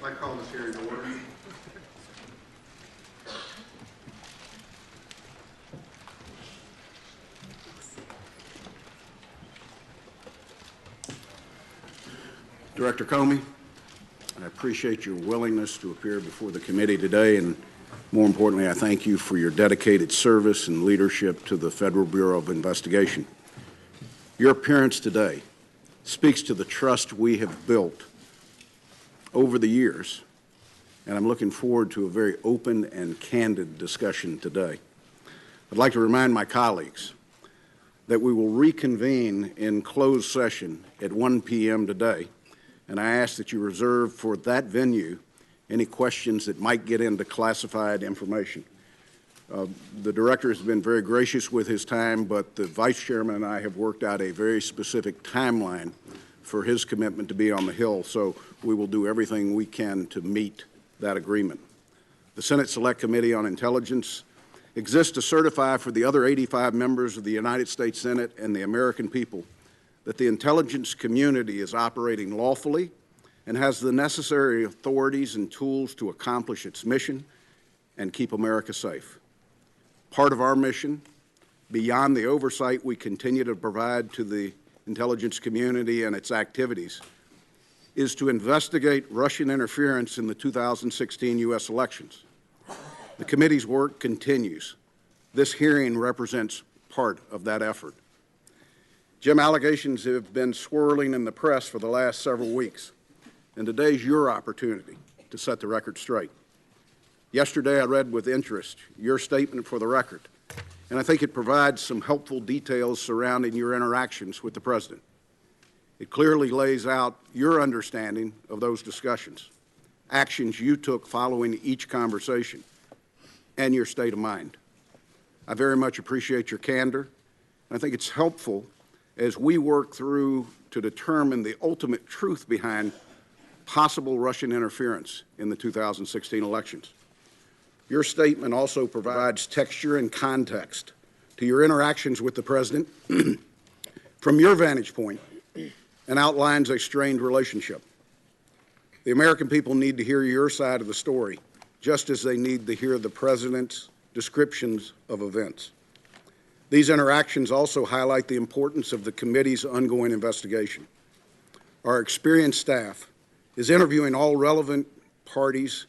I call this hearing to order. Director Comey, I appreciate your willingness to appear before the committee today, and more importantly, I thank you for your dedicated service and leadership to the Federal Bureau of Investigation. Your appearance today speaks to the trust we have built over the years, and I'm looking forward to a very open and candid discussion today. I'd like to remind my colleagues that we will reconvene in closed session at 1 p.m. today, and I ask that you reserve for that venue any questions that might get into classified information. The Director has been very gracious with his time, but the Vice Chairman and I have worked out a very specific timeline for his commitment to be on the Hill, so we will do everything we can to meet that agreement. The Senate Select Committee on Intelligence exists to certify for the other 85 members of the United States Senate and the American people that the intelligence community is operating lawfully and has the necessary authorities and tools to accomplish its mission and keep America safe. Part of our mission, beyond the oversight we continue to provide to the intelligence community and its activities, is to investigate Russian interference in the 2016 U.S. elections. The committee's work continues. This hearing represents part of that effort. Jim, allegations have been swirling in the press for the last several weeks, and today's your opportunity to set the record straight. Yesterday, I read with interest your statement for the record, and I think it provides some helpful details surrounding your interactions with the President. It clearly lays out your understanding of those discussions, actions you took following each conversation, and your state of mind. I very much appreciate your candor, and I think it's helpful as we work through to determine the ultimate truth behind possible Russian interference in the 2016 elections. Your statement also provides texture and context to your interactions with the President from your vantage point and outlines a strained relationship. The American people need to hear your side of the story, just as they need to hear the President's descriptions of events. These interactions also highlight the importance of the committee's ongoing investigation. Our experienced staff is interviewing all relevant parties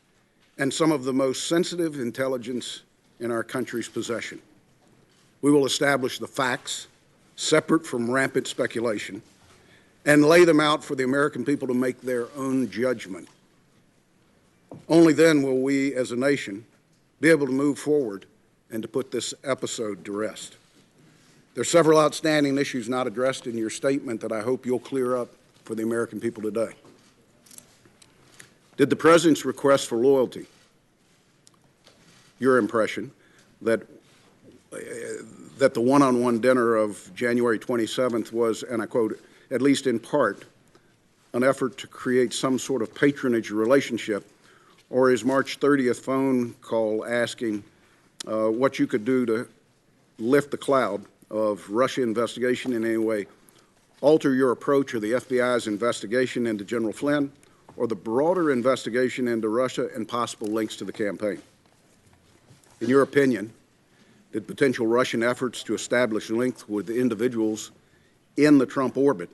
and some of the most sensitive intelligence in our country's possession. We will establish the facts, separate from rampant speculation, and lay them out for the American people to make their own judgment. Only then will we, as a nation, be able to move forward and to put this episode to rest. There are several outstanding issues not addressed in your statement that I hope you'll clear up for the American people today. Did the President's request for loyalty, your impression that the one-on-one dinner of January 27th was, and I quote, at least in part, an effort to create some sort of patronage relationship, or his March 30th phone call asking what you could do to lift the cloud of Russia investigation in any way, alter your approach of the FBI's investigation into General Flynn, or the broader investigation into Russia and possible links to the campaign? In your opinion, did potential Russian efforts to establish links with individuals in the Trump orbit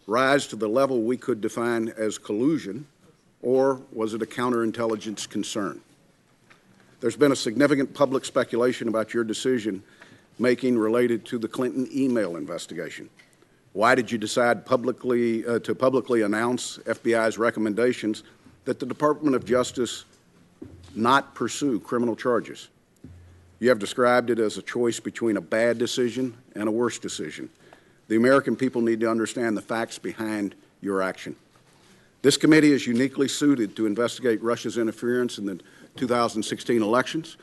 rise to the level we could define as collusion, or was it a counterintelligence concern? There's been a significant public speculation about your decision making related to the Clinton email investigation. Why did you decide to publicly announce FBI's recommendations that the Department of Justice not pursue criminal charges? You have described it as a choice between a bad decision and a worse decision. The American people need to understand the facts behind your action. This committee is uniquely suited to investigate Russia's interference in the 2016 elections.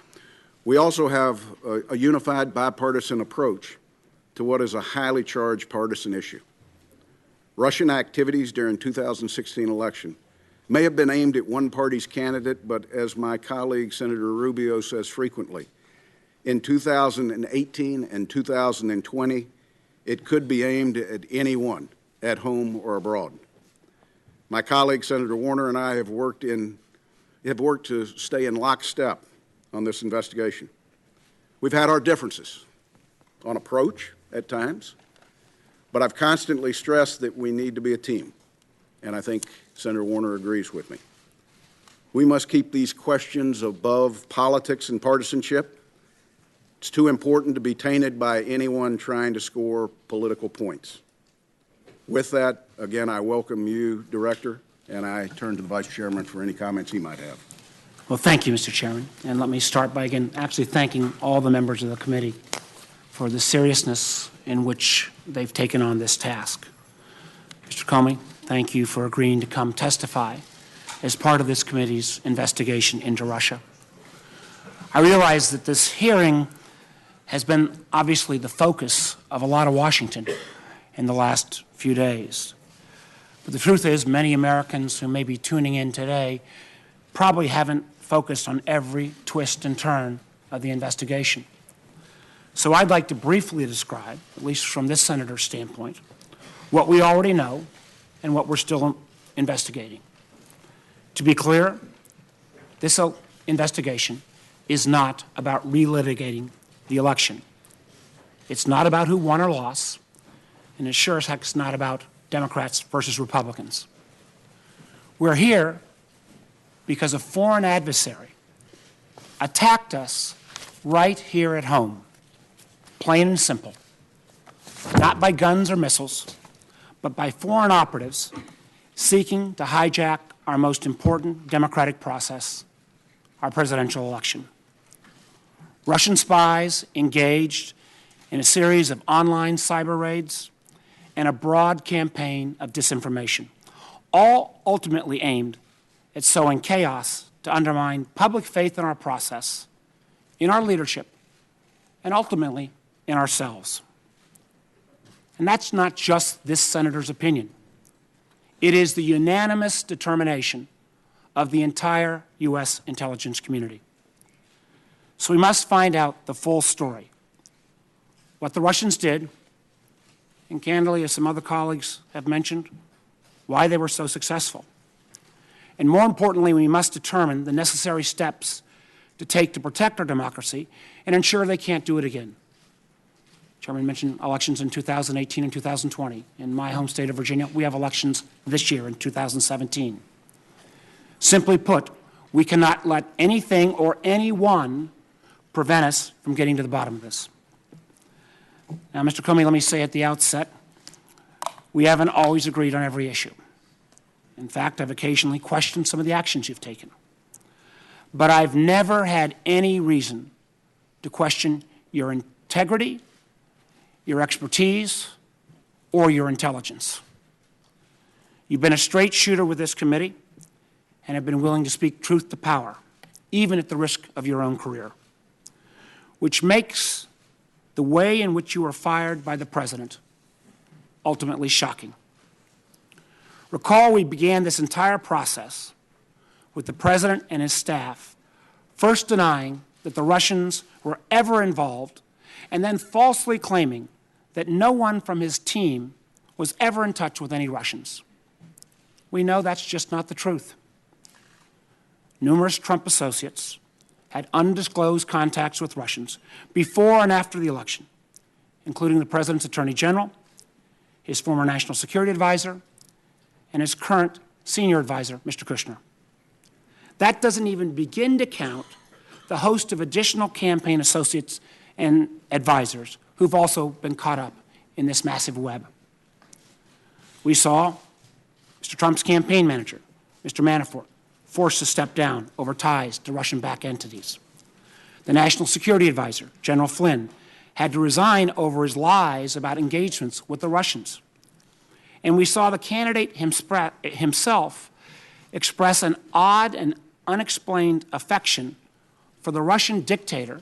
We also have a unified bipartisan approach to what is a highly charged partisan issue. Russian activities during 2016 election may have been aimed at one party's candidate, but as my colleague Senator Rubio says frequently, in 2018 and 2020, it could be aimed at anyone, at home or abroad. My colleague Senator Warner and I have worked to stay in lockstep on this investigation. We've had our differences on approach at times, but I've constantly stressed that we need to be a team, and I think Senator Warner agrees with me. We must keep these questions above politics and partisanship. It's too important to be tainted by anyone trying to score political points. With that, again, I welcome you, Director, and I turn to the Vice Chairman for any comments he might have. Well, thank you, Mr. Chairman. And let me start by, again, actually thanking all the members of the committee for the seriousness in which they've taken on this task. Mr. Comey, thank you for agreeing to come testify as part of this committee's investigation into Russia. I realize that this hearing has been obviously the focus of a lot of Washington in the last few days. But the truth is, many Americans who may be tuning in today probably haven't focused on every twist and turn of the investigation. So I'd like to briefly describe, at least from this senator's standpoint, what we already know and what we're still investigating. To be clear, this investigation is not about relitigating the election. It's not about who won or lost, and it sure as heck is not about Democrats versus Republicans. We're here because a foreign adversary attacked us right here at home, plain and simple, not by guns or missiles, but by foreign operatives seeking to hijack our most important democratic process, our presidential election. Russian spies engaged in a series of online cyber raids and a broad campaign of disinformation, all ultimately aimed at sowing chaos to undermine public faith in our process, in our leadership, and ultimately in ourselves. And that's not just this senator's opinion. It is the unanimous determination of the entire U.S. intelligence community. So we must find out the full story. What the Russians did, and candidly, as some other colleagues have mentioned, why they were so successful. And more importantly, we must determine the necessary steps to take to protect our democracy and ensure they can't do it again. Chairman mentioned elections in 2018 and 2020. In my home state of Virginia, we have elections this year in 2017. Simply put, we cannot let anything or anyone prevent us from getting to the bottom of this. Now, Mr. Comey, let me say at the outset, we haven't always agreed on every issue. In fact, I've occasionally questioned some of the actions you've taken. But I've never had any reason to question your integrity, your expertise, or your intelligence. You've been a straight shooter with this committee and have been willing to speak truth to power, even at the risk of your own career, which makes the way in which you were fired by the president ultimately shocking. Recall, we began this entire process with the president and his staff first denying that the Russians were ever involved and then falsely claiming that no one from his team was ever in touch with any Russians. We know that's just not the truth. Numerous Trump associates had undisclosed contacts with Russians before and after the election, including the president's attorney general, his former national security advisor, and his current senior advisor, Mr. Kushner. That doesn't even begin to count the host of additional campaign associates and advisors who've also been caught up in this massive web. We saw Mr. Trump's campaign manager, Mr. Manafort, forced to step down over ties to Russian-backed entities. The National Security Advisor, General Flynn, had to resign over his lies about engagements with the Russians. And we saw the candidate himself express an odd and unexplained affection for the Russian dictator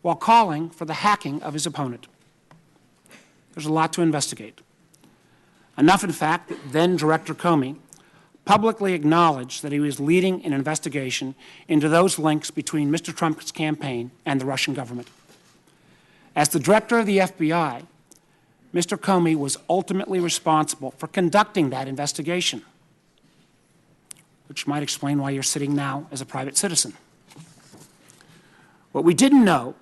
while calling for the hacking of his opponent. There's a lot to investigate. Enough, in fact, that then Director Comey publicly acknowledged that he was leading an investigation into those links between Mr. Trump's campaign and the Russian government. As the director of the FBI, Mr. Comey was ultimately responsible for conducting that investigation, which might explain why you're sitting now as a private citizen. What we didn't know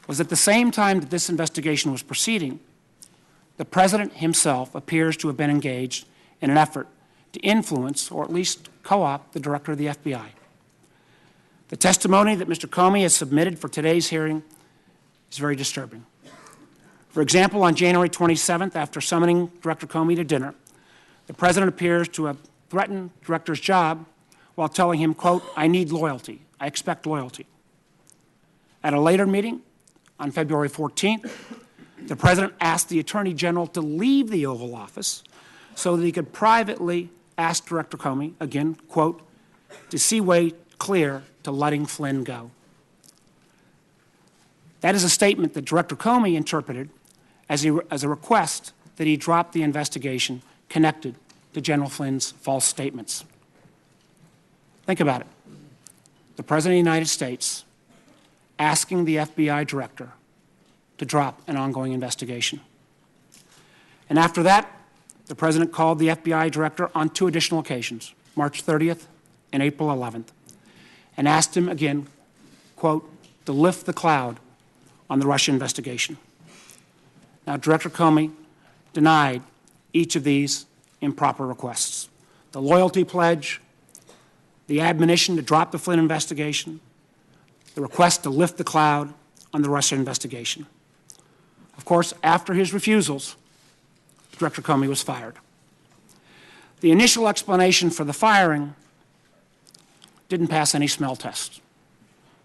was at the same time that this investigation was proceeding, the President himself appears to have been engaged in an effort to influence, or at least co-opt, the director of the FBI. The testimony that Mr. Comey has submitted for today's hearing is very disturbing. For example, on January 27th, after summoning Director Comey to dinner, the President appears to have threatened the director's job while telling him, quote, "I need loyalty. I expect loyalty." At a later meeting, on February 14th, the President asked the Attorney General to leave the Oval Office so that he could privately ask Director Comey, again, quote, "to see way clear to letting Flynn go." That is a statement that Director Comey interpreted as a request that he drop the investigation connected to General Flynn's false statements. Think about it. The President of the United States asking the FBI director to drop an ongoing investigation. And after that, the President called the FBI director on 2 additional occasions, March 30th and April 11th, and asked him again, quote, to lift the cloud on the Russia investigation. Now, Director Comey denied each of these improper requests. The loyalty pledge, the admonition to drop the Flynn investigation, the request to lift the cloud on the Russia investigation. Of course, after his refusals, Director Comey was fired. The initial explanation for the firing didn't pass any smell test.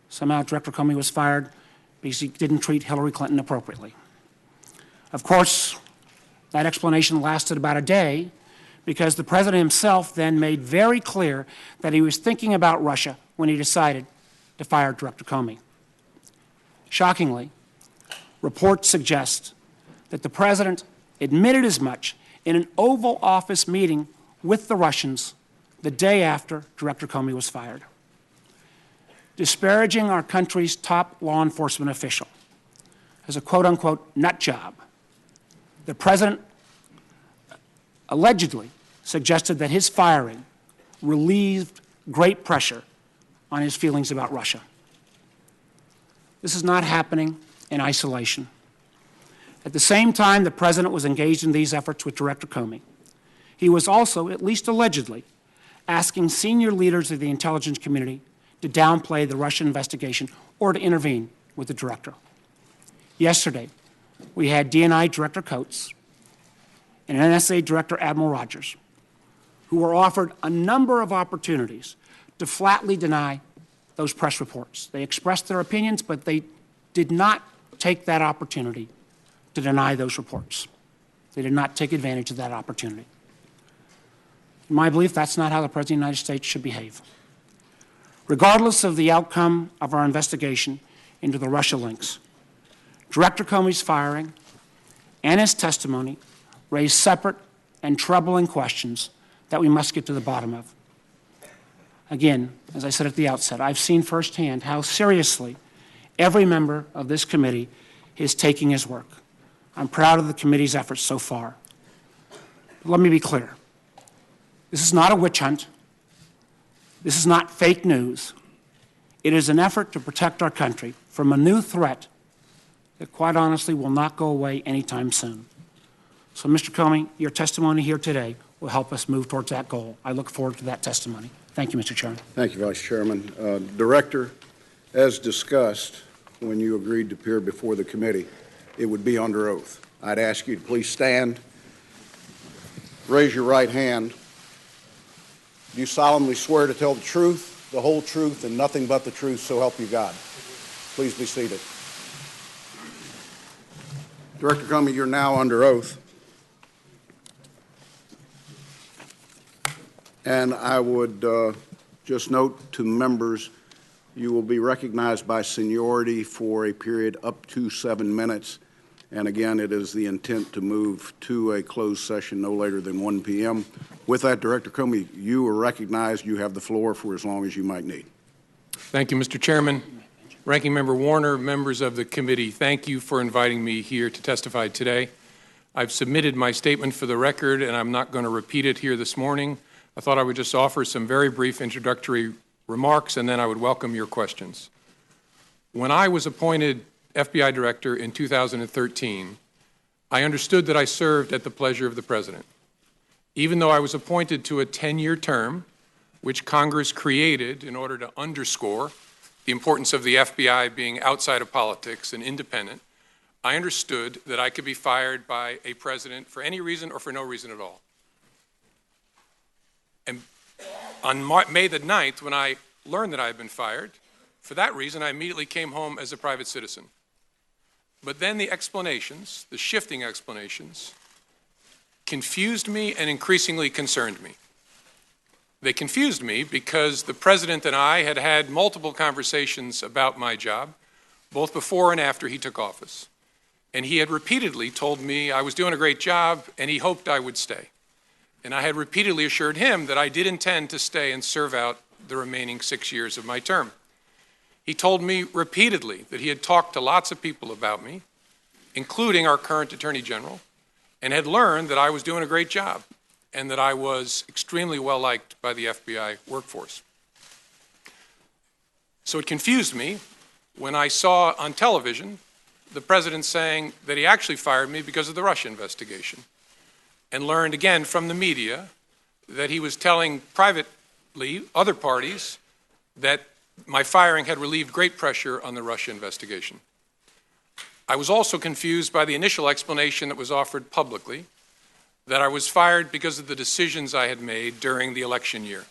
Somehow Director Comey was fired because he didn't treat Hillary Clinton appropriately. Of course, that explanation lasted about a day because the President himself then made very clear that he was thinking about Russia when he decided to fire Director Comey. Shockingly, reports suggest that the President admitted as much in an Oval Office meeting with the Russians the day after Director Comey was fired. Disparaging our country's top law enforcement official as a quote-unquote nut job, the President allegedly suggested that his firing relieved great pressure on his feelings about Russia. This is not happening in isolation. At the same time the President was engaged in these efforts with Director Comey, he was also, at least allegedly, asking senior leaders of the intelligence community to downplay the Russian investigation or to intervene with the director. Yesterday, we had DNI Director Coates and NSA Director Admiral Rogers, who were offered a number of opportunities to flatly deny those press reports. They expressed their opinions, but they did not take that opportunity to deny those reports. They did not take advantage of that opportunity. In my belief, that's not how the President of the United States should behave. Regardless of the outcome of our investigation into the Russia links, Director Comey's firing and his testimony raise separate and troubling questions that we must get to the bottom of. Again, as I said at the outset, I've seen firsthand how seriously every member of this committee is taking his work. I'm proud of the committee's efforts so far. But let me be clear. This is not a witch hunt. This is not fake news. It is an effort to protect our country from a new threat that, quite honestly, will not go away anytime soon. So, Mr. Comey, your testimony here today will help us move towards that goal. I look forward to that testimony. Thank you, Mr. Chairman. Thank you, Vice Chairman. Director, As discussed, when you agreed to appear before the committee, it would be under oath. I'd ask you to please stand, raise your right hand. Do you solemnly swear to tell the truth, the whole truth, and nothing but the truth, so help you God? Please be seated. Director Comey, you're now under oath. And I would just note to members, you will be recognized by seniority for a period up to 7 minutes. And again, it is the intent to move to a closed session no later than 1 p.m. With that, Director Comey, you are recognized. You have the floor for as long as you might need. Thank you, Mr. Chairman. Ranking Member Warner, members of the committee, thank you for inviting me here to testify today. I've submitted my statement for the record, and I'm not going to repeat it here this morning. I thought I would just offer some very brief introductory remarks, and then I would welcome your questions. When I was appointed FBI Director in 2013, I understood that I served at the pleasure of the President. Even though I was appointed to a 10-year term, which Congress created in order to underscore the importance of the FBI being outside of politics and independent, I understood that I could be fired by a president for any reason or for no reason at all. And on May the 9th, when I learned that I had been fired, for that reason, I immediately came home as a private citizen. But then the explanations, the shifting explanations, confused me and increasingly concerned me. They confused me because the President and I had had multiple conversations about my job, both before and after he took office. And he had repeatedly told me I was doing a great job and he hoped I would stay. And I had repeatedly assured him that I did intend to stay and serve out the remaining 6 years of my term. He told me repeatedly that he had talked to lots of people about me, including our current Attorney General, and had learned that I was doing a great job and that I was extremely well liked by the FBI workforce. So it confused me when I saw on television the President saying that he actually fired me because of the Russia investigation, and learned again from the media that he was telling privately other parties that my firing had relieved great pressure on the Russia investigation. I was also confused by the initial explanation that was offered publicly that I was fired because of the decisions I had made during the election year.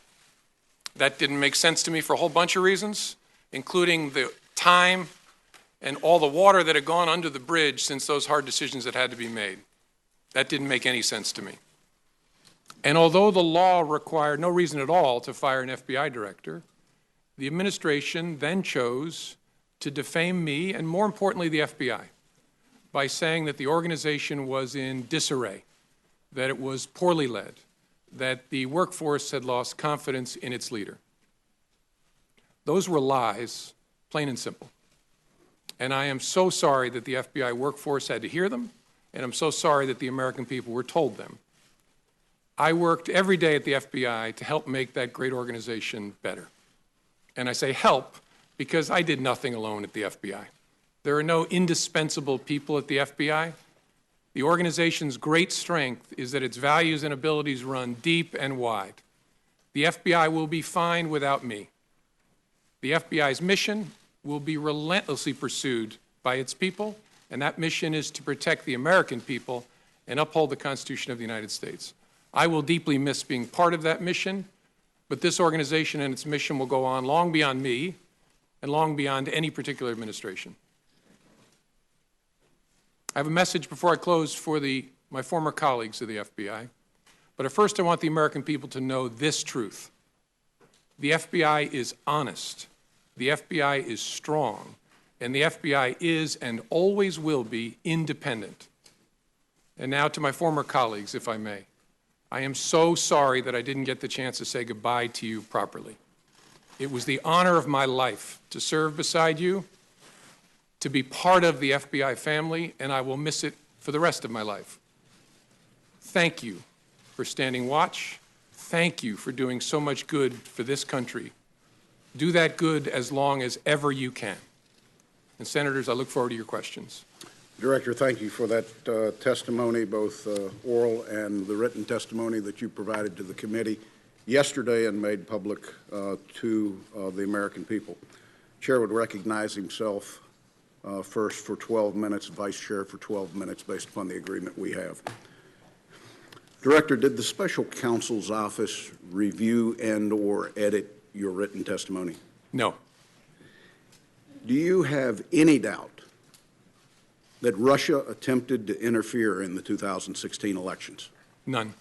That didn't make sense to me for a whole bunch of reasons, including the time and all the water that had gone under the bridge since those hard decisions had to be made. That didn't make any sense to me. And although the law required no reason at all to fire an FBI director, the administration then chose to defame me, and more importantly, the FBI, by saying that the organization was in disarray, that it was poorly led, that the workforce had lost confidence in its leader. Those were lies, plain and simple. And I am so sorry that the FBI workforce had to hear them, and I'm so sorry that the American people were told them. I worked every day at the FBI to help make that great organization better. And I say help because I did nothing alone at the FBI. There are no indispensable people at the FBI. The organization's great strength is that its values and abilities run deep and wide. The FBI will be fine without me. The FBI's mission will be relentlessly pursued by its people, and that mission is to protect the American people and uphold the Constitution of the United States. I will deeply miss being part of that mission, but this organization and its mission will go on long beyond me and long beyond any particular administration. I have a message before I close for my former colleagues of the FBI, but at first I want the American people to know this truth. The FBI is honest, the FBI is strong, and the FBI is and always will be independent. And now to my former colleagues, if I may. I am so sorry that I didn't get the chance to say goodbye to you properly. It was the honor of my life to serve beside you, to be part of the FBI family, and I will miss it for the rest of my life. Thank you for standing watch. Thank you for doing so much good for this country. Do that good as long as ever you can. And Senators, I look forward to your questions. Director, thank you for that testimony, both oral and the written testimony that you provided to the committee yesterday and made public to the American people. Chair would recognize himself first for 12 minutes, Vice Chair for 12 minutes, based upon the agreement we have. Director, did the Special Counsel's Office review and/or edit your written testimony? No. Do you have any doubt that Russia attempted to interfere in the 2016 elections? None.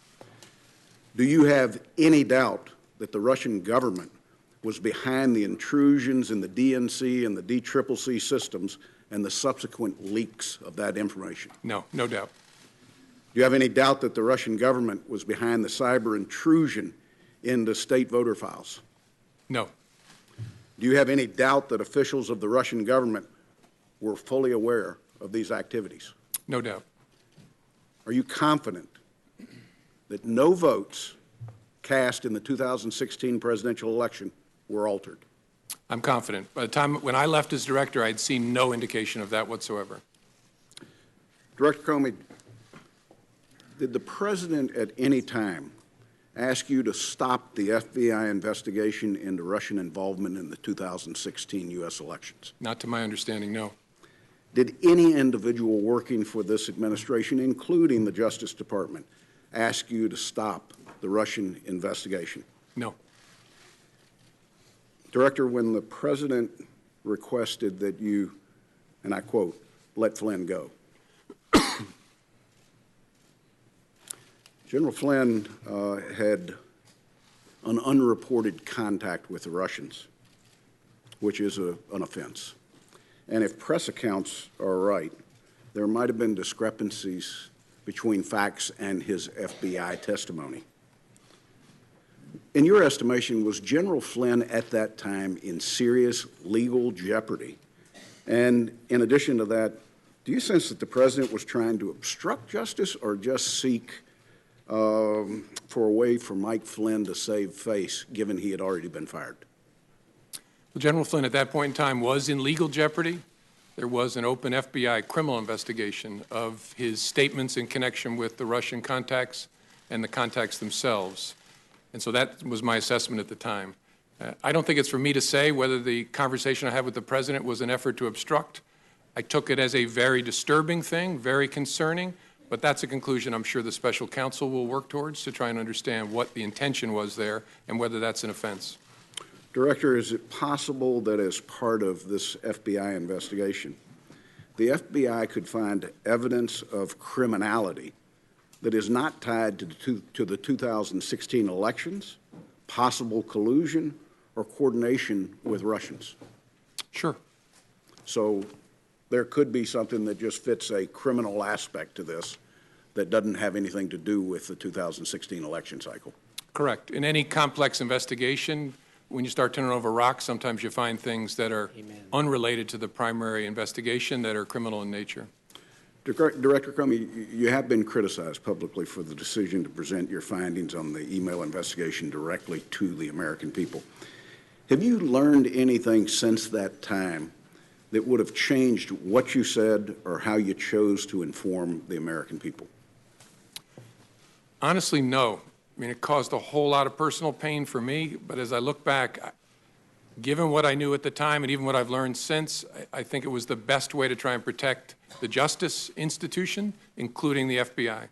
Do you have any doubt that the Russian government was behind the intrusions in the DNC and the DCCC systems and the subsequent leaks of that information? No, no doubt. Do you have any doubt that the Russian government was behind the cyber intrusion into state voter files? No. Do you have any doubt that officials of the Russian government were fully aware of these activities? No doubt. Are you confident that no votes cast in the 2016 presidential election were altered? I'm confident. By the time when I left as director, I'd seen no indication of that whatsoever. Director Comey, did the president at any time ask you to stop the FBI investigation into Russian involvement in the 2016 U.S. elections? Not to my understanding, no. Did any individual working for this administration, including the Justice Department, ask you to stop the Russian investigation? No. Director, when the president requested that you, and I quote, let Flynn go, General Flynn had an unreported contact with the Russians, which is an offense. And if press accounts are right, there might have been discrepancies between facts and his FBI testimony. In your estimation, was General Flynn at that time in serious legal jeopardy? And in addition to that, do you sense that the president was trying to obstruct justice or just seek for a way for Mike Flynn to save face, given he had already been fired? Well, General Flynn at that point in time was in legal jeopardy. There was an open FBI criminal investigation of his statements in connection with the Russian contacts and the contacts themselves. And so that was my assessment at the time. I don't think it's for me to say whether the conversation I had with the president was an effort to obstruct. I took it as a very disturbing thing, very concerning, but that's a conclusion I'm sure the special counsel will work towards to try and understand what the intention was there and whether that's an offense. Director, is it possible that as part of this FBI investigation, the FBI could find evidence of criminality that is not tied to the 2016 elections, possible collusion, or coordination with Russians? Sure. So there could be something that just fits a criminal aspect to this that doesn't have anything to do with the 2016 election cycle. Correct. In any complex investigation, when you start turning over rocks, sometimes you find things that are unrelated to the primary investigation that are criminal in nature. Director Comey, you have been criticized publicly for the decision to present your findings on the email investigation directly to the American people. Have you learned anything since that time that would have changed what you said or how you chose to inform the American people? Honestly, no. I mean, it caused a whole lot of personal pain for me, but as I look back, given what I knew at the time and even what I've learned since, I think it was the best way to try and protect the justice institution, including the FBI.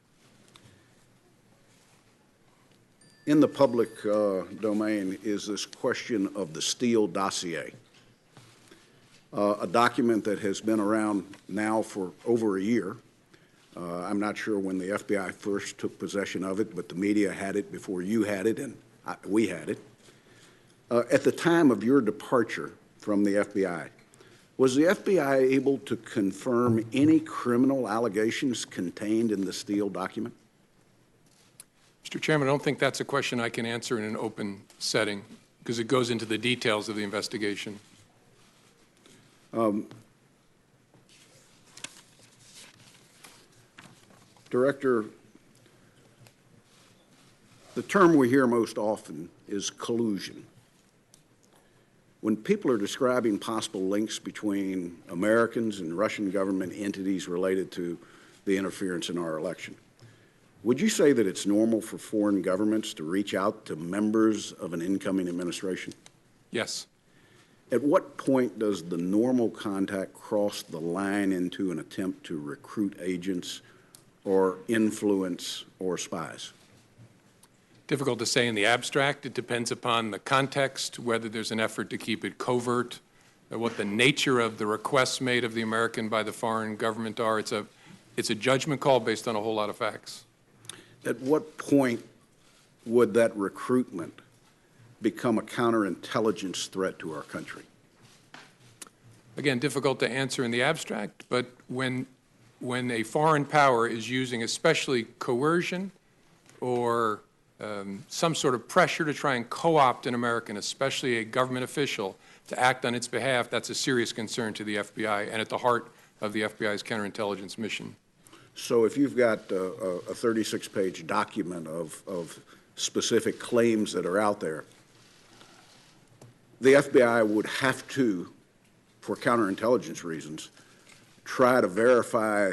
In the public domain is this question of the Steele dossier, a document that has been around now for over a year. I'm not sure when the FBI first took possession of it, but the media had it before you had it and we had it. At the time of your departure from the FBI, was the FBI able to confirm any criminal allegations contained in the Steele document? Mr. Chairman, I don't think that's a question I can answer in an open setting because it goes into the details of the investigation. Director, the term we hear most often is collusion. When people are describing possible links between Americans and Russian government entities related to the interference in our election, would you say that it's normal for foreign governments to reach out to members of an incoming administration? Yes. At what point does the normal contact cross the line into an attempt to recruit agents or influence or spies? Difficult to say in the abstract. It depends upon the context, whether there's an effort to keep it covert, what the nature of the requests made of the American by the foreign government are. It's a judgment call based on a whole lot of facts. At what point would that recruitment become a counterintelligence threat to our country? Again, difficult to answer in the abstract, but when a foreign power is using especially coercion or some sort of pressure to try and co-opt an American, especially a government official, to act on its behalf, that's a serious concern to the FBI and at the heart of the FBI's counterintelligence mission. So if you've got a 36-page document of specific claims that are out there, the FBI would have to, for counterintelligence reasons, try to verify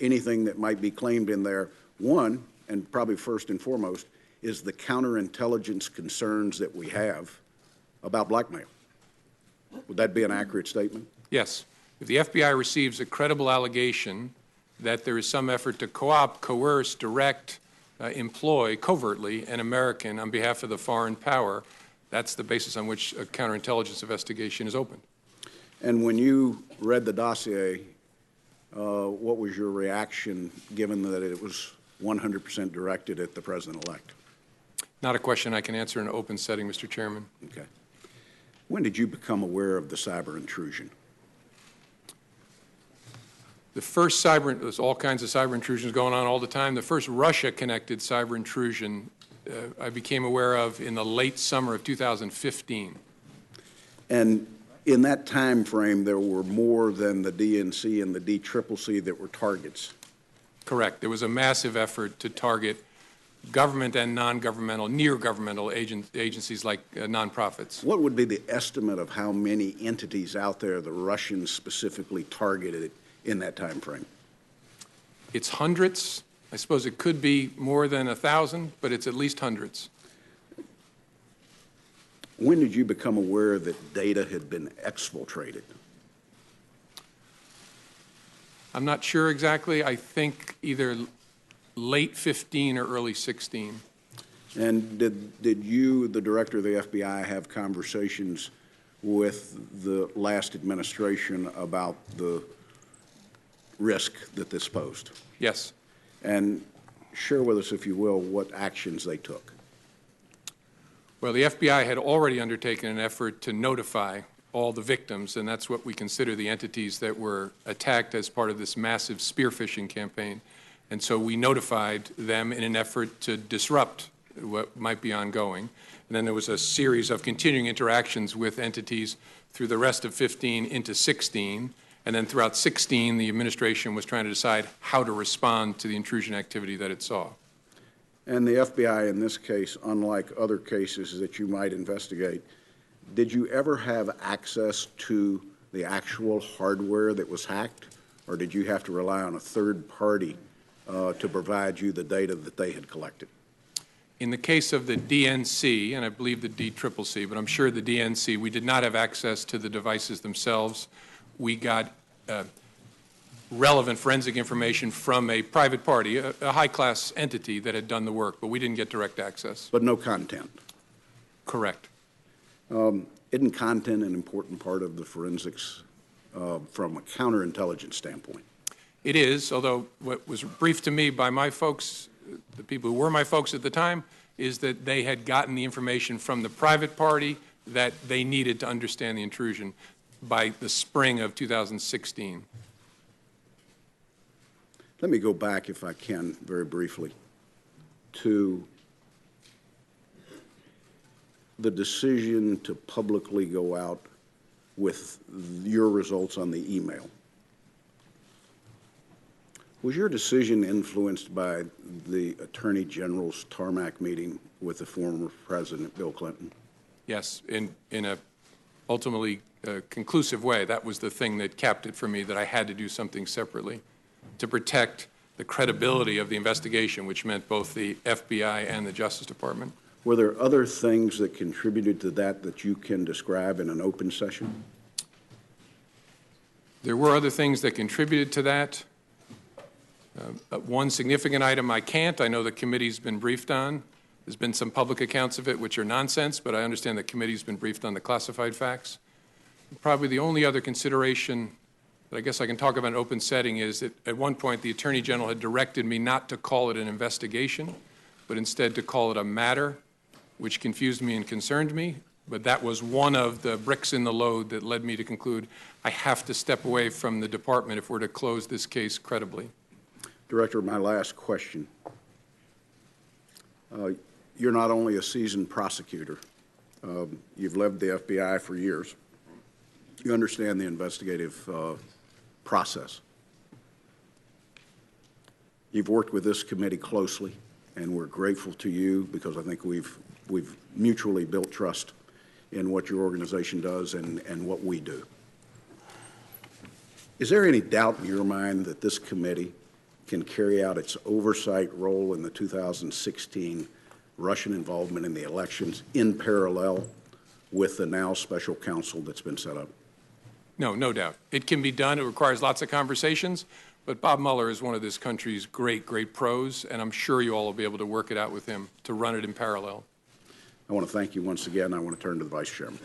anything that might be claimed in there. One, and probably first and foremost, is the counterintelligence concerns that we have about blackmail. Would that be an accurate statement? Yes. If the FBI receives a credible allegation that there is some effort to co-opt, coerce, direct, employ covertly an American on behalf of the foreign power, that's the basis on which a counterintelligence investigation is opened. And when you read the dossier, what was your reaction, given that it was 100% directed at the president-elect? Not a question I can answer in an open setting, Mr. Chairman. Okay. When did you become aware of the cyber intrusion? The first cyber, there's all kinds of cyber intrusions going on all the time. The first Russia-connected cyber intrusion I became aware of in the late summer of 2015. And in that time frame, there were more than the DNC and the DCCC that were targets. Correct. There was a massive effort to target government and non-governmental, near-governmental agencies like nonprofits. What would be the estimate of how many entities out there the Russians specifically targeted in that time frame? It's hundreds. I suppose it could be more than 1,000, but it's at least hundreds. When did you become aware that data had been exfiltrated? I'm not sure exactly. I think either late 15 or early 16. And did you, the director of the FBI, have conversations with the last administration about the risk that this posed? Yes. And share with us, if you will, what actions they took. Well, the FBI had already undertaken an effort to notify all the victims, and that's what we consider the entities that were attacked as part of this massive spear phishing campaign. And so we notified them in an effort to disrupt what might be ongoing. And then there was a series of continuing interactions with entities through the rest of 15 into 16. And then throughout 16, the administration was trying to decide how to respond to the intrusion activity that it saw. And the FBI, in this case, unlike other cases that you might investigate, did you ever have access to the actual hardware that was hacked, or did you have to rely on a third party to provide you the data that they had collected? In the case of the DNC, and I believe the DCCC, but I'm sure the DNC, we did not have access to the devices themselves. We got relevant forensic information from a private party, a high-class entity that had done the work, but we didn't get direct access. But no content? Correct. Isn't content an important part of the forensics from a counterintelligence standpoint? It is, although what was briefed to me by my folks, the people who were my folks at the time, is that they had gotten the information from the private party that they needed to understand the intrusion by the spring of 2016. Let me go back, if I can, very briefly, to the decision to publicly go out with your results on the email. Was your decision influenced by the Attorney General's tarmac meeting with the former President Bill Clinton? Yes, in a ultimately conclusive way. That was the thing that capped it for me, that I had to do something separately to protect the credibility of the investigation, which meant both the FBI and the Justice Department. Were there other things that contributed to that that you can describe in an open session? There were other things that contributed to that. One significant item I can't. I know the committee's been briefed on. There's been some public accounts of it which are nonsense, but I understand the committee's been briefed on the classified facts. Probably the only other consideration that I guess I can talk about in open setting is that at one point the Attorney General had directed me not to call it an investigation, but instead to call it a matter, which confused me and concerned me. But that was one of the bricks in the load that led me to conclude I have to step away from the department if we're to close this case credibly. Director, my last question. You're not only a seasoned prosecutor, you've led the FBI for years. You understand the investigative process. You've worked with this committee closely, and we're grateful to you because I think we've mutually built trust in what your organization does and what we do. Is there any doubt in your mind that this committee can carry out its oversight role in the 2016 Russian involvement in the elections in parallel with the now special counsel that's been set up? No, no doubt. It can be done. It requires lots of conversations. But Bob Mueller is one of this country's great, great pros, and I'm sure you all will be able to work it out with him to run it in parallel. I want to thank you once again. I want to turn to the Vice Chairman.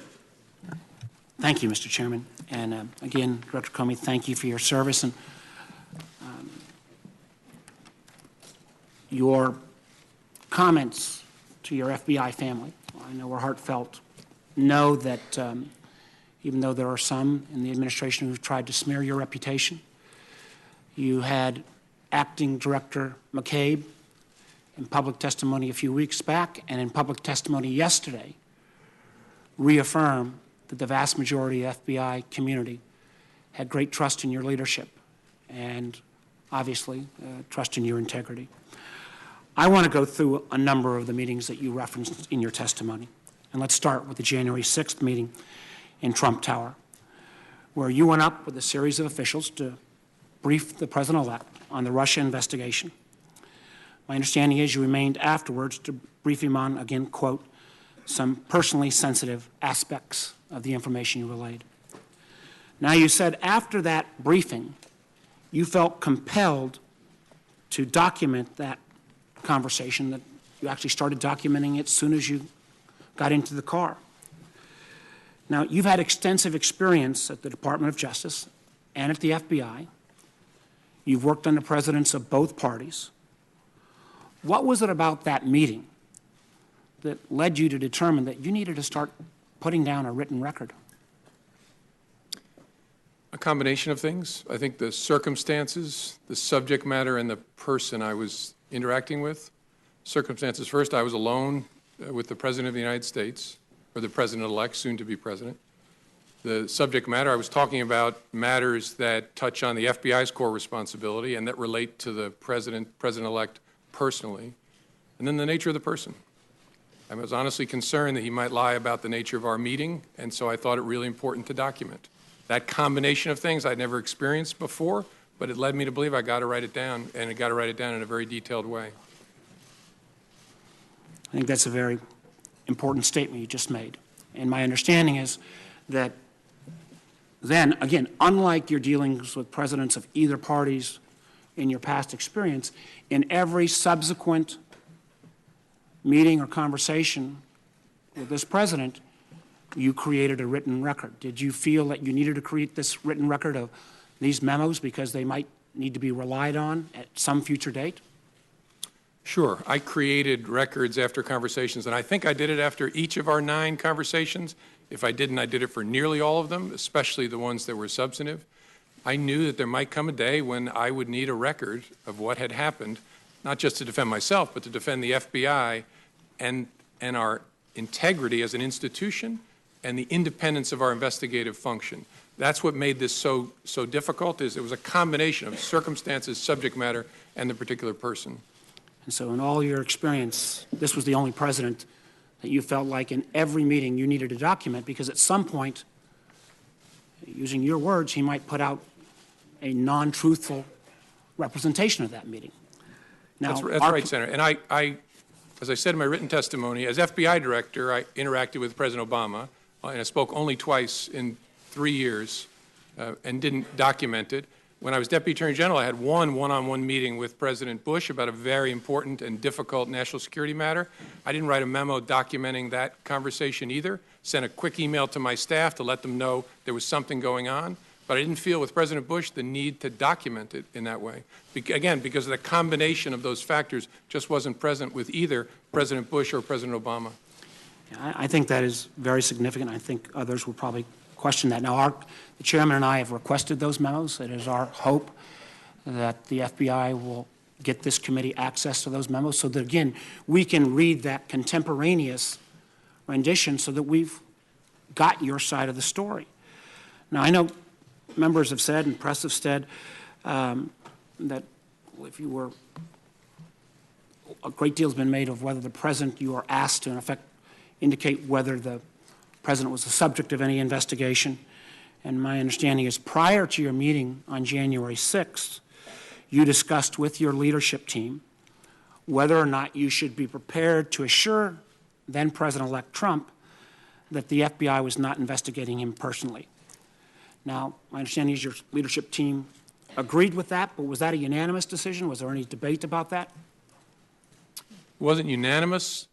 Thank you, Mr. Chairman. And again, Director Comey, thank you for your service. And your comments to your FBI family, I know were heartfelt. Know that even though there are some in the administration who've tried to smear your reputation, you had Acting Director McCabe in public testimony a few weeks back and in public testimony yesterday reaffirm that the vast majority of the FBI community had great trust in your leadership and obviously trust in your integrity. I want to go through a number of the meetings that you referenced in your testimony. And let's start with the January 6th meeting in Trump Tower, where you went up with a series of officials to brief the President-elect on the Russia investigation. My understanding is you remained afterwards to brief him on, again, quote, some personally sensitive aspects of the information you relayed. Now, you said after that briefing, you felt compelled to document that conversation, that you actually started documenting it as soon as you got into the car. Now, you've had extensive experience at the Department of Justice and at the FBI. You've worked under presidents of both parties. What was it about that meeting that led you to determine that you needed to start putting down a written record? A combination of things. I think the circumstances, the subject matter, and the person I was interacting with. Circumstances first, I was alone with the President of the United States, or the President-elect, soon to be President. The subject matter, I was talking about matters that touch on the FBI's core responsibility and that relate to the President-elect personally. And then the nature of the person. I was honestly concerned that he might lie about the nature of our meeting, and so I thought it really important to document. That combination of things I'd never experienced before, but it led me to believe I got to write it down, and I got to write it down in a very detailed way. I think that's a very important statement you just made. And my understanding is that then, again, unlike your dealings with presidents of either parties in your past experience, in every subsequent meeting or conversation with this president, you created a written record. Did you feel that you needed to create this written record of these memos because they might need to be relied on at some future date? Sure. I created records after conversations, and I think I did it after each of our 9 conversations. If I didn't, I did it for nearly all of them, especially the ones that were substantive. I knew that there might come a day when I would need a record of what had happened, not just to defend myself, but to defend the FBI and our integrity as an institution and the independence of our investigative function. That's what made this so difficult, is it was a combination of circumstances, subject matter, and the particular person. And so in all your experience, this was the only president that you felt like in every meeting you needed to document, because at some point, using your words, he might put out a non-truthful representation of that meeting. Now, that's right, Senator. And as I said in my written testimony, as FBI director, I interacted with President Obama, and I spoke only twice in 3 years and didn't document it. When I was Deputy Attorney General, I had one-on-one meeting with President Bush about a very important and difficult national security matter. I didn't write a memo documenting that conversation either. Sent a quick email to my staff to let them know there was something going on. But I didn't feel with President Bush the need to document it in that way. Again, because the combination of those factors just wasn't present with either President Bush or President Obama. I think that is very significant. I think others will probably question that. Now, the chairman and I have requested those memos. It is our hope that the FBI will get this committee access to those memos so that, again, we can read that contemporaneous rendition so that we've got your side of the story. Now, I know members have said and press have said that if you were, a great deal has been made of whether the president, you are asked to, in effect, indicate whether the president was the subject of any investigation. And my understanding is prior to your meeting on January 6th, you discussed with your leadership team whether or not you should be prepared to assure then President-elect Trump that the FBI was not investigating him personally. Now, my understanding is your leadership team agreed with that, but was that a unanimous decision? Was there any debate about that? It wasn't unanimous.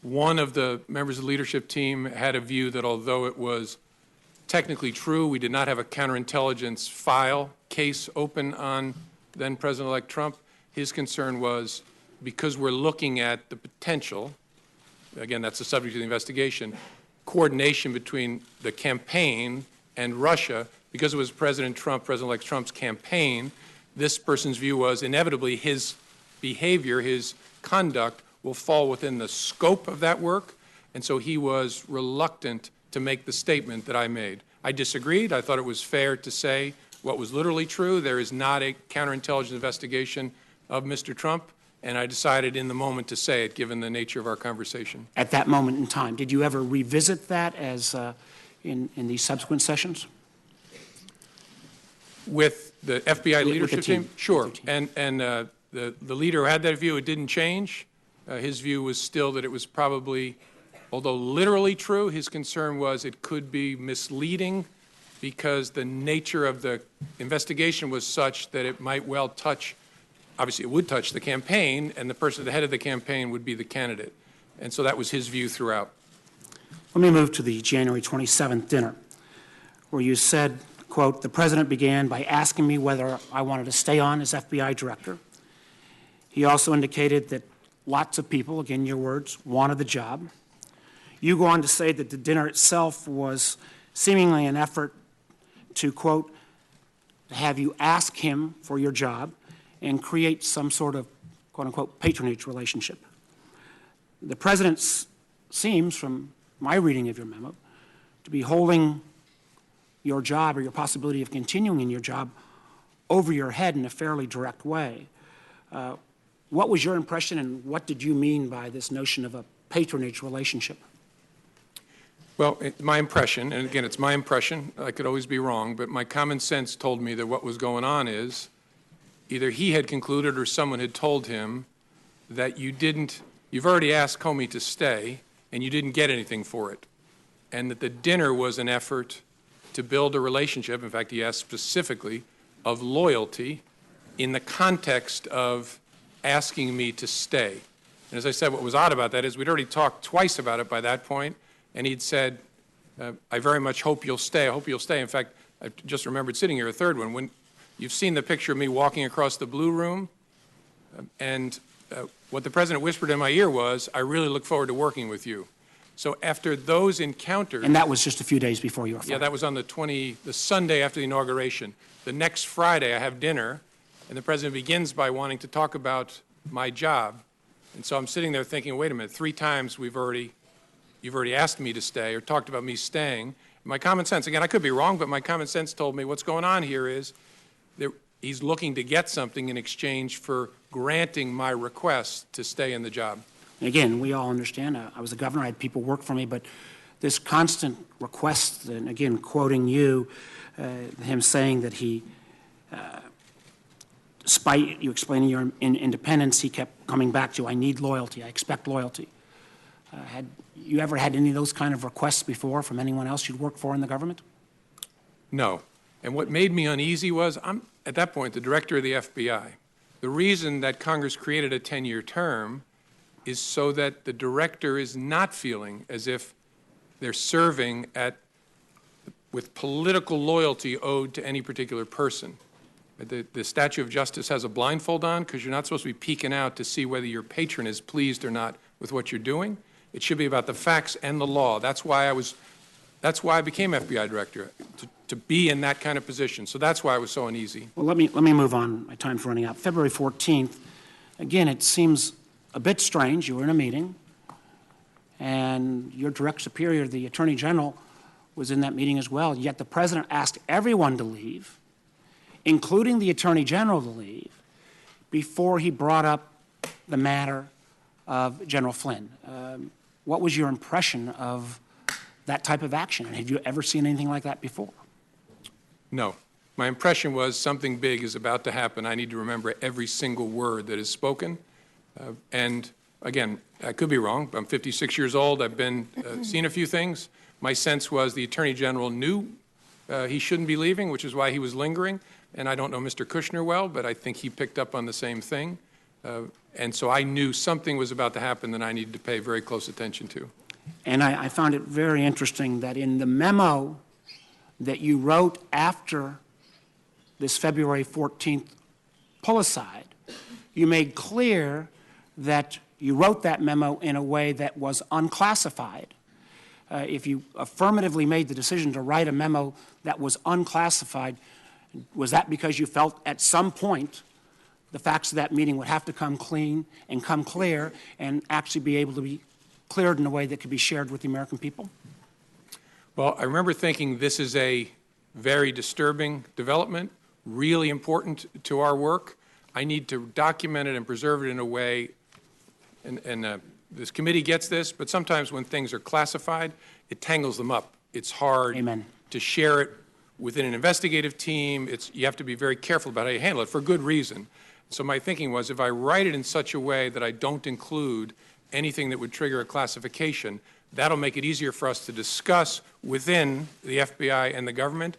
One of the members of the leadership team had a view that although it was technically true, we did not have a counterintelligence file case open on then President-elect Trump. His concern was because we're looking at the potential, again, that's the subject of the investigation, coordination between the campaign and Russia, because it was President Trump, President-elect Trump's campaign, this person's view was inevitably his behavior, his conduct will fall within the scope of that work, and so he was reluctant to make the statement that I made. I disagreed. I thought it was fair to say what was literally true. There is not a counterintelligence investigation of Mr. Trump, and I decided in the moment to say it, given the nature of our conversation. At that moment in time, did you ever revisit that as in these subsequent sessions? With the FBI leadership team? Sure. With the team. And the leader who had that view, it didn't change. His view was still that it was probably, although literally true, his concern was it could be misleading because the nature of the investigation was such that it might well touch, obviously it would touch the campaign, and the person at the head of the campaign would be the candidate. And so that was his view throughout. Let me move to the January 27th dinner, where you said, quote, "The president began by asking me whether I wanted to stay on as FBI director. He also indicated that lots of people, again your words, wanted the job. You go on to say that the dinner itself was seemingly an effort to, quote, have you ask him for your job and create some sort of, quote unquote, patronage relationship. The president seems, from my reading of your memo, to be holding your job or your possibility of continuing in your job over your head in a fairly direct way. What was your impression, and what did you mean by this notion of a patronage relationship? Well, my impression, and again, it's my impression, I could always be wrong, but my common sense told me that what was going on is either he had concluded or someone had told him that you've already asked Comey to stay, and you didn't get anything for it, and that the dinner was an effort to build a relationship, in fact, he asked specifically, of loyalty in the context of asking me to stay. And as I said, what was odd about that is we'd already talked twice about it by that point, and he'd said, I very much hope you'll stay. I hope you'll stay. In fact, I just remembered sitting here a third one. When you've seen the picture of me walking across the Blue Room, and what the president whispered in my ear was, I really look forward to working with you. So after those encounters... And that was just a few days before you were fired. Yeah, that was on the Sunday after the inauguration. The next Friday, I have dinner, and the president begins by wanting to talk about my job. And so I'm sitting there thinking, wait a minute, 3 times you've already asked me to stay or talked about me staying. My common sense, again, I could be wrong, but my common sense told me what's going on here is that he's looking to get something in exchange for granting my request to stay in the job. Again, we all understand, I was a governor, I had people work for me, but this constant request, and again, quoting you, him saying that he despite you explaining your independence, he kept coming back to, I need loyalty, I expect loyalty. Had you ever had any of those kind of requests before from anyone else you'd worked for in the government? No. And what made me uneasy was I'm, at that point, the director of the FBI. The reason that Congress created a 10-year term is so that the director is not feeling as if they're serving with political loyalty owed to any particular person. The statue of justice has a blindfold on because you're not supposed to be peeking out to see whether your patron is pleased or not with what you're doing. It should be about the facts and the law. That's why I became FBI director, to be in that kind of position. So that's why I was so uneasy. Well, let me move on. My time's running out. February 14th, again, it seems a bit strange. You were in a meeting, and your direct superior, the Attorney General, was in that meeting as well, yet the President asked everyone to leave, including the Attorney General to leave, before he brought up the matter of General Flynn. What was your impression of that type of action? And have you ever seen anything like that before? No. My impression was something big is about to happen. I need to remember every single word that is spoken. And again, I could be wrong. I'm 56 years old. I've been seen a few things. My sense was the Attorney General knew he shouldn't be leaving, which is why he was lingering. And I don't know Mr. Kushner well, but I think he picked up on the same thing. And so I knew something was about to happen that I needed to pay very close attention to. And I found it very interesting that in the memo that you wrote after this February 14th pull-aside, you made clear that you wrote that memo in a way that was unclassified. If you affirmatively made the decision to write a memo that was unclassified, was that because you felt at some point the facts of that meeting would have to come clean and come clear and actually be able to be cleared in a way that could be shared with the American people? Well, I remember thinking this is a very disturbing development, really important to our work. I need to document it and preserve it in a way, and this committee gets this, but sometimes when things are classified, it tangles them up. It's hard Amen. to share it within an investigative team. You have to be very careful about how you handle it for good reason. So my thinking was if I write it in such a way that I don't include anything that would trigger a classification, that'll make it easier for us to discuss within the FBI and the government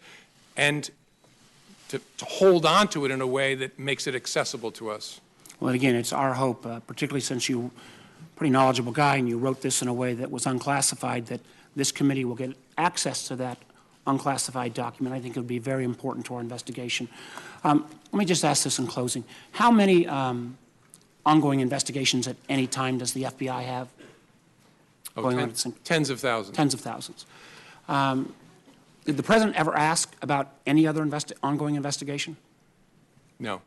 and to hold on to it in a way that makes it accessible to us. Well, again, it's our hope, particularly since you're a pretty knowledgeable guy and you wrote this in a way that was unclassified, that this committee will get access to that unclassified document. I think it would be very important to our investigation. Let me just ask this in closing. How many ongoing investigations at any time does the FBI have? Tens of thousands. Tens of thousands. Did the President ever ask about any other ongoing investigation? No.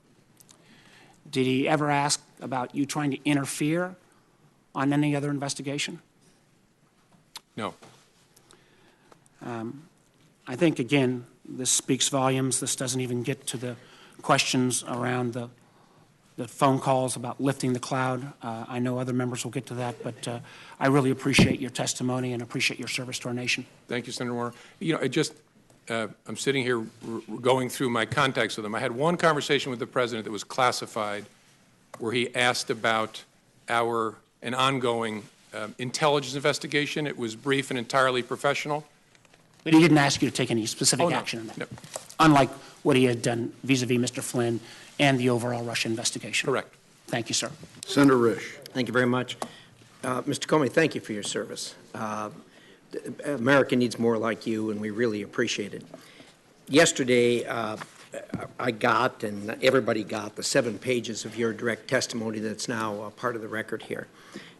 Did he ever ask about you trying to interfere on any other investigation? No. I think, again, this speaks volumes. This doesn't even get to the questions around the phone calls about lifting the cloud. I know other members will get to that, but I really appreciate your testimony and appreciate your service to our nation. Thank you, Senator Warner. You know, I'm sitting here going through my contacts with him. I had one conversation with the President that was classified where he asked about an ongoing intelligence investigation. It was brief and entirely professional. But he didn't ask you to take any specific action on that, no. Unlike what he had done vis-a-vis Mr. Flynn and the overall Russia investigation. Correct. Thank you, sir. Senator Risch. Thank you very much. Mr. Comey, thank you for your service. America needs more like you, and we really appreciate it. Yesterday, I got, and everybody got, the 7 pages of your direct testimony that's now part of the record here.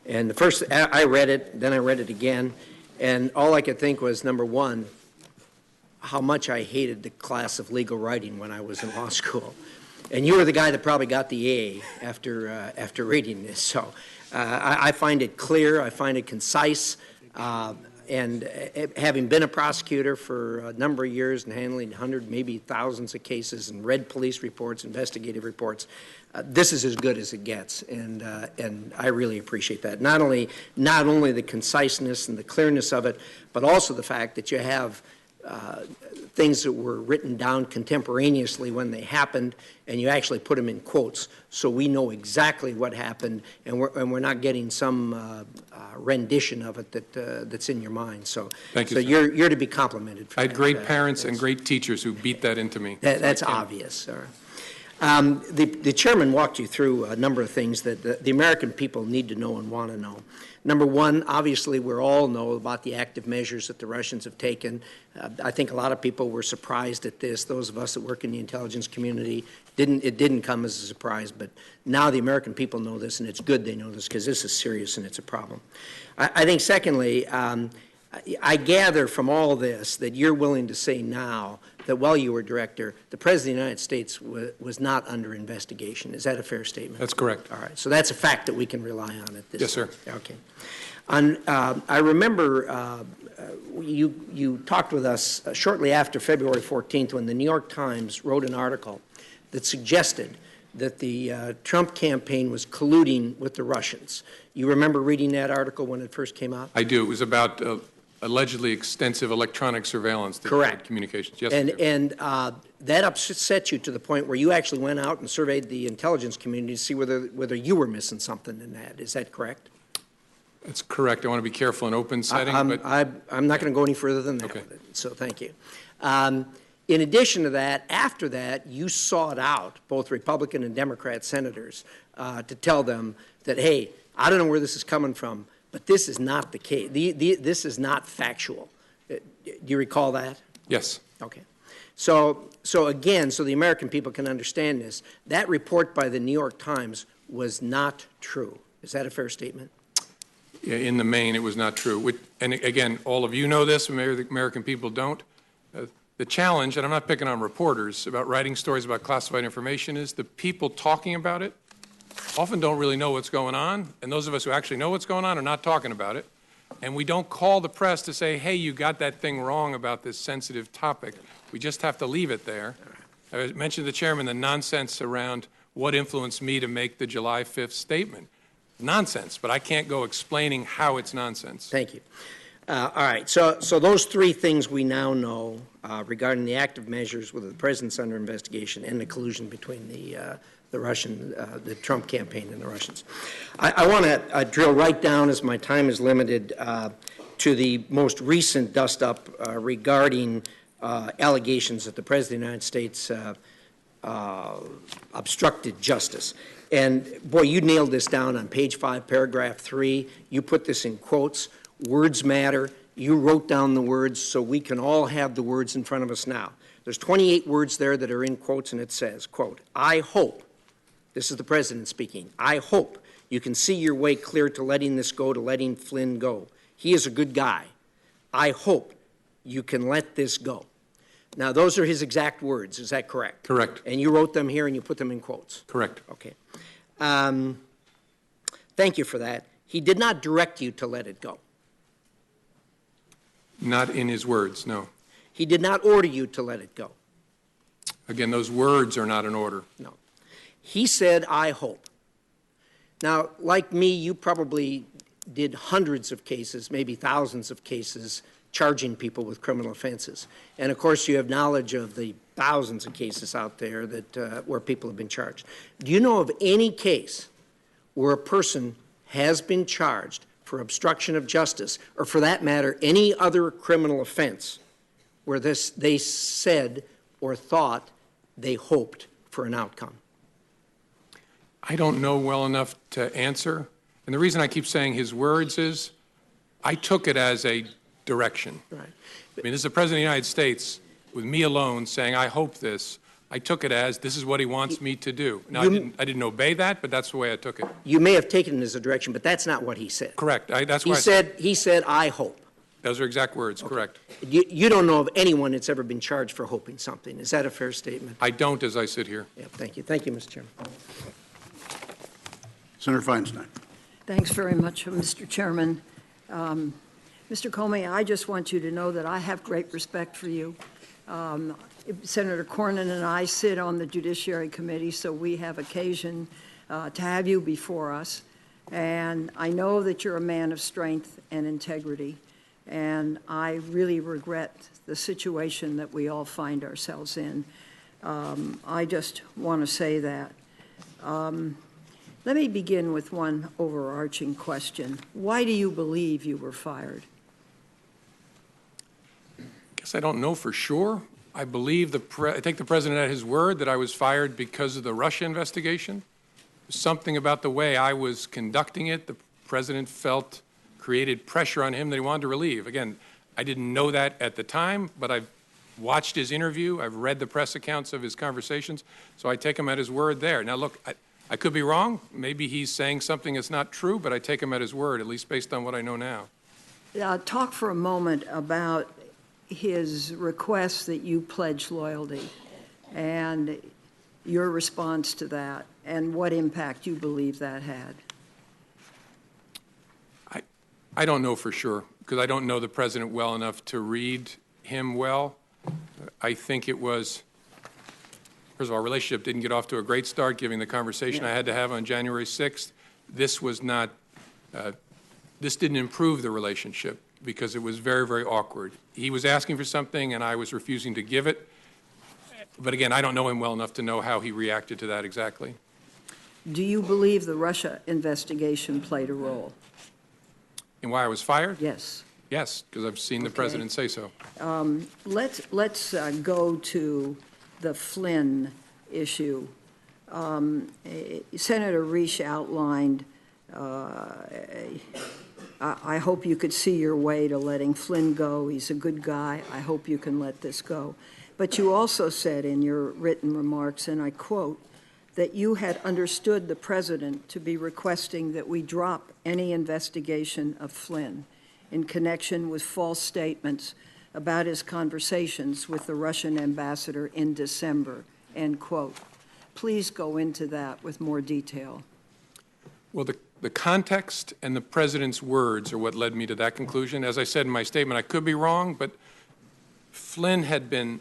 And the first, I read it, then I read it again, and all I could think was, number one, how much I hated the class of legal writing when I was in law school. And you were the guy that probably got the A after reading this. So I find it clear, I find it concise, and having been a prosecutor for a number of years and handling hundreds, maybe thousands of cases and read police reports, investigative reports, this is as good as it gets, and I really appreciate that. Not only the conciseness and the clearness of it, but also the fact that you have things that were written down contemporaneously when they happened, and you actually put them in quotes, so we know exactly what happened, and we're not getting some rendition of it that's in your mind. So, Thank you, so sir. you're to be complimented for I had that. great parents and great teachers who beat that into me. That's obvious, sir. The chairman walked you through a number of things that the American people need to know and want to know. Number one, obviously, we all know about the active measures that the Russians have taken. I think a lot of people were surprised at this. Those of us that work in the intelligence community, it didn't come as a surprise, but now the American people know this, and it's good they know this because this is serious and it's a problem. I think, secondly, I gather from all this that you're willing to say now that while you were director, the President of the United States was not under investigation. Is that a fair statement? That's correct. All right. So that's a fact that we can rely on at this Yes, sir. time. Okay. I remember you talked with us shortly after February 14th when the New York Times wrote an article that suggested that the Trump campaign was colluding with the Russians. You remember reading that article when it first came out? I do. It was about allegedly extensive electronic surveillance that Correct. had communications. Yes, I do. And that upset you to the point where you actually went out and surveyed the intelligence community to see whether you were missing something in that. Is that correct? That's correct. I want to be careful in open setting, but I'm not going to go any further than that Okay. with it, so thank you. In addition to that, after that, you sought out both Republican and Democrat senators to tell them that, hey, I don't know where this is coming from, but this is not the case. This is not factual. Do you recall that? yes. Okay. So again, so the American people can understand this, that report by the New York Times was not true. Is that a fair statement? In the main, it was not true. And again, all of you know this, maybe the American people don't. The challenge, and I'm not picking on reporters, about writing stories about classified information is the people talking about it often don't really know what's going on, and those of us who actually know what's going on are not talking about it. And we don't call the press to say, hey, you got that thing wrong about this sensitive topic. We just have to leave it there. I mentioned to the chairman the nonsense around what influenced me to make the July 5th statement. Nonsense, but I can't go explaining how it's nonsense. Thank you. All right, so those three things we now know regarding the active measures with the president's under investigation and the collusion between the Trump campaign and the Russians. I want to drill right down, as my time is limited, to the most recent dust-up regarding allegations that the President of the United States obstructed justice. And, boy, you nailed this down on page 5, paragraph 3. You put this in quotes. Words matter. You wrote down the words so we can all have the words in front of us now. There's 28 words there that are in quotes, and it says, quote, I hope, this is the President speaking, I hope you can see your way clear to letting this go, to letting Flynn go. He is a good guy. I hope you can let this go. Now, those are his exact words. Is that correct? Correct. And you wrote them here and you put them in quotes? Correct. Okay. Thank you for that. He did not direct you to let it go. Not in his words, no. He did not order you to let it go. Again, those words are not in order. No. He said, I hope. Now, like me, you probably did hundreds of cases, maybe thousands of cases, charging people with criminal offenses. And, of course, you have knowledge of the thousands of cases out there that where people have been charged. Do you know of any case where a person has been charged for obstruction of justice, or for that matter, any other criminal offense, where they said or thought they hoped for an outcome? I don't know well enough to answer. And the reason I keep saying his words is I took it as a direction. Right. I mean, this is the President of the United States with me alone saying, I hope this. I took it as this is what he wants me to do. Now, I didn't obey that, but that's the way I took it. You may have taken it as a direction, but that's not what he said. Correct. That's why I said He said, I hope. those are exact words. Okay. Correct. You don't know of anyone that's ever been charged for hoping something. Is that a fair statement? I don't as I sit here. Yeah, thank you. Thank you, Mr. Chairman. Senator Feinstein. Thanks very much, Mr. Chairman. Mr. Comey, I just want you to know that I have great respect for you. Senator Cornyn and I sit on the Judiciary Committee, so we have occasion to have you before us. And I know that you're a man of strength and integrity. and I really regret the situation that we all find ourselves in. I just want to say that. Let me begin with one overarching question. Why do you believe you were fired? I guess I don't know for sure. I believe I take the president at his word that I was fired because of the Russia investigation. Something about the way I was conducting it, the president felt created pressure on him that he wanted to relieve. Again, I didn't know that at the time, but I've watched his interview. I've read the press accounts of his conversations, so I take him at his word there. Now, look, I could be wrong. Maybe he's saying something that's not true, but I take him at his word, at least based on what I know now. Talk for a moment about his request that you pledge loyalty and your response to that and what impact you believe that had. I don't know for sure, because I don't know the president well enough to read him well. I think it was, first of all, our relationship didn't get off to a great start, given the conversation I had to have on January 6th. This was not, this didn't improve the relationship because it was very, very awkward. He was asking for something and I was refusing to give it. But again, I don't know him well enough to know how he reacted to that exactly. Do you believe the Russia investigation played a role? And why I was fired? Yes. Yes, because I've seen the president say so. Let's go to the Flynn issue. Senator Risch outlined, I hope you could see your way to letting Flynn go. He's a good guy. I hope you can let this go. But you also said in your written remarks, and I quote, that you had understood the president to be requesting that we drop any investigation of Flynn in connection with false statements about his conversations with the Russian ambassador in December, end quote. Please go into that with more detail. Well, the context and the president's words are what led me to that conclusion. As I said in my statement, I could be wrong, but Flynn had been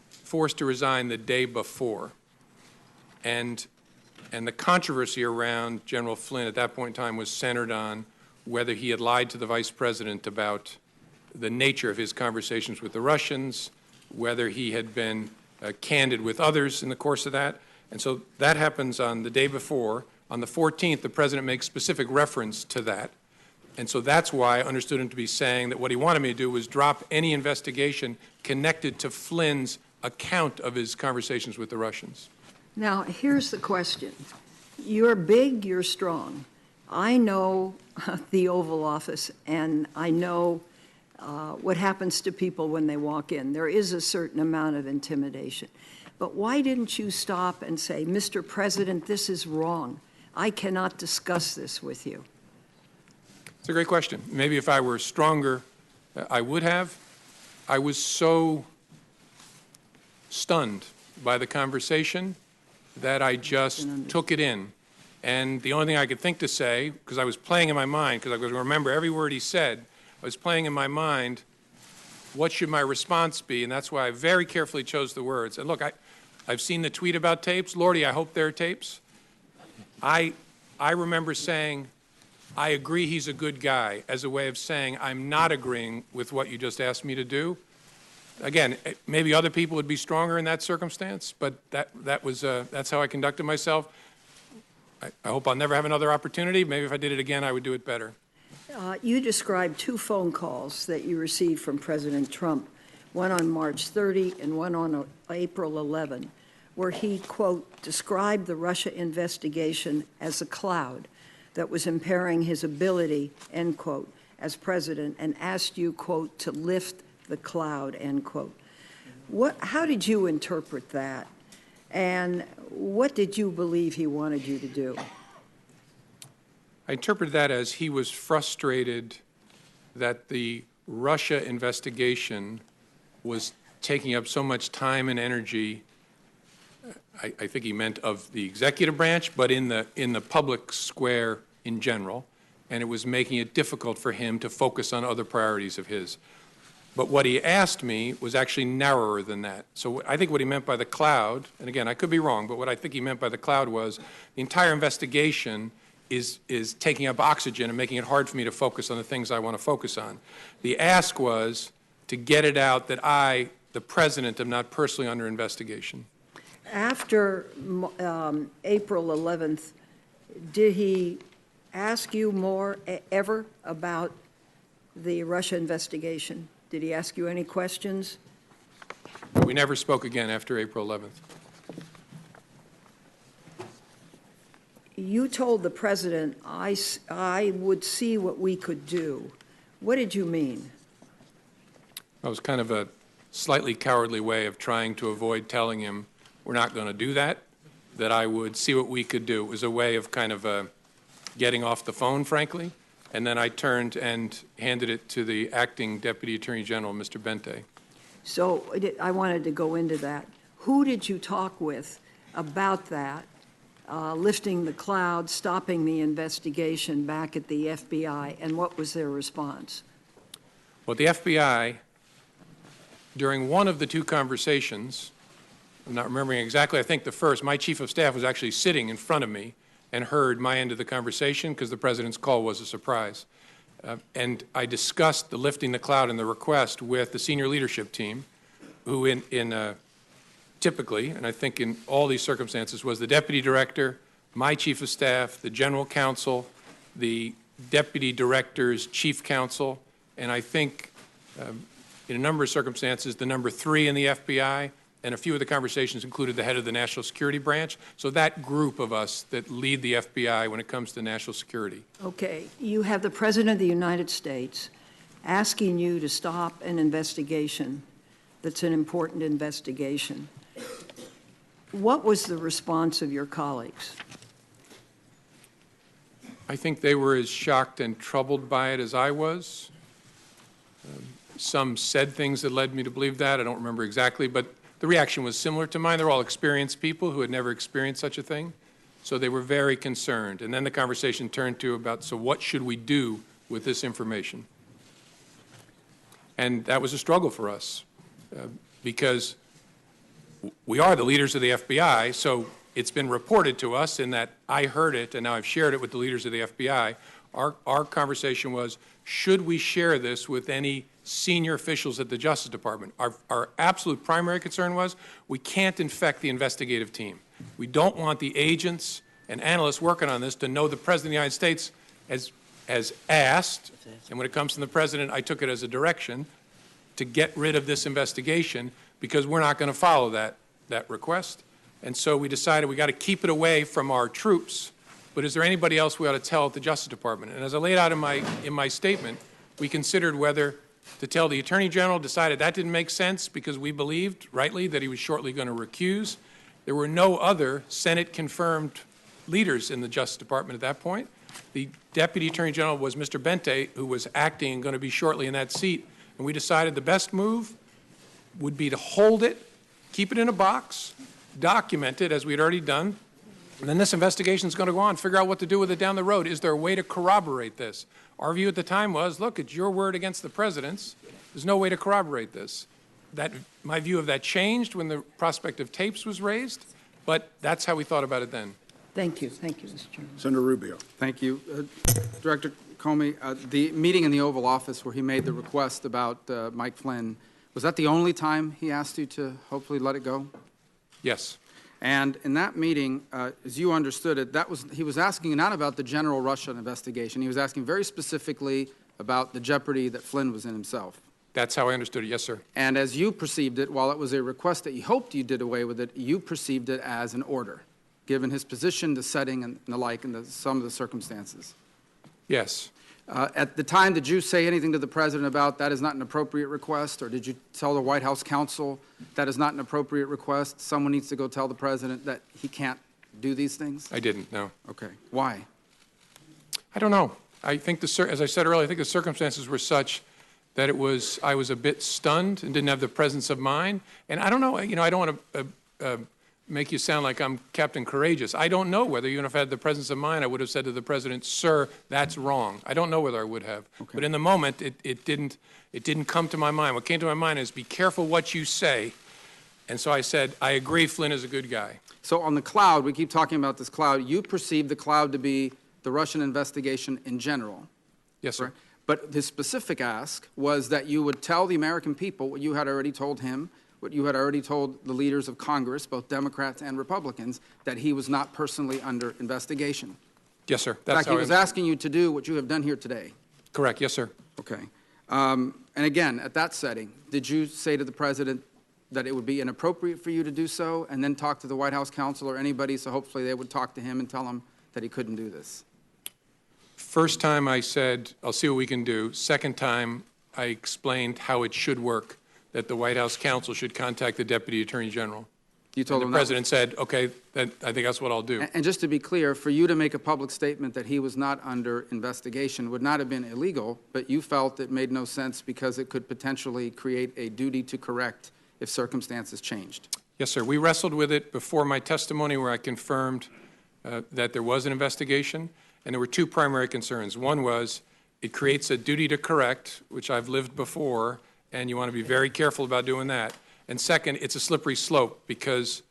forced to resign the day before. And the controversy around General Flynn at that point in time was centered on whether he had lied to the vice president about the nature of his conversations with the Russians, whether he had been candid with others in the course of that. And so that happens on the day before. On the 14th, the president makes specific reference to that. And so that's why I understood him to be saying that what he wanted me to do was drop any investigation connected to Flynn's account of his conversations with the Russians. Now, here's the question. You're big, you're strong. I know the Oval Office, and I know what happens to people when they walk in. There is a certain amount of intimidation. But why didn't you stop and say, Mr. President, this is wrong. I cannot discuss this with you? It's a great question. Maybe if I were stronger, I would have. I was so stunned by the conversation that I just took it in. And the only thing I could think to say, because I was playing in my mind, because I was going to remember every word he said, I was playing in my mind, what should my response be? And that's why I very carefully chose the words. And look, I've seen the tweet about tapes. Lordy, I hope they're tapes. I remember saying, I agree he's a good guy, as a way of saying I'm not agreeing with what you just asked me to do. Again, maybe other people would be stronger in that circumstance, but that's how I conducted myself. I hope I'll never have another opportunity. Maybe if I did it again, I would do it better. You described two phone calls that you received from President Trump, one on March 30 and one on April 11, where he, quote, described the Russia investigation as a cloud that was impairing his ability, end quote, as president, and asked you, quote, to lift the cloud, end quote. How did you interpret that? And what did you believe he wanted you to do? I interpreted that as he was frustrated that the Russia investigation was taking up so much time and energy. I think he meant of the executive branch, but in the public square in general, and it was making it difficult for him to focus on other priorities of his. But what he asked me was actually narrower than that. So I think what he meant by the cloud, and again, I could be wrong, but what I think he meant by the cloud was the entire investigation is taking up oxygen and making it hard for me to focus on the things I want to focus on. The ask was to get it out that I, the president, am not personally under investigation. After April 11th, did he ask you more ever about the Russia investigation? Did he ask you any questions? We never spoke again after April 11th. You told the president, I would see what we could do. What did you mean? That was kind of a slightly cowardly way of trying to avoid telling him we're not going to do that, that I would see what we could do. It was a way of kind of getting off the phone, frankly, and then I turned and handed it to the acting Deputy Attorney General, Mr. Bente. So I wanted to go into that. Who did you talk with about that, lifting the cloud, stopping the investigation back at the FBI, and what was their response? Well, the FBI, during one of the two conversations, I'm not remembering exactly, I think the first, my chief of staff was actually sitting in front of me and heard my end of the conversation because the president's call was a surprise. And I discussed the lifting the cloud and the request with the senior leadership team, who typically, and I think in all these circumstances, was the deputy director, my chief of staff, the general counsel, the deputy director's chief counsel, and I think in a number of circumstances, the number 3 in the FBI, and a few of the conversations included the head of the National Security Branch. So that group of us that lead the FBI when it comes to national security. Okay, you have the President of the United States asking you to stop an investigation that's an important investigation. What was the response of your colleagues? I think they were as shocked and troubled by it as I was. Some said things that led me to believe that. I don't remember exactly, but the reaction was similar to mine. They're all experienced people who had never experienced such a thing. So they were very concerned. And then the conversation turned to about, so what should we do with this information? And that was a struggle for us because we are the leaders of the FBI, so it's been reported to us in that I heard it and now I've shared it with the leaders of the FBI. Our conversation was, should we share this with any senior officials at the Justice Department? Our absolute primary concern was we can't infect the investigative team. We don't want the agents and analysts working on this to know the President of the United States has asked, and when it comes from the President, I took it as a direction, to get rid of this investigation because we're not going to follow that request. And so we decided we got to keep it away from our troops, but is there anybody else we ought to tell at the Justice Department? And as I laid out in my statement, we considered whether to tell the Attorney General, decided that didn't make sense because we believed, rightly, that he was shortly going to recuse. There were no other Senate-confirmed leaders in the Justice Department at that point. The Deputy Attorney General was Mr. Bente, who was acting and going to be shortly in that seat. And we decided the best move would be to hold it, keep it in a box, document it, as we had already done, and then this investigation is going to go on, figure out what to do with it down the road. Is there a way to corroborate this? Our view at the time was, look, it's your word against the President's. There's no way to corroborate this. My view of that changed when the prospect of tapes was raised, but that's how we thought about it then. Thank you, Mr. Chairman. Senator Rubio. Thank you. Director Comey, the meeting in the Oval Office where he made the request about Mike Flynn, was that the only time he asked you to hopefully let it go? Yes. And in that meeting, as you understood it, he was asking not about the general Russia investigation. He was asking very specifically about the jeopardy that Flynn was in himself. That's how I understood it. Yes, sir. And as you perceived it, while it was a request that you hoped you did away with it, you perceived it as an order, given his position, the setting, and the like, and some of the circumstances. Yes. At the time, did you say anything to the President about that is not an appropriate request, or did you tell the White House counsel that is not an appropriate request? Someone needs to go tell the President that he can't do these things? I didn't, no. Okay. Why? I don't know. I think, as I said earlier, I think the circumstances were such that I was a bit stunned and didn't have the presence of mind. And I don't know, I don't want to make you sound like I'm Captain Courageous. I don't know whether, even if I had the presence of mind, I would have said to the President, sir, that's wrong. I don't know whether I would have. Okay. But in the moment, it didn't come to my mind. What came to my mind is be careful what you say. And so I said, I agree Flynn is a good guy. So on the cloud, we keep talking about this cloud. You perceive the cloud to be the Russian investigation in general. Yes, sir. Right? But his specific ask was that you would tell the American people what you had already told him, what you had already told the leaders of Congress, both Democrats and Republicans, that he was not personally under investigation. Yes, sir. In That's fact, he was asking you to do what you have done here today. correct. Yes, sir. Okay. And again, at that setting, did you say to the president that it would be inappropriate for you to do so, and then talk to the White House counsel or anybody, so hopefully they would talk to him and tell him that he couldn't do this? First time I said, I'll see what we can do. Second time, I explained how it should work, that the White House counsel should contact the Deputy Attorney General. You told And him the that? President said, okay, I think that's what I'll do. And just to be clear, for you to make a public statement that he was not under investigation would not have been illegal, but you felt it made no sense because it could potentially create a duty to correct if circumstances changed. Yes, sir. We wrestled with it before my testimony where I confirmed that there was an investigation, and there were two primary concerns. One was it creates a duty to correct, which I've lived before, and you want to be very careful about doing that. And second, it's a slippery slope because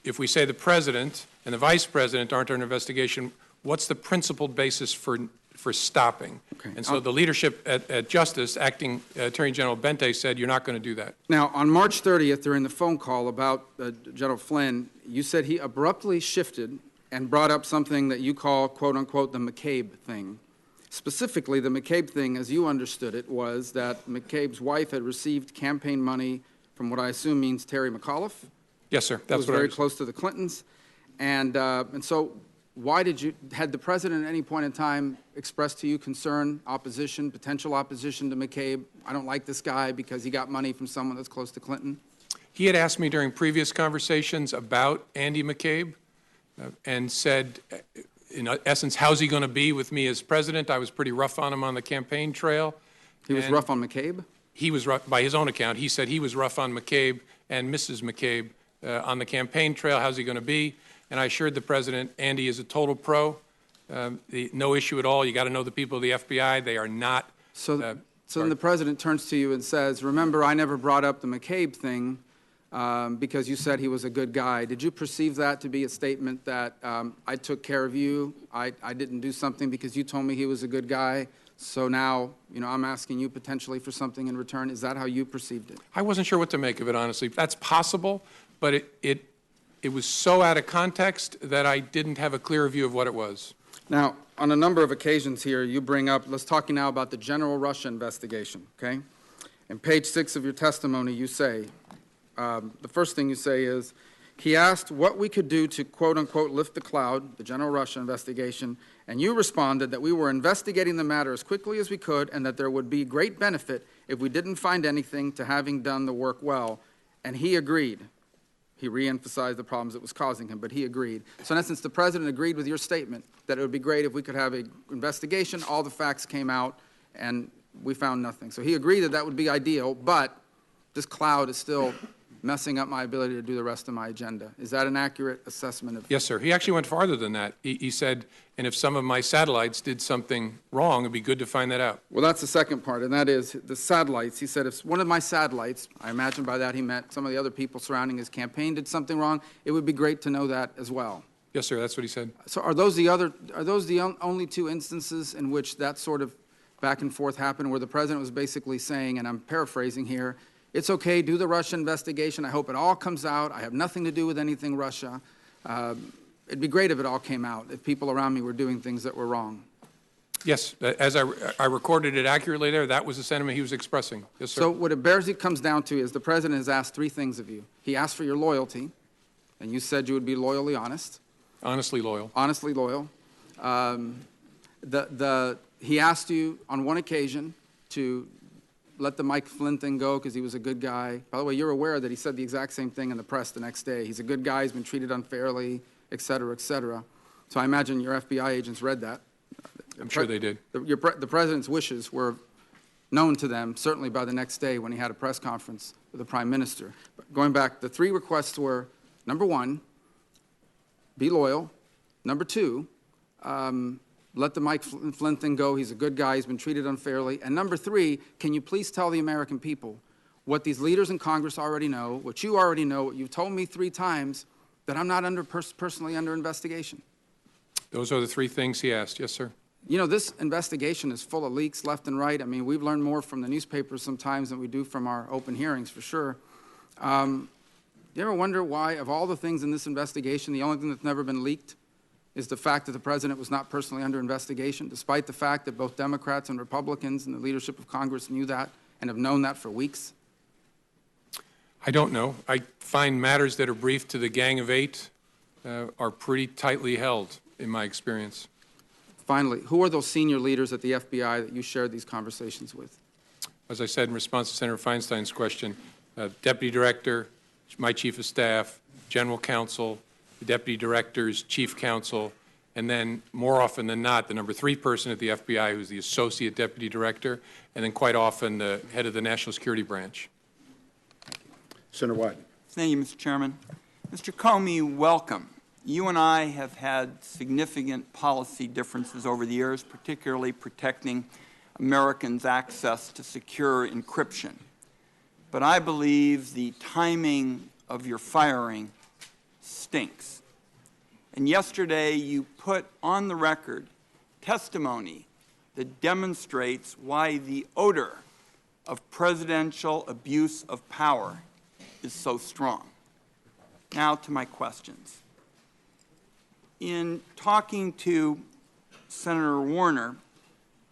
if we say the President and the Vice President aren't under investigation, what's the principled basis for stopping? Okay. And so the leadership at Justice, Acting Attorney General Bente, said you're not going to do that. Now, on March 30th, during the phone call about General Flynn, you said he abruptly shifted and brought up something that you call, quote unquote, the McCabe thing. Specifically, the McCabe thing, as you understood it, was that McCabe's wife had received campaign money from what I assume means Terry McAuliffe. Yes, sir. Who That's was what I very was. close to the Clintons. And so why had the president at any point in time expressed to you concern, opposition, potential opposition to McCabe? I don't like this guy because he got money from someone that's close to Clinton. He had asked me during previous conversations about Andy McCabe and said, in essence, how's he going to be with me as president? I was pretty rough on him on the campaign trail. He was And rough on McCabe? He was rough, by his own account. He said he was rough on McCabe and Mrs. McCabe on the campaign trail. How's he going to be? And I assured the president, Andy is a total pro. No issue at all. You got to know the people of the FBI. They are not. So then the president turns to you and says, remember, I never brought up the McCabe thing because you said he was a good guy. Did you perceive that to be a statement that I took care of you, I didn't do something because you told me he was a good guy, so now, I'm asking you potentially for something in return? Is that how you perceived it? I wasn't sure what to make of it, honestly. That's possible, but it was so out of context that I didn't have a clear view of what it was. Now, on a number of occasions here, you bring up, let's talk now about the general Russia investigation, okay? In page 6 of your testimony, you say, the first thing you say is, he asked what we could do to, quote unquote, lift the cloud, the general Russia investigation, and you responded that we were investigating the matter as quickly as we could and that there would be great benefit if we didn't find anything to having done the work well. And he agreed. He reemphasized the problems it was causing him, but he agreed. So in essence, the president agreed with your statement that it would be great if we could have an investigation, all the facts came out, and we found nothing. So he agreed that that would be ideal, but this cloud is still messing up my ability to do the rest of my agenda. Is that an accurate assessment of? Yes, sir. He actually went farther than that. He said, and if some of my satellites did something wrong, it'd be good to find that out. Well, that's the second part, and that is the satellites. He said if one of my satellites, I imagine by that he meant some of the other people surrounding his campaign did something wrong, it would be great to know that as well. Yes, sir. That's what he said. So are those the only two instances in which that sort of back and forth happened, where the president was basically saying, and I'm paraphrasing here, it's okay, do the Russia investigation. I hope it all comes out. I have nothing to do with anything Russia. It'd be great if it all came out, if people around me were doing things that were wrong. Yes, as I recorded it accurately there, that was the sentiment he was expressing. Yes, sir. So what it comes down to is the president has asked three things of you. He asked for your loyalty, and you said you would be loyally honest. Honestly loyal. Honestly loyal. He asked you on one occasion to let the Mike Flynn thing go because he was a good guy. By the way, you're aware that he said the exact same thing in the press the next day. He's a good guy, he's been treated unfairly, et cetera, et cetera. So I imagine your FBI agents read that. I'm sure they did. The president's wishes were known to them, certainly by the next day when he had a press conference with the prime minister. But going back, the three requests were, number one, be loyal. Number two, let the Mike Flynn thing go. He's a good guy. He's been treated unfairly. And number three, can you please tell the American people what these leaders in Congress already know, what you already know, what you've told me 3 times, that I'm not personally under investigation? Those are the three things he asked. Yes, sir. You know, this investigation is full of leaks left and right. I mean, we've learned more from the newspapers sometimes than we do from our open hearings, for sure. You ever wonder why, of all the things in this investigation, the only thing that's never been leaked is the fact that the president was not personally under investigation, despite the fact that both Democrats and Republicans and the leadership of Congress knew that and have known that for weeks? I don't know. I find matters that are briefed to the Gang of Eight are pretty tightly held, in my experience. Finally, who are those senior leaders at the FBI that you shared these conversations with? As I said in response to Senator Feinstein's question, Deputy Director, my Chief of Staff, General Counsel, the Deputy Director's Chief Counsel, and then more often than not, the number 3 person at the FBI who's the Associate Deputy Director, and then quite often the head of the National Security Branch. Senator Wyden. Thank you, Mr. Chairman. Mr. Comey, welcome. You and I have had significant policy differences over the years, particularly protecting Americans' access to secure encryption. But I believe the timing of your firing stinks. And yesterday you put on the record testimony that demonstrates why the odor of presidential abuse of power is so strong. Now to my questions. In talking to Senator Warner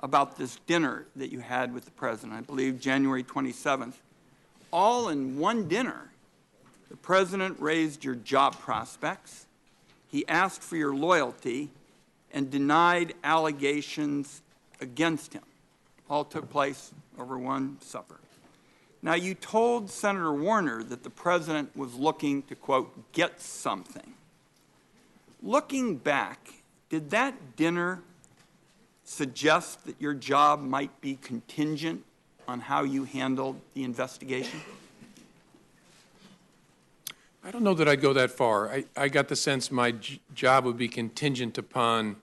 about this dinner that you had with the president, I believe January 27th, all in one dinner, the president raised your job prospects, he asked for your loyalty, and denied allegations against him. All took place over one supper. Now, you told Senator Warner that the president was looking to, quote, get something. Looking back, did that dinner suggest that your job might be contingent on how you handled the investigation? I don't know that I'd go that far. I got the sense my job would be contingent upon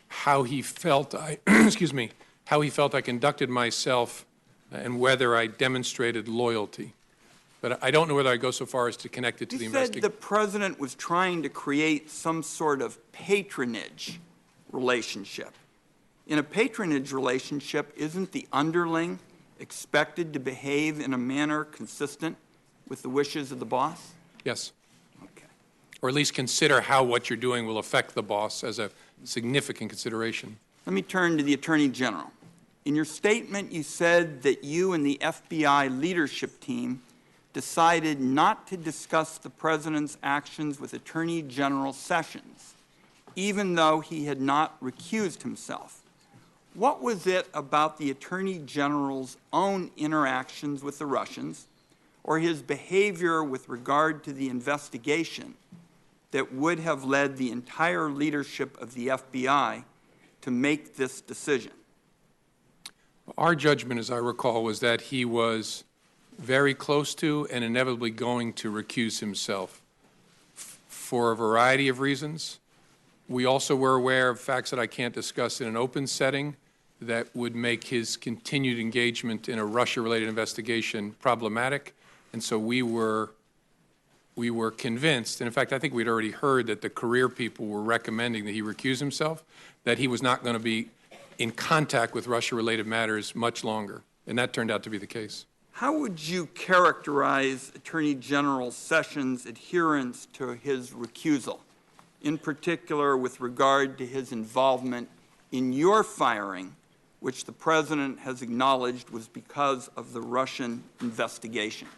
how he felt I, excuse me, how he felt I conducted myself and whether I demonstrated loyalty. But I don't know whether I go so far as to connect it to the You investigation. said the president was trying to create some sort of patronage relationship. In a patronage relationship, isn't the underling expected to behave in a manner consistent with the wishes of the boss? Yes. Okay. Or at least consider how what you're doing will affect the boss as a significant consideration. Let me turn to the Attorney General. In your statement, you said that you and the FBI leadership team decided not to discuss the president's actions with Attorney General Sessions, even though he had not recused himself. What was it about the Attorney General's own interactions with the Russians or his behavior with regard to the investigation that would have led the entire leadership of the FBI to make this decision? Our judgment, as I recall, was that he was very close to and inevitably going to recuse himself for a variety of reasons. We also were aware of facts that I can't discuss in an open setting that would make his continued engagement in a Russia-related investigation problematic. And so we were convinced, and in fact, I think we'd already heard that the career people were recommending that he recuse himself, that he was not going to be in contact with Russia-related matters much longer. And that turned out to be the case. How would you characterize Attorney General Sessions' adherence to his recusal, in particular with regard to his involvement in your firing, which the President has acknowledged was because of the Russian investigation?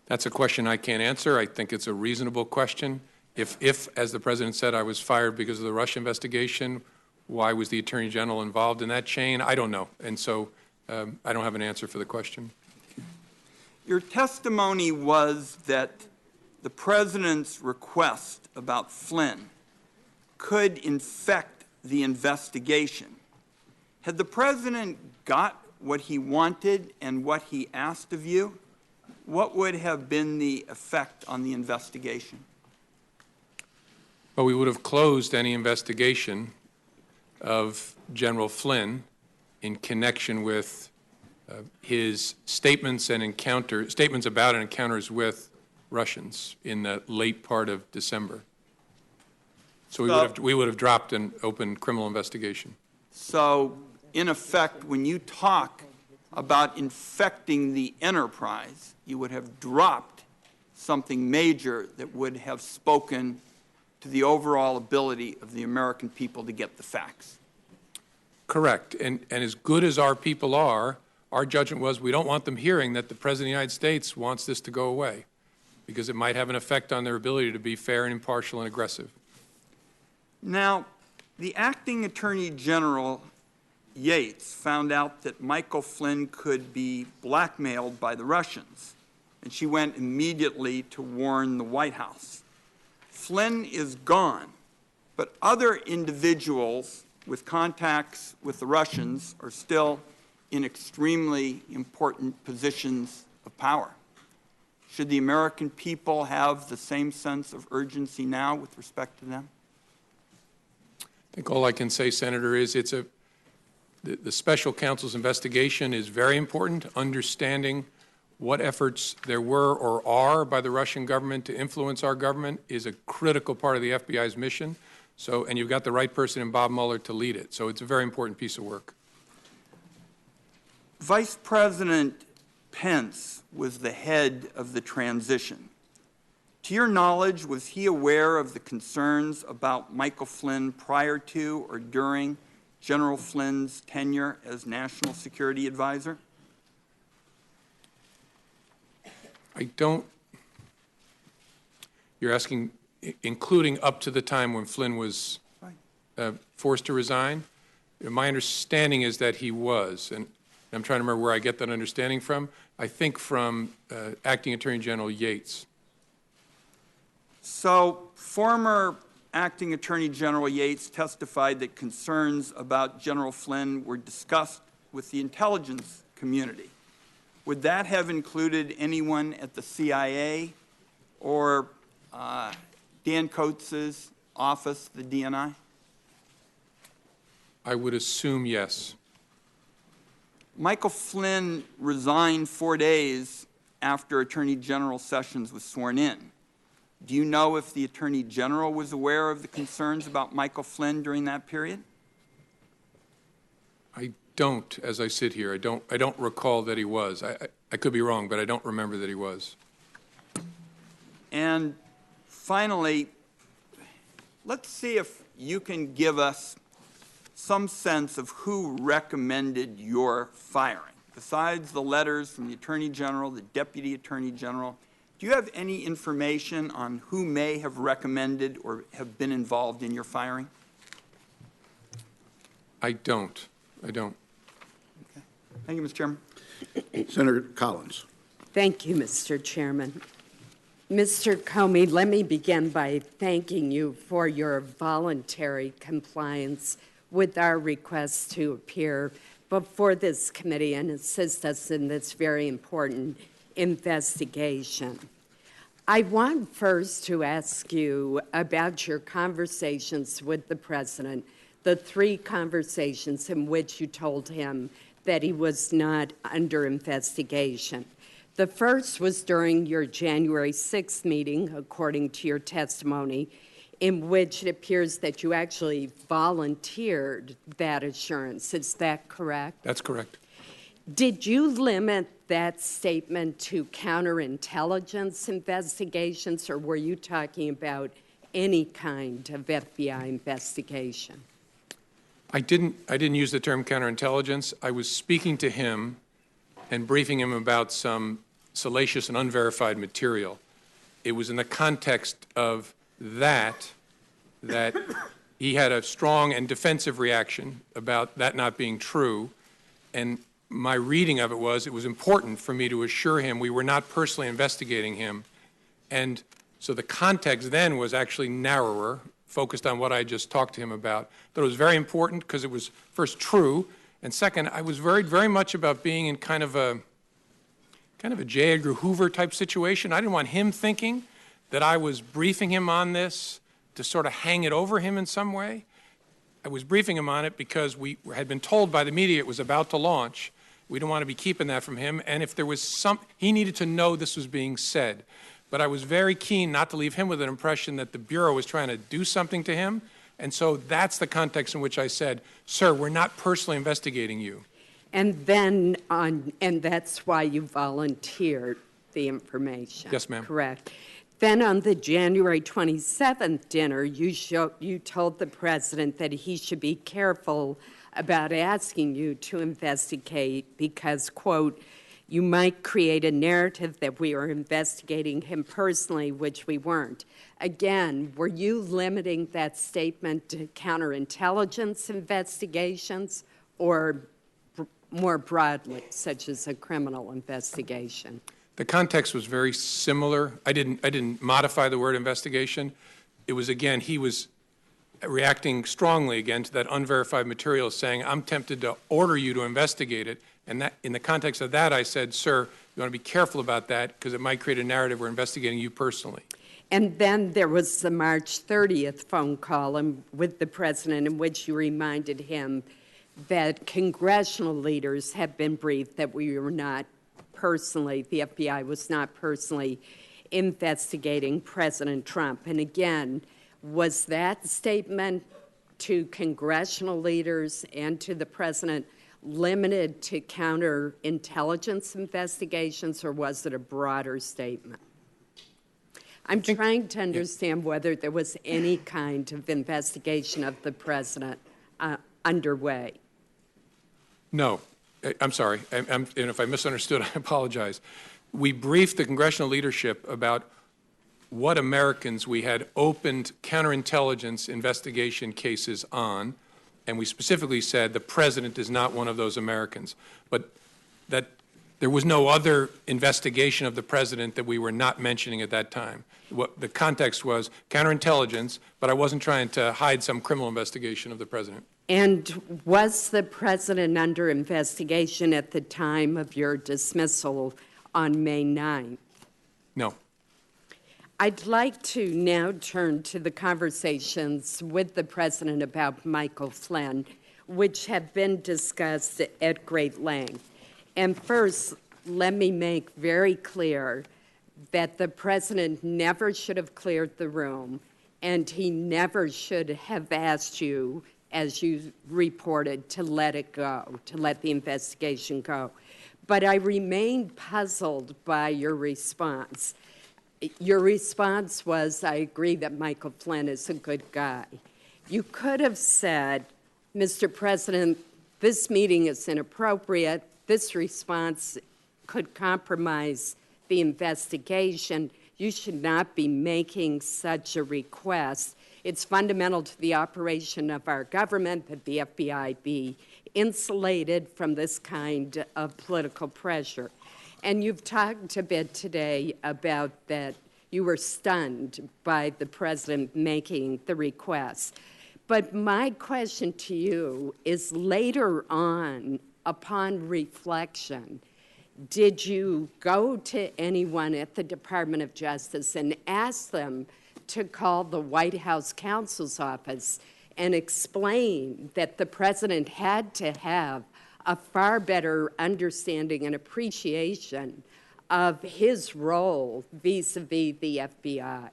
That's a question I can't answer. I think it's a reasonable question. If, as the President said, I was fired because of the Russia investigation, why was the Attorney General involved in that chain? I don't know. And so I don't have an answer for the question. Your testimony was that the President's request about Flynn could infect the investigation. Had the President got what he wanted and what he asked of you, what would have been the effect on the investigation? Well, we would have closed any investigation of General Flynn in connection with his statements and statements about and encounters with Russians in the late part of December. So So- we would have dropped an open criminal investigation. So, in effect, when you talk about infecting the enterprise, you would have dropped something major that would have spoken to the overall ability of the American people to get the facts. Correct. And as good as our people are, our judgment was we don't want them hearing that the President of the United States wants this to go away because it might have an effect on their ability to be fair and impartial and aggressive. Now, the acting Attorney General Yates found out that Michael Flynn could be blackmailed by the Russians, and she went immediately to warn the White House. Flynn is gone, but other individuals with contacts with the Russians are still in extremely important positions of power. Should the American people have the same sense of urgency now with respect to them? I think all I can say, Senator, is the special counsel's investigation is very important. Understanding what efforts there were or are by the Russian government to influence our government is a critical part of the FBI's mission. So, and you've got the right person in Bob Mueller to lead it. So it's a very important piece of work. Vice President Pence was the head of the transition. To your knowledge, was he aware of the concerns about Michael Flynn prior to or during General Flynn's tenure as National Security Advisor? I don't, you're asking, including up to the time when Flynn was forced to resign? My understanding is that he was, and I'm trying to remember where I get that understanding from. I think from Acting Attorney General Yates. So, former Acting Attorney General Yates testified that concerns about General Flynn were discussed with the intelligence community. Would that have included anyone at the CIA or Dan Coates' office, the DNI? I would assume yes. Michael Flynn resigned 4 days after Attorney General Sessions was sworn in. Do you know if the Attorney General was aware of the concerns about Michael Flynn during that period? I don't, as I sit here. I don't recall that he was. I could be wrong, but I don't remember that he was. And finally, let's see if you can give us some sense of who recommended your firing. Besides the letters from the Attorney General, the Deputy Attorney General, do you have any information on who may have recommended or have been involved in your firing? I don't. I don't. Okay. Thank you, Mr. Chairman. Senator Collins. Thank you, Mr. Chairman. Mr. Comey, let me begin by thanking you for your voluntary compliance with our request to appear before this committee and assist us in this very important investigation. I want first to ask you about your conversations with the President, the 3 conversations in which you told him that he was not under investigation. The first was during your January 6th meeting, according to your testimony, in which it appears that you actually volunteered that assurance. Is that correct? That's correct. Did you limit that statement to counterintelligence investigations, or were you talking about any kind of FBI investigation? I didn't use the term counterintelligence. I was speaking to him and briefing him about some salacious and unverified material. It was in the context of that he had a strong and defensive reaction about that not being true. And my reading of it was important for me to assure him we were not personally investigating him. And so the context then was actually narrower, focused on what I just talked to him about. But it was very important because it was, first, true, and second, I was worried very much about being in kind of a J. Edgar Hoover type situation. I didn't want him thinking that I was briefing him on this to sort of hang it over him in some way. I was briefing him on it because we had been told by the media it was about to launch. We didn't want to be keeping that from him, and if there was he needed to know this was being said. but I was very keen not to leave him with an impression that the Bureau was trying to do something to him. And so that's the context in which I said, sir, we're not personally investigating you. And that's why you volunteered the information. Yes, ma'am. Correct. Then on the January 27th dinner, you told the president that he should be careful about asking you to investigate because, quote, you might create a narrative that we were investigating him personally, which we weren't. Again, were you limiting that statement to counterintelligence investigations or more broadly, such as a criminal investigation? The context was very similar. I didn't modify the word investigation. It was, again, he was reacting strongly again to that unverified material, saying, I'm tempted to order you to investigate it. And that, in the context of that, I said, sir, you want to be careful about that because it might create a narrative we're investigating you personally. And then there was the March 30th phone call with the president in which you reminded him that congressional leaders have been briefed that we were not personally, the FBI was not personally investigating President Trump. And again, was that statement to congressional leaders and to the president limited to counterintelligence investigations, or was it a broader statement? I'm trying to understand whether there was any kind of investigation of the president underway. No. I'm sorry. And if I misunderstood, I apologize. We briefed the congressional leadership about what Americans we had opened counterintelligence investigation cases on, and we specifically said the president is not one of those Americans. But that there was no other investigation of the president that we were not mentioning at that time. What the context was counterintelligence, but I wasn't trying to hide some criminal investigation of the president. And was the president under investigation at the time of your dismissal on May 9th? No. I'd like to now turn to the conversations with the president about Michael Flynn, which have been discussed at great length. And first, let me make very clear that the president never should have cleared the room, and he never should have asked you, as you reported, to let it go, to let the investigation go. But I remain puzzled by your response. Your response was, I agree that Michael Flynn is a good guy. You could have said, Mr. President, this meeting is inappropriate. This response could compromise the investigation. You should not be making such a request. It's fundamental to the operation of our government that the FBI be insulated from this kind of political pressure. And you've talked a bit today about that you were stunned by the president making the request. But my question to you is, later on, upon reflection, did you go to anyone at the Department of Justice and ask them to call the White House counsel's office and explain that the president had to have a far better understanding and appreciation of his role vis-a-vis the FBI?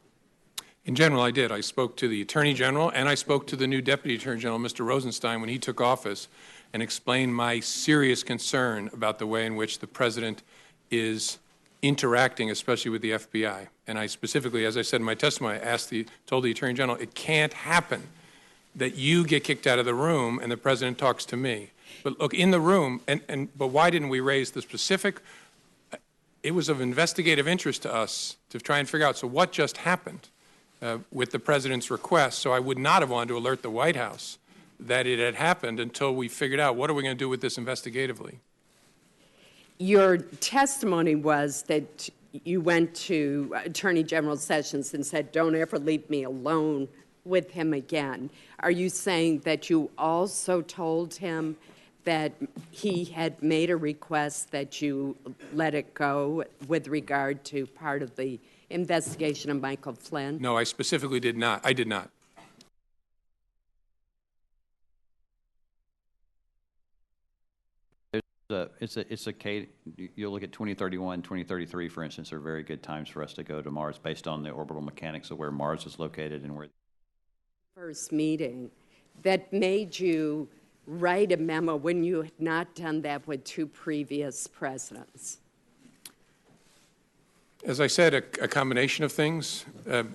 In general, I did. I spoke to the Attorney General, and I spoke to the new Deputy Attorney General, Mr. Rosenstein, when he took office, and explained my serious concern about the way in which the president is interacting, especially with the FBI. And I specifically, as I said in my testimony, told the Attorney General, it can't happen that you get kicked out of the room and the president talks to me. But look, in the room, but why didn't we raise the specific? It was of investigative interest to us to try and figure out, so what just happened with the president's request? So I would not have wanted to alert the White House that it had happened until we figured out what are we going to do with this investigatively. Your testimony was that you went to Attorney General Sessions and said, don't ever leave me alone with him again. Are you saying that you also told him that he had made a request that you let it go with regard to part of the investigation of Michael Flynn? No, I specifically did not. I did not. you'll look at 2031, 2033, for instance, are very good times for us to go to Mars based on the orbital mechanics of where Mars is located and where. First meeting that made you write a memo when you had not done that with two previous presidents? As I said, a combination of things.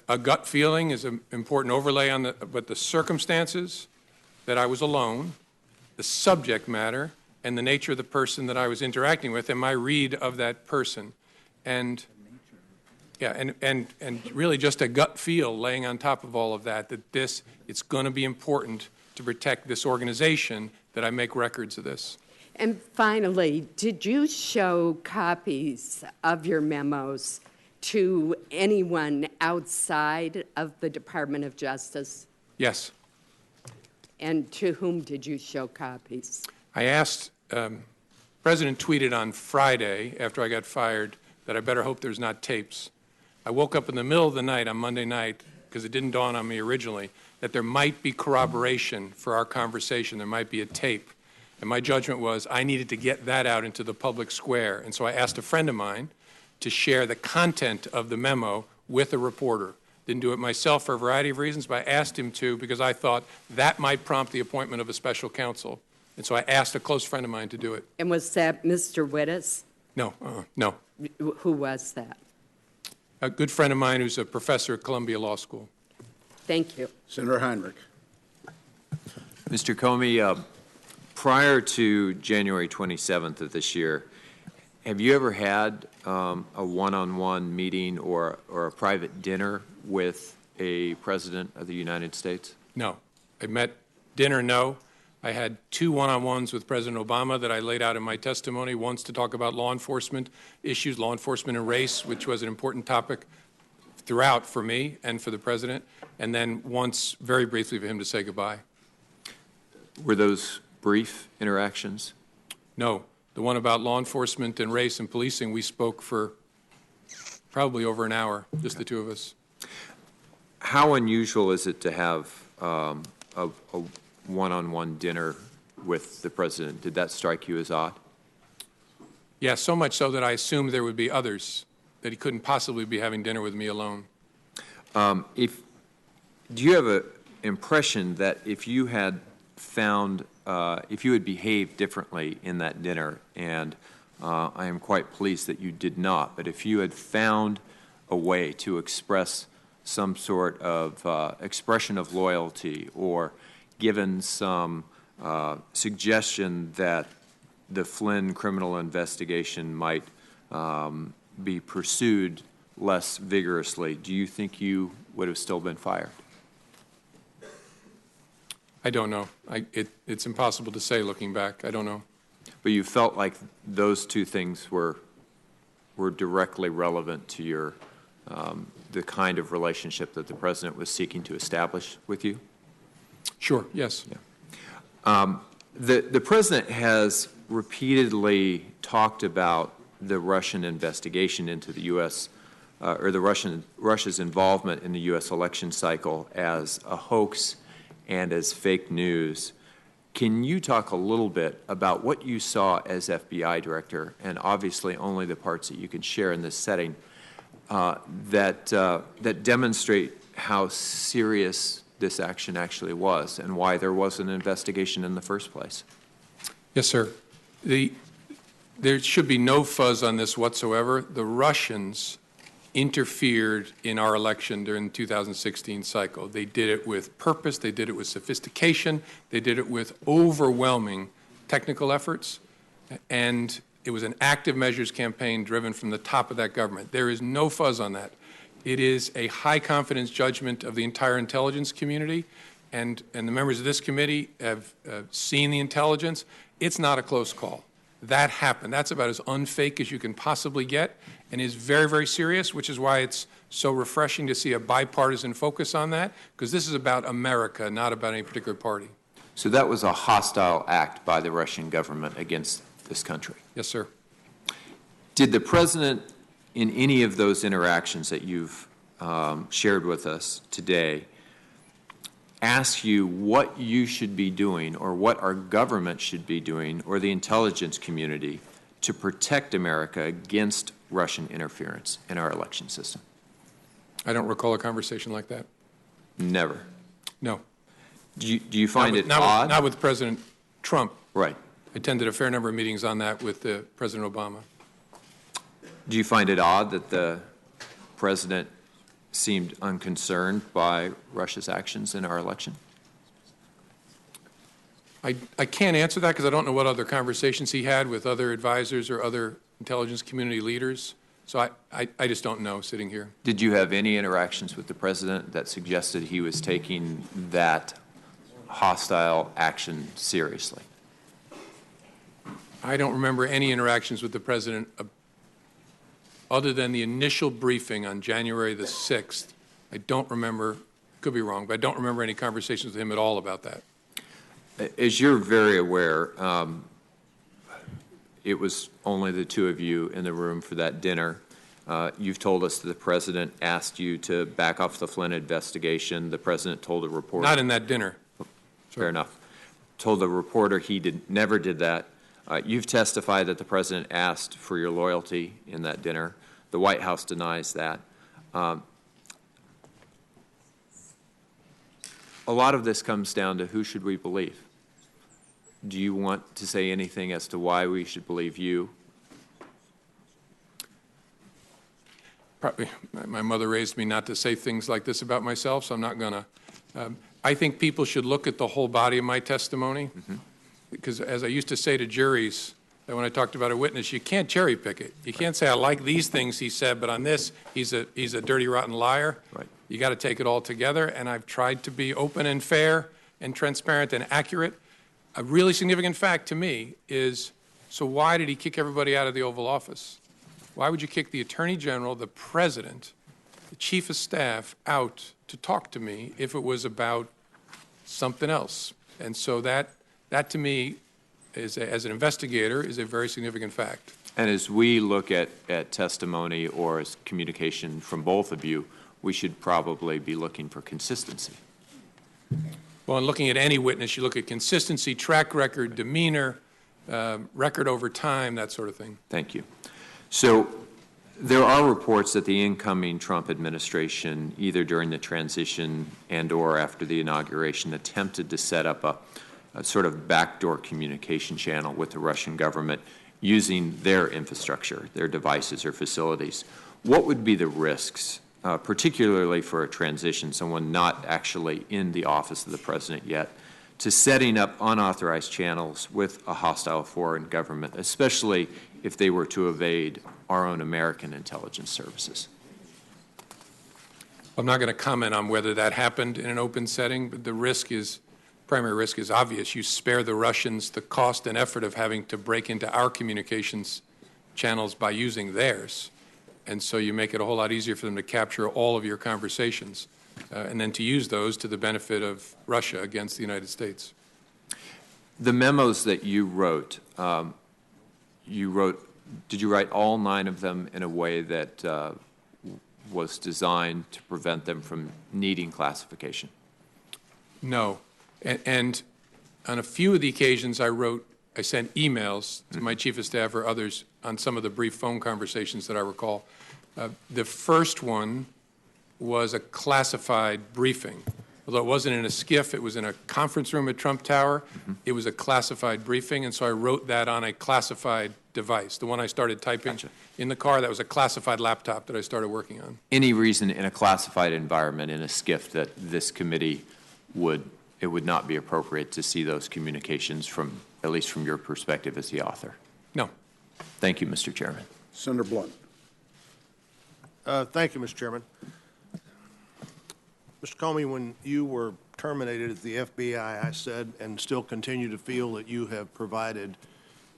A gut feeling is an important overlay on but the circumstances, that I was alone, the subject matter, and the nature of the person that I was interacting with, and my read of that person. And yeah, and really just a gut feel laying on top of all of that, it's going to be important to protect this organization, that I make records of this. And finally, did you show copies of your memos to anyone outside of the Department of Justice? Yes. And to whom did you show copies? I asked, President tweeted on Friday after I got fired that I better hope there's not tapes. I woke up in the middle of the night on Monday night, because it didn't dawn on me originally, that there might be corroboration for our conversation. There might be a tape. And my judgment was I needed to get that out into the public square. And so I asked a friend of mine to share the content of the memo with a reporter. Didn't do it myself for a variety of reasons, but I asked him to because I thought that might prompt the appointment of a special counsel. And so I asked a close friend of mine to do it. And was that Mr. Wittes? No, no. Who was that? A good friend of mine who's a professor at Columbia Law School. Thank you. Senator Heinrich. Mr. Comey, prior to January 27th of this year, have you ever had a one-on-one meeting or a private dinner with a president of the United States? No. I met dinner, no. I had two one-on-ones with President Obama that I laid out in my testimony, once to talk about law enforcement issues, law enforcement and race, which was an important topic throughout for me and for the president, and then once very briefly for him to say goodbye. Were those brief interactions? No. The one about law enforcement and race and policing, we spoke for probably over an hour, just the two of us. How unusual is it to have a one-on-one dinner with the president? Did that strike you as odd? Yeah, so much so that I assumed there would be others, that he couldn't possibly be having dinner with me alone. Do you have an impression that if you had found, if you had behaved differently in that dinner, and I am quite pleased that you did not, but if you had found a way to express some sort of expression of loyalty or given some suggestion that the Flynn criminal investigation might be pursued less vigorously, do you think you would have still been fired? I don't know. It's impossible to say looking back. I don't know. But you felt like those two things were directly relevant to your the kind of relationship that the president was seeking to establish with you? Sure, yes. Yeah. The president has repeatedly talked about the Russian investigation into the U.S. Or the Russia's involvement in the U.S. election cycle as a hoax and as fake news. Can you talk a little bit about what you saw as FBI director, and obviously only the parts that you can share in this setting, that demonstrate how serious this action actually was and why there was an investigation in the first place? Yes, sir. There should be no fuzz on this whatsoever. The Russians interfered in our election during the 2016 cycle. They did it with purpose, they did it with sophistication, they did it with overwhelming technical efforts, and it was an active measures campaign driven from the top of that government. There is no fuzz on that. It is a high confidence judgment of the entire intelligence community, and the members of this committee have seen the intelligence. It's not a close call. That happened. That's about as unfake as you can possibly get, and is very, very serious, which is why it's so refreshing to see a bipartisan focus on that, because this is about America, not about any particular party. So that was a hostile act by the Russian government against this country? Yes, sir. Did the president, in any of those interactions that you've shared with us today, ask you what you should be doing or what our government should be doing or the intelligence community to protect America against Russian interference in our election system? I don't recall a conversation like that. Never. No. Do you find it odd? Not with President Trump. Right. I attended a fair number of meetings on that with President Obama. Do you find it odd that the president seemed unconcerned by Russia's actions in our election? I can't answer that because I don't know what other conversations he had with other advisors or other intelligence community leaders. So I just don't know sitting here. Did you have any interactions with the president that suggested he was taking that hostile action seriously? I don't remember any interactions with the president other than the initial briefing on January the 6th. I don't remember, could be wrong, but I don't remember any conversations with him at all about that. As you're very aware, it was only the two of you in the room for that dinner. You've told us that the president asked you to back off the Flynn investigation. The president told a reporter. Not in that dinner. Fair enough. Told the reporter he never did that. You've testified that the president asked for your loyalty in that dinner. The White House denies that. A lot of this comes down to who should we believe? Do you want to say anything as to why we should believe you? Probably, my mother raised me not to say things like this about myself, so I'm not going to. I think people should look at the whole body of my testimony, because as I used to say to juries, that when I talked about a witness, you can't cherry pick it. You can't say, I like these things he said, but on this, he's a dirty, rotten liar. Right. You got to take it all together, and I've tried to be open and fair and transparent and accurate. A really significant fact to me is, so why did he kick everybody out of the Oval Office? Why would you kick the Attorney General, the President, the Chief of Staff out to talk to me if it was about something else? And so that to me, as an investigator, is a very significant fact. And as we look at testimony or as communication from both of you, we should probably be looking for consistency. Well, in looking at any witness, you look at consistency, track record, demeanor, record over time, that sort of thing. Thank you. So there are reports that the incoming Trump administration, either during the transition and or after the inauguration, attempted to set up a sort of backdoor communication channel with the Russian government using their infrastructure, their devices or facilities. What would be the risks, particularly for a transition, someone not actually in the office of the president yet, to setting up unauthorized channels with a hostile foreign government, especially if they were to evade our own American intelligence services? I'm not going to comment on whether that happened in an open setting, but the primary risk is obvious. You spare the Russians the cost and effort of having to break into our communications channels by using theirs. And so you make it a whole lot easier for them to capture all of your conversations and then to use those to the benefit of Russia against the United States. The memos that you wrote, did you write all 9 of them in a way that was designed to prevent them from needing classification? No. And on a few of the occasions I sent emails to my chief of staff or others on some of the brief phone conversations that I recall. The first one was a classified briefing. Although it wasn't in a SCIF, it was in a conference room at Trump Tower. It was a classified briefing, and so I wrote that on a classified device. The one I started typing in the car, that was a classified laptop that I started working on. Any reason in a classified environment, in a SCIF, that this committee would not be appropriate to see those communications from, at least from your perspective as the author? No. Thank you, Mr. Chairman. Senator Blunt. Thank you, Mr. Chairman. Mr. Comey, when you were terminated at the FBI, I said and still continue to feel that you have provided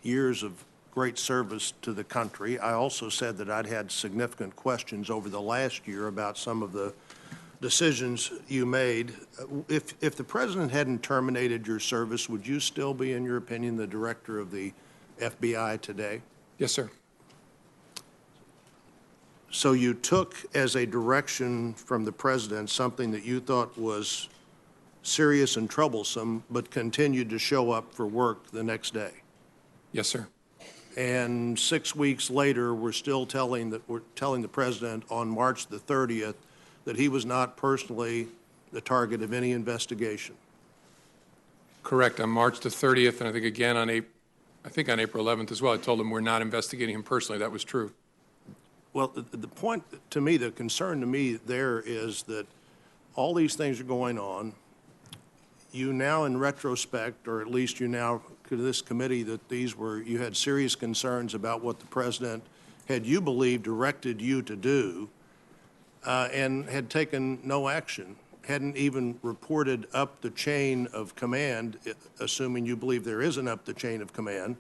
years of great service to the country. I also said that I'd had significant questions over the last year about some of the decisions you made. If the president hadn't terminated your service, would you still be, in your opinion, the director of the FBI today? Yes, sir. So you took as a direction from the president something that you thought was serious and troublesome, but continued to show up for work the next day. Yes, sir. And 6 weeks later, we're telling the president on March the 30th that he was not personally the target of any investigation. Correct. On March the 30th, and I think again on April 11th as well, I told him we're not investigating him personally. That was true. Well, the point to me, the concern to me there is that all these things are going on. You now, in retrospect, or at least you now, to this committee, that you had serious concerns about what the president had, you believe, directed you to do, and had taken no action, hadn't even reported up the chain of command, assuming you believe there isn't up the chain of command,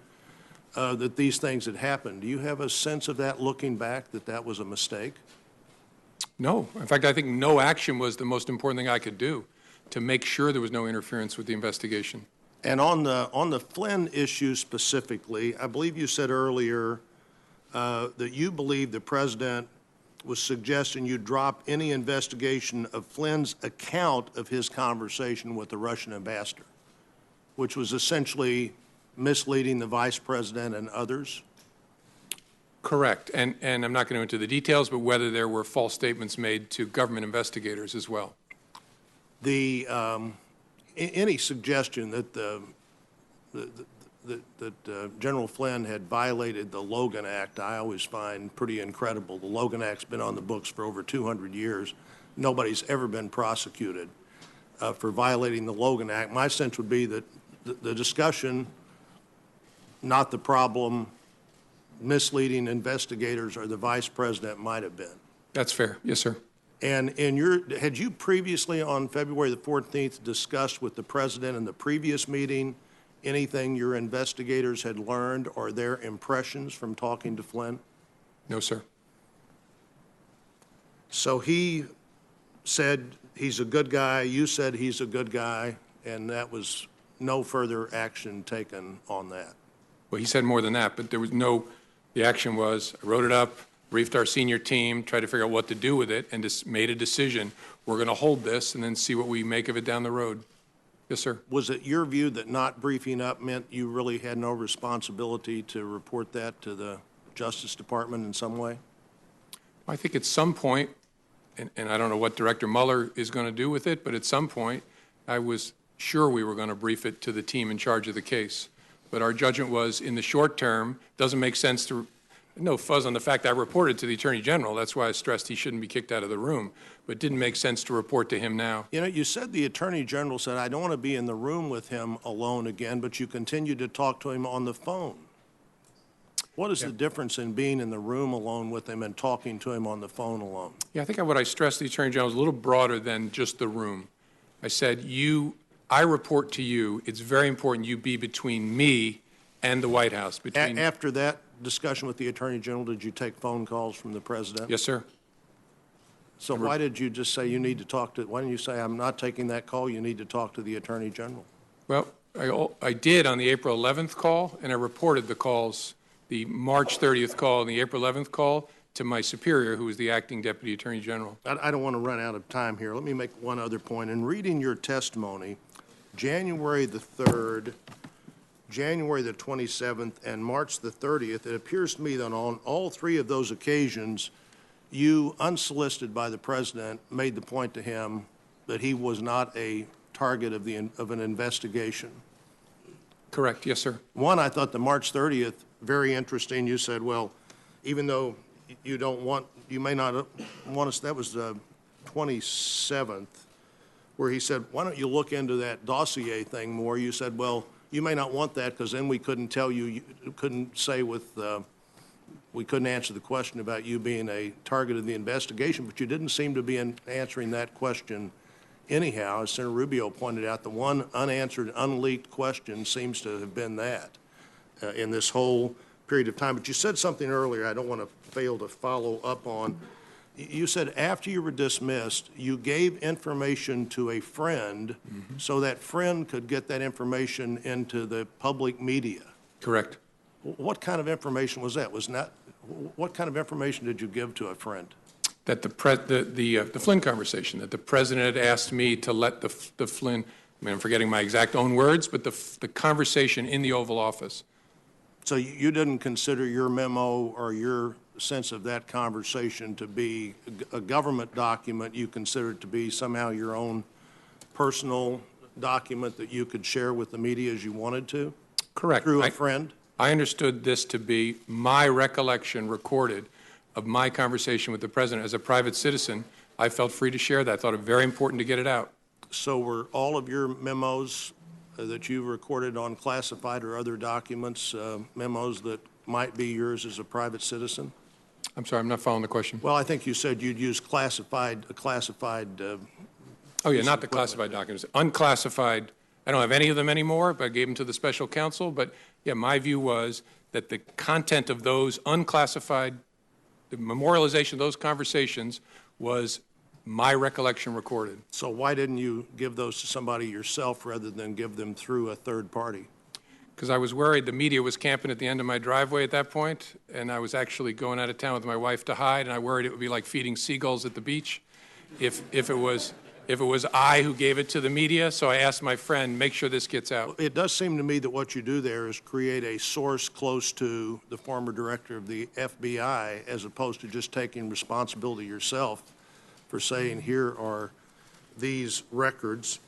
that these things had happened. Do you have a sense of that, looking back, that that was a mistake? No. In fact, I think no action was the most important thing I could do to make sure there was no interference with the investigation. And on the Flynn issue specifically, I believe you said earlier that you believe the president was suggesting you drop any investigation of Flynn's account of his conversation with the Russian ambassador, which was essentially misleading the vice president and others? Correct. And I'm not going to go into the details, but whether there were false statements made to government investigators as well. Any suggestion that General Flynn had violated the Logan Act, I always find pretty incredible. The Logan Act's been on the books for over 200 years. Nobody's ever been prosecuted for violating the Logan Act. My sense would be that the discussion, not the problem, misleading investigators or the vice president might have been. That's fair. Yes, sir. And had you previously on February the 14th discussed with the president in the previous meeting anything your investigators had learned or their impressions from talking to Flynn? No, sir. So he said he's a good guy, you said he's a good guy, and that was no further action taken on that. Well, he said more than that, but there was the action was, I wrote it up, briefed our senior team, tried to figure out what to do with it, and just made a decision. We're going to hold this and then see what we make of it down the road. Yes, sir. Was it your view that not briefing up meant you really had no responsibility to report that to the Justice Department in some way? I think at some point, and I don't know what Director Mueller is going to do with it, but at some point, I was sure we were going to brief it to the team in charge of the case. But our judgment was, in the short term, doesn't make sense to, no fuzz on the fact I reported to the Attorney General. That's why I stressed he shouldn't be kicked out of the room. But it didn't make sense to report to him now. You know, you said the Attorney General said, I don't want to be in the room with him alone again, but you continued to talk to him on the phone. What is the difference in being in the room alone with him and talking to him on the phone alone? Yeah, I think what I stressed to the Attorney General was a little broader than just the room. I said, I report to you. It's very important you be between me and the White House. After that discussion with the Attorney General, did you take phone calls from the President? Yes, sir. So why did you just say you need to talk to, why didn't you say, I'm not taking that call, you need to talk to the Attorney General? Well, I did on the April 11th call, and I reported the calls, the March 30th call and the April 11th call, to my superior, who was the acting Deputy Attorney General. I don't want to run out of time here. Let me make one other point. In reading your testimony, January the 3rd, January the 27th, and March the 30th, it appears to me that on all three of those occasions, you, unsolicited by the President, made the point to him that he was not a target of an investigation. Correct. Yes, sir. One, I thought the March 30th, very interesting. You said, well, even though you may not want us, that was the 27th, where he said, why don't you look into that dossier thing more? You said, well, you may not want that because then we couldn't tell you couldn't say we couldn't answer the question about you being a target of the investigation, but you didn't seem to be answering that question anyhow. As Senator Rubio pointed out, the one unanswered, unleaked question seems to have been that in this whole period of time. But you said something earlier I don't want to fail to follow up on. You said after you were dismissed, you gave information to a friend so that friend could get that information into the public media. Correct. What kind of information was that? What kind of information did you give to a friend? That the Flynn conversation, that the president had asked me to let the Flynn, I mean, I'm forgetting my exact own words, but the conversation in the Oval Office. So you didn't consider your memo or your sense of that conversation to be a government document? You consider it to be somehow your own personal document that you could share with the media as you wanted to? Correct. Through a friend? I understood this to be my recollection recorded of my conversation with the president. As a private citizen, I felt free to share that. I thought it very important to get it out. So were all of your memos that you recorded on classified or other documents, memos that might be yours as a private citizen? I'm sorry, I'm not following the question. Well, I think you said you'd use classified, Oh, yeah, not the classified documents. Unclassified, I don't have any of them anymore, but I gave them to the special counsel. But, yeah, my view was that the content of those unclassified, the memorialization of those conversations was my recollection recorded. So why didn't you give those to somebody yourself rather than give them through a third party? Because I was worried the media was camping at the end of my driveway at that point, and I was actually going out of town with my wife to hide, and I worried it would be like feeding seagulls at the beach if it was I who gave it to the media. So I asked my friend, make sure this gets out. It does seem to me that what you do there is create a source close to the former director of the FBI, as opposed to just taking responsibility yourself for saying, here are these records.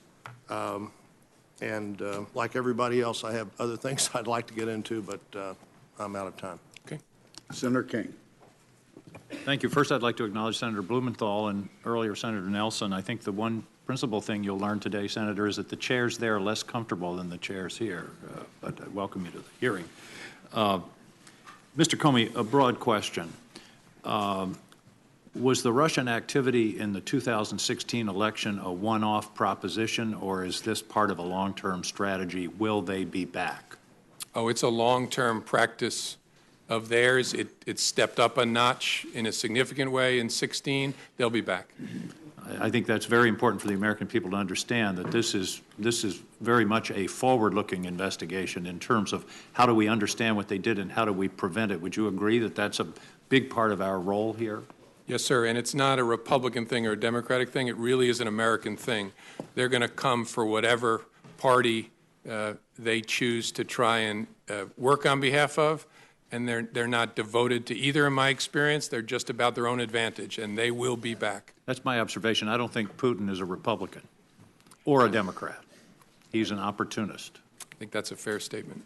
And like everybody else, I have other things I'd like to get into, but I'm out of time. Okay. Senator King. Thank you. First, I'd like to acknowledge Senator Blumenthal and earlier Senator Nelson. I think the one principal thing you'll learn today, Senator, is that the chairs there are less comfortable than the chairs here. But I welcome you to the hearing. Mr. Comey, a broad question. Was the Russian activity in the 2016 election a one-off proposition, or is this part of a long-term strategy? Will they be back? Oh, it's a long-term practice of theirs. It stepped up a notch in a significant way in 16. They'll be back. I think that's very important for the American people to understand that this is very much a forward-looking investigation in terms of how do we understand what they did and how do we prevent it. Would you agree that that's a big part of our role here? Yes, sir, and it's not a Republican thing or a Democratic thing. It really is an American thing. They're going to come for whatever party they choose to try and work on behalf of, and they're not devoted to either, in my experience. They're just about their own advantage, and they will be back. That's my observation. I don't think Putin is a Republican or a Democrat. He's an opportunist. I think that's a fair statement.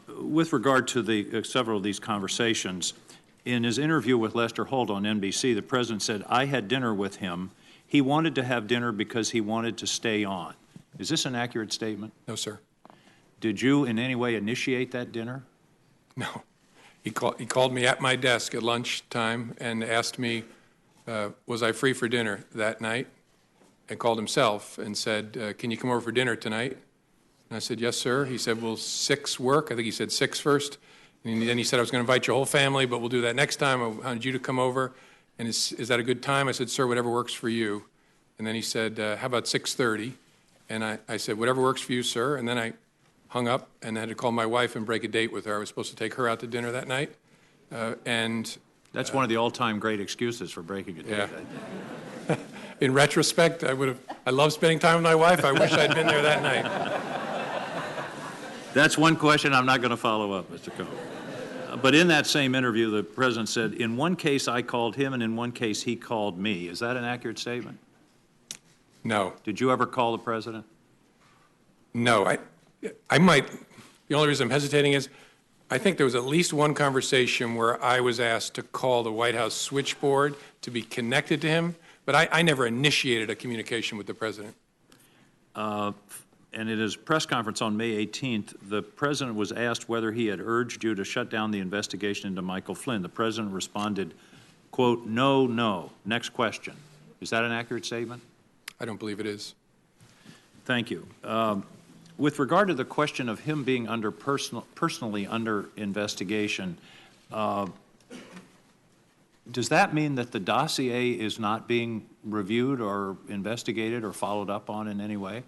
With regard to the several of these conversations, in his interview with Lester Holt on NBC, the president said, I had dinner with him. He wanted to have dinner because he wanted to stay on. Is this an accurate statement? No, sir. Did you in any way initiate that dinner? No. He called me at my desk at lunchtime and asked me, was I free for dinner that night? And called himself and said, can you come over for dinner tonight? And I said, yes, sir. He said, will 6 work? I think he said 6 first. And then he said, I was going to invite your whole family, but we'll do that next time. I wanted you to come over. And is that a good time? I said, sir, whatever works for you. And then he said, how about 6:30? And I said, whatever works for you, sir. And then I hung up and had to call my wife and break a date with her. I was supposed to take her out to dinner that night. That's one of the all-time great excuses for breaking a date. Yeah. In retrospect, I love spending time with my wife. I wish I'd been there that night. That's one question I'm not going to follow up, Mr. Comey. But in that same interview, the president said, in one case I called him and in one case he called me. Is that an accurate statement? No. Did you ever call the president? No. I might. The only reason I'm hesitating is I think there was at least one conversation where I was asked to call the White House switchboard to be connected to him, but I never initiated a communication with the president. And in his press conference on May 18th, the president was asked whether he had urged you to shut down the investigation into Michael Flynn. The president responded, quote, no, no. Next question. Is that an accurate statement? I don't believe it is. Thank you. With regard to the question of him being personally under investigation, does that mean that the dossier is not being reviewed or investigated or followed up on in any way?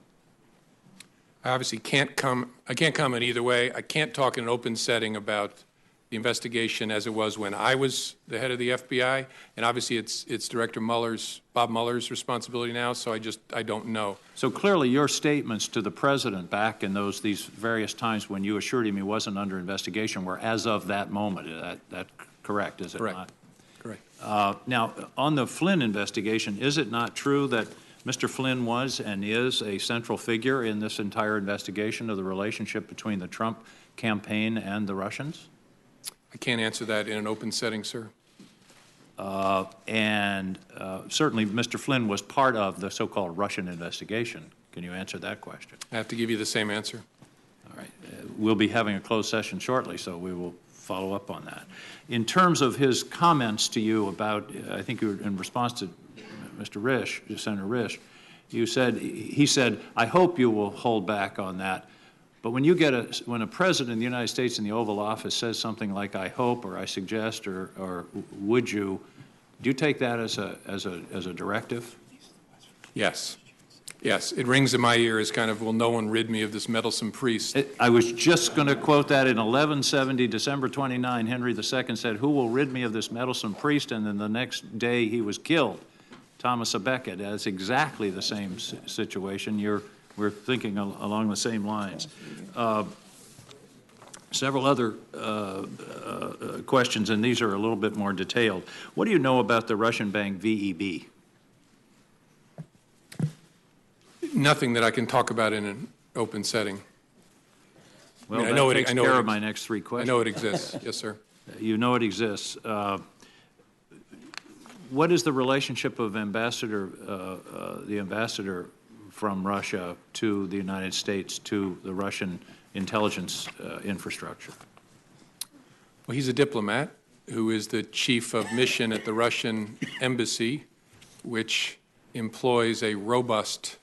I obviously can't comment either way. I can't talk in an open setting about the investigation as it was when I was the head of the FBI, and obviously it's Director Bob Mueller's responsibility now, so I don't know. So clearly, your statements to the president back in these various times when you assured him he wasn't under investigation were as of that moment. That correct, is it Correct. not? Correct. Now, on the Flynn investigation, is it not true that Mr. Flynn was and is a central figure in this entire investigation of the relationship between the Trump campaign and the Russians? I can't answer that in an open setting, sir. And certainly, Mr. Flynn was part of the so-called Russian investigation. Can you answer that question? I have to give you the same answer. All right. We'll be having a closed session shortly, so we will follow up on that. In terms of his comments to you about, I think you were in response to Mr. Risch, Senator Risch, he said, I hope you will hold back on that. But when when a president of the United States in the Oval Office says something like "I hope" or "I suggest" or "would you," do you take that as a directive? Yes. Yes. It rings in my ear as kind of, will no one rid me of this meddlesome priest? I was just going to quote that in 1170, December 29, Henry II said, "Who will rid me of this meddlesome priest?" And then the next day he was killed. Thomas à Becket. That's exactly the same situation. We're thinking along the same lines. Several other questions, and these are a little bit more detailed. What do you know about the Russian bank VEB? Nothing that I can talk about in an open setting. Well, I mean, that takes care of my next three questions. I know it exists. Yes, sir. You know it exists. What is the relationship of the ambassador from Russia to the United States, to the Russian intelligence infrastructure? Well, he's a diplomat who is the chief of mission at the Russian embassy, which employs a robust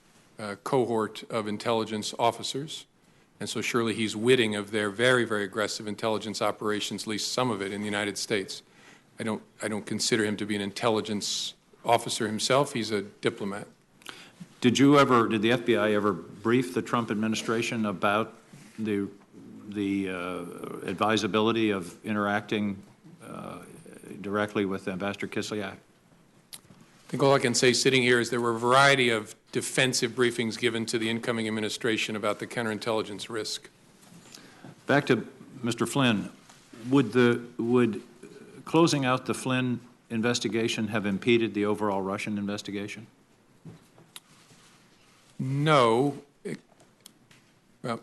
cohort of intelligence officers. And so surely he's witting of their very, very aggressive intelligence operations, at least some of it, in the United States. I don't consider him to be an intelligence officer himself. He's a diplomat. Did the FBI ever brief the Trump administration about the advisability of interacting directly with Ambassador Kislyak? I think all I can say sitting here is there were a variety of defensive briefings given to the incoming administration about the counterintelligence risk. Back to Mr. Flynn, would closing out the Flynn investigation have impeded the overall Russian investigation? No, well,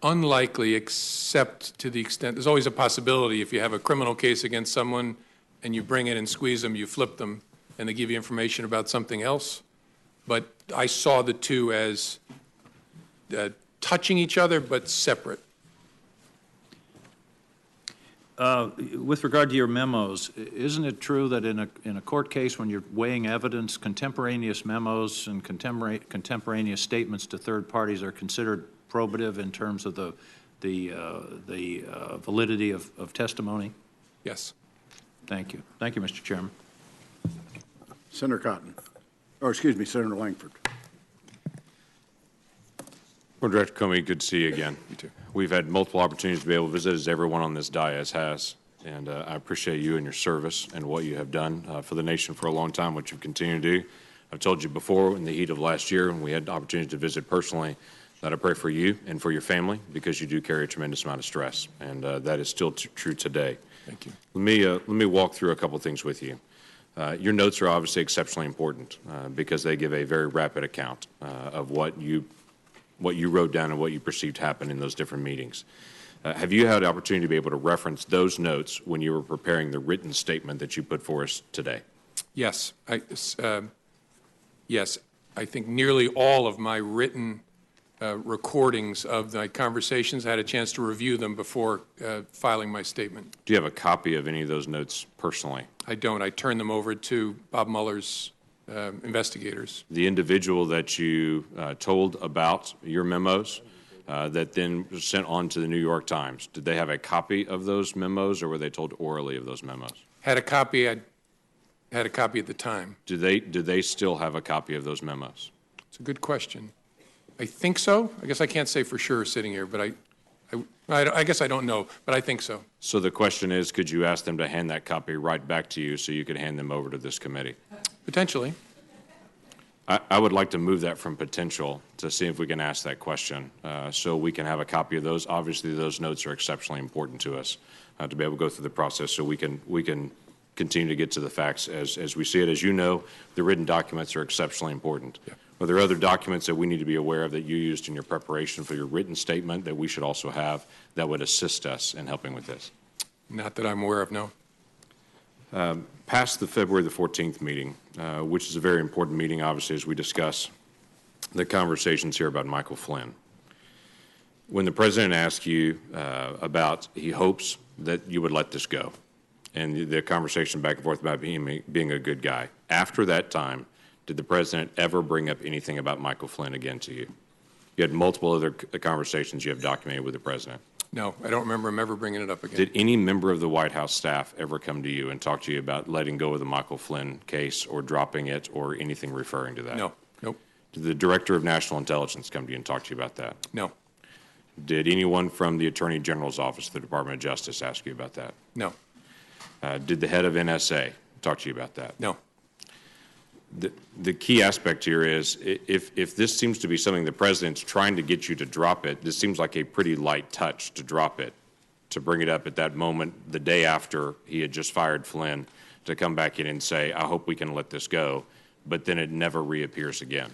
unlikely, except to the extent, there's always a possibility if you have a criminal case against someone and you bring it and squeeze them, you flip them, and they give you information about something else. But I saw the two as touching each other, but separate. With regard to your memos, isn't it true that in a court case, when you're weighing evidence, contemporaneous memos and contemporaneous statements to third parties are considered probative in terms of the validity of testimony? Yes. Thank you. Thank you, Mr. Chairman. Senator Cotton. Or excuse me, Senator Langford. Well, Director Comey, good to see you again. You too. We've had multiple opportunities to be able to visit, as everyone on this dais has, and I appreciate you and your service and what you have done for the nation for a long time, what you've continued to do. I've told you before, in the heat of last year, when we had the opportunity to visit personally, that I pray for you and for your family, because you do carry a tremendous amount of stress, and that is still true today. Thank you. Let me walk through a couple things with you. Your notes are obviously exceptionally important because they give a very rapid account of what you wrote down and what you perceived happened in those different meetings. Have you had the opportunity to be able to reference those notes when you were preparing the written statement that you put for us today? Yes. Yes. I think nearly all of my written recordings of my conversations, I had a chance to review them before filing my statement. Do you have a copy of any of those notes personally? I don't. I turned them over to Bob Mueller's investigators. The individual that you told about your memos that then was sent on to the New York Times, did they have a copy of those memos, or were they told orally of those memos? Had a copy. I had a copy at the time. Do they still have a copy of those memos? It's a good question. I think so. I guess I can't say for sure sitting here, but I guess I don't know, but I think so. So the question is, could you ask them to hand that copy right back to you so you could hand them over to this committee? Potentially. I would like to move that from potential to see if we can ask that question, so we can have a copy of those. Obviously, those notes are exceptionally important to us to be able to go through the process, so we can continue to get to the facts as we see it. As you know, the written documents are exceptionally important. Yeah. Are there other documents that we need to be aware of that you used in your preparation for your written statement that we should also have that would assist us in helping with this? Not that I'm aware of, no. Past the February the 14th meeting, which is a very important meeting, obviously, as we discuss the conversations here about Michael Flynn. When the president asked you about he hopes that you would let this go, and the conversation back and forth about being a good guy, after that time, did the president ever bring up anything about Michael Flynn again to you? You had multiple other conversations you have documented with the president. No, I don't remember him ever bringing it up again. Did any member of the White House staff ever come to you and talk to you about letting go of the Michael Flynn case or dropping it or anything referring to that? No. Nope. Did the Director of National Intelligence come to you and talk to you about that? No. Did anyone from the Attorney General's office, the Department of Justice, ask you about that? No. Did the head of NSA talk to you about that? No. The key aspect here is if this seems to be something the president's trying to get you to drop it, this seems like a pretty light touch to drop it, to bring it up at that moment, the day after he had just fired Flynn, to come back in and say, I hope we can let this go, but then it never reappears again.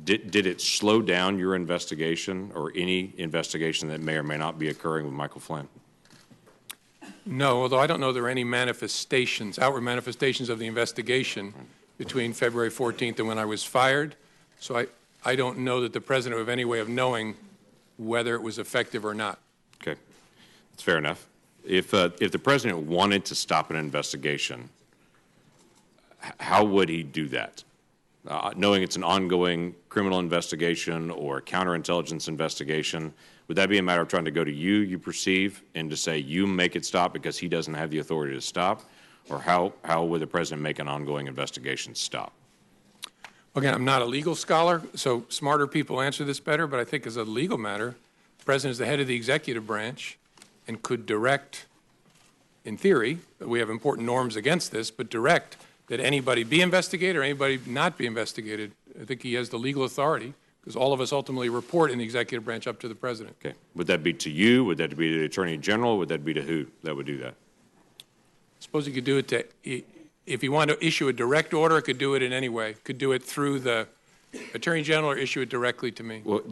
Did it slow down your investigation or any investigation that may or may not be occurring with Michael Flynn? No, although I don't know there are any manifestations, outward manifestations of the investigation between February 14th and when I was fired. So I don't know that the president would have any way of knowing whether it was effective or not. Okay. That's fair enough. If the president wanted to stop an investigation, how would he do that? Knowing it's an ongoing criminal investigation or counterintelligence investigation, would that be a matter of trying to go to you perceive, and to say you make it stop because he doesn't have the authority to stop? Or how would the president make an ongoing investigation stop? Again, I'm not a legal scholar, so smarter people answer this better, but I think as a legal matter, the president is the head of the executive branch and could direct, in theory, we have important norms against this, but direct that anybody be investigated or anybody not be investigated. I think he has the legal authority, because all of us ultimately report in the executive branch up to the president. Okay. Would that be to you? Would that be to the Attorney General? Would that be to who that would do that? Suppose you could do it to, if you want to issue a direct order, it could do it in any way. Could do it through the Attorney General or issue it directly to me. Well,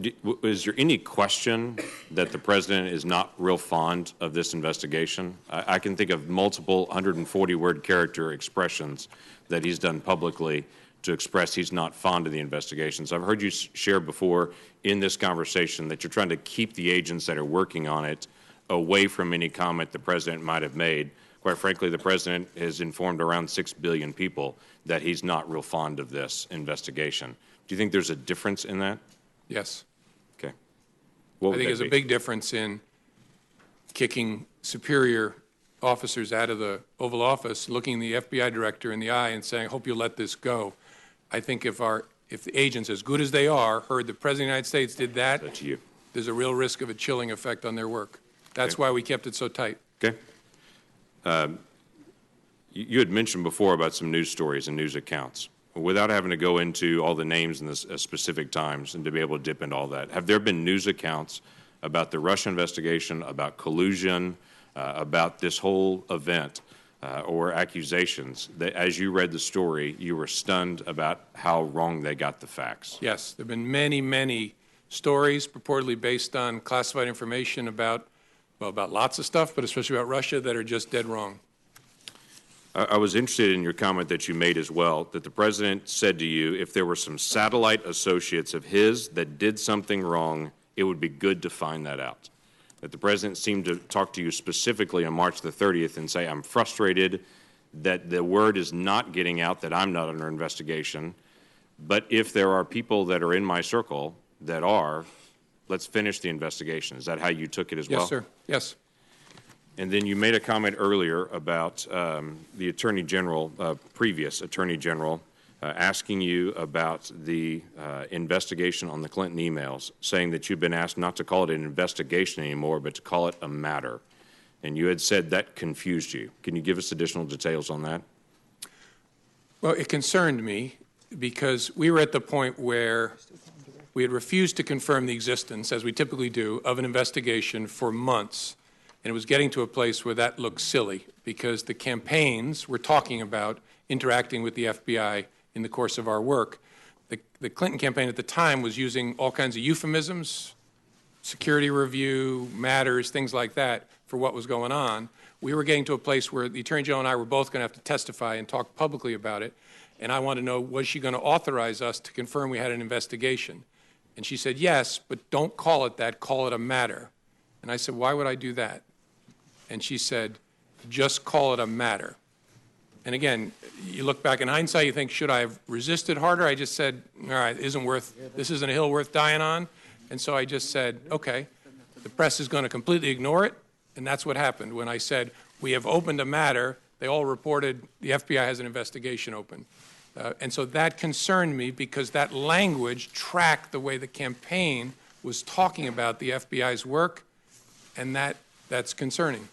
is there any question that the president is not real fond of this investigation? I can think of multiple 140-word character expressions that he's done publicly to express he's not fond of the investigations. I've heard you share before in this conversation that you're trying to keep the agents that are working on it away from any comment the president might have made. Quite frankly, the president has informed around 6 billion people that he's not real fond of this investigation. Do you think there's a difference in that? Yes. Okay. I think there's a big difference in kicking superior officers out of the Oval Office, looking the FBI director in the eye and saying, I hope you'll let this go. I think if the agents, as good as they are, heard the President of the United States did that, there's a real risk of a chilling effect on their work. That's why we kept it so tight. Okay. You had mentioned before about some news stories and news accounts. Without having to go into all the names and the specific times and to be able to dip into all that, have there been news accounts about the Russia investigation, about collusion, about this whole event, or accusations that, as you read the story, you were stunned about how wrong they got the facts? Yes, there have been many, many stories purportedly based on classified information about lots of stuff, but especially about Russia, that are just dead wrong. I was interested in your comment that you made as well, that the president said to you, if there were some satellite associates of his that did something wrong, it would be good to find that out. That the president seemed to talk to you specifically on March the 30th and say, I'm frustrated that the word is not getting out that I'm not under investigation, but if there are people that are in my circle that are, let's finish the investigation. Is that how you took it as well? Yes, sir. Yes. And then you made a comment earlier about the Attorney General, previous Attorney General, asking you about the investigation on the Clinton emails, saying that you've been asked not to call it an investigation anymore, but to call it a matter. And you had said that confused you. Can you give us additional details on that? Well, it concerned me because we were at the point where we had refused to confirm the existence, as we typically do, of an investigation for months. And it was getting to a place where that looked silly because the campaigns were talking about interacting with the FBI in the course of our work. The Clinton campaign at the time was using all kinds of euphemisms, security review, matters, things like that for what was going on. We were getting to a place where the Attorney General and I were both going to have to testify and talk publicly about it. And I wanted to know, was she going to authorize us to confirm we had an investigation? And she said, yes, but don't call it that, call it a matter. And I said, why would I do that? And she said, just call it a matter. And again, you look back in hindsight, you think, should I have resisted harder? I just said, all right, this isn't a hill worth dying on. And so I just said, okay, the press is going to completely ignore it. And that's what happened. When I said, we have opened a matter, they all reported the FBI has an investigation open. And so that concerned me because that language tracked the way the campaign was talking about the FBI's work, and that's concerning.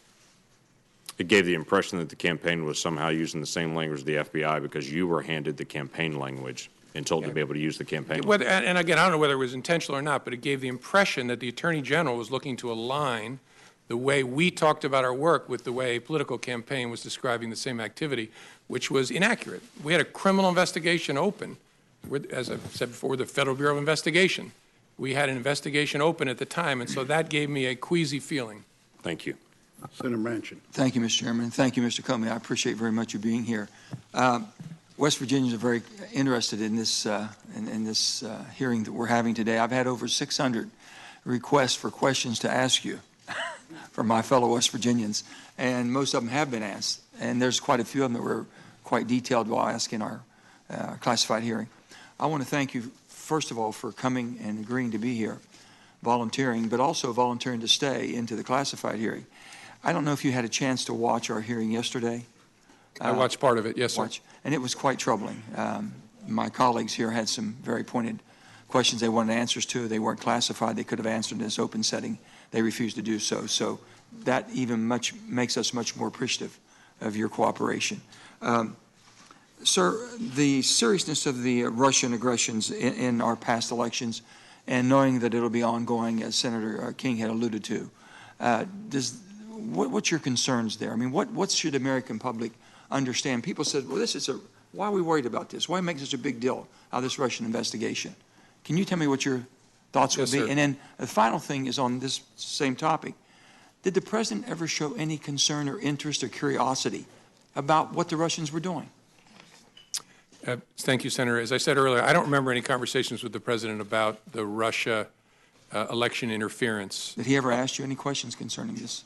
It gave the impression that the campaign was somehow using the same language as the FBI because you were handed the campaign language and told to be able to use the campaign language. And again, I don't know whether it was intentional or not, but it gave the impression that the Attorney General was looking to align the way we talked about our work with the way a political campaign was describing the same activity, which was inaccurate. We had a criminal investigation open. As I've said before, the Federal Bureau of Investigation. We had an investigation open at the time, and so that gave me a queasy feeling. Thank you. Senator Manchin. Thank you, Mr. Chairman. Thank you, Mr. Comey. I appreciate very much you being here. West Virginians are very interested in this hearing that we're having today. I've had over 600 requests for questions to ask you from my fellow West Virginians, and most of them have been asked. And there's quite a few of them that were quite detailed while asking our classified hearing. I want to thank you, first of all, for coming and agreeing to be here, volunteering, but also volunteering to stay into the classified hearing. I don't know if you had a chance to watch our hearing yesterday. I watched part of it, yes, sir. And it was quite troubling. My colleagues here had some very pointed questions they wanted answers to. They weren't classified. They could have answered in this open setting. They refused to do so. So that even makes us much more appreciative of your cooperation. Sir, the seriousness of the Russian aggressions in our past elections, and knowing that it'll be ongoing, as Senator King had alluded to, what's your concerns there? I mean, what should the American public understand? People said, well, why are we worried about this? Why make such a big deal out of this Russian investigation? Can you tell me what your thoughts would be? Sir. And then the final thing is on this same topic. Did the president ever show any concern or interest or curiosity about what the Russians were doing? Thank you, Senator. As I said earlier, I don't remember any conversations with the president about the Russia election interference. Did he ever ask you any questions concerning this?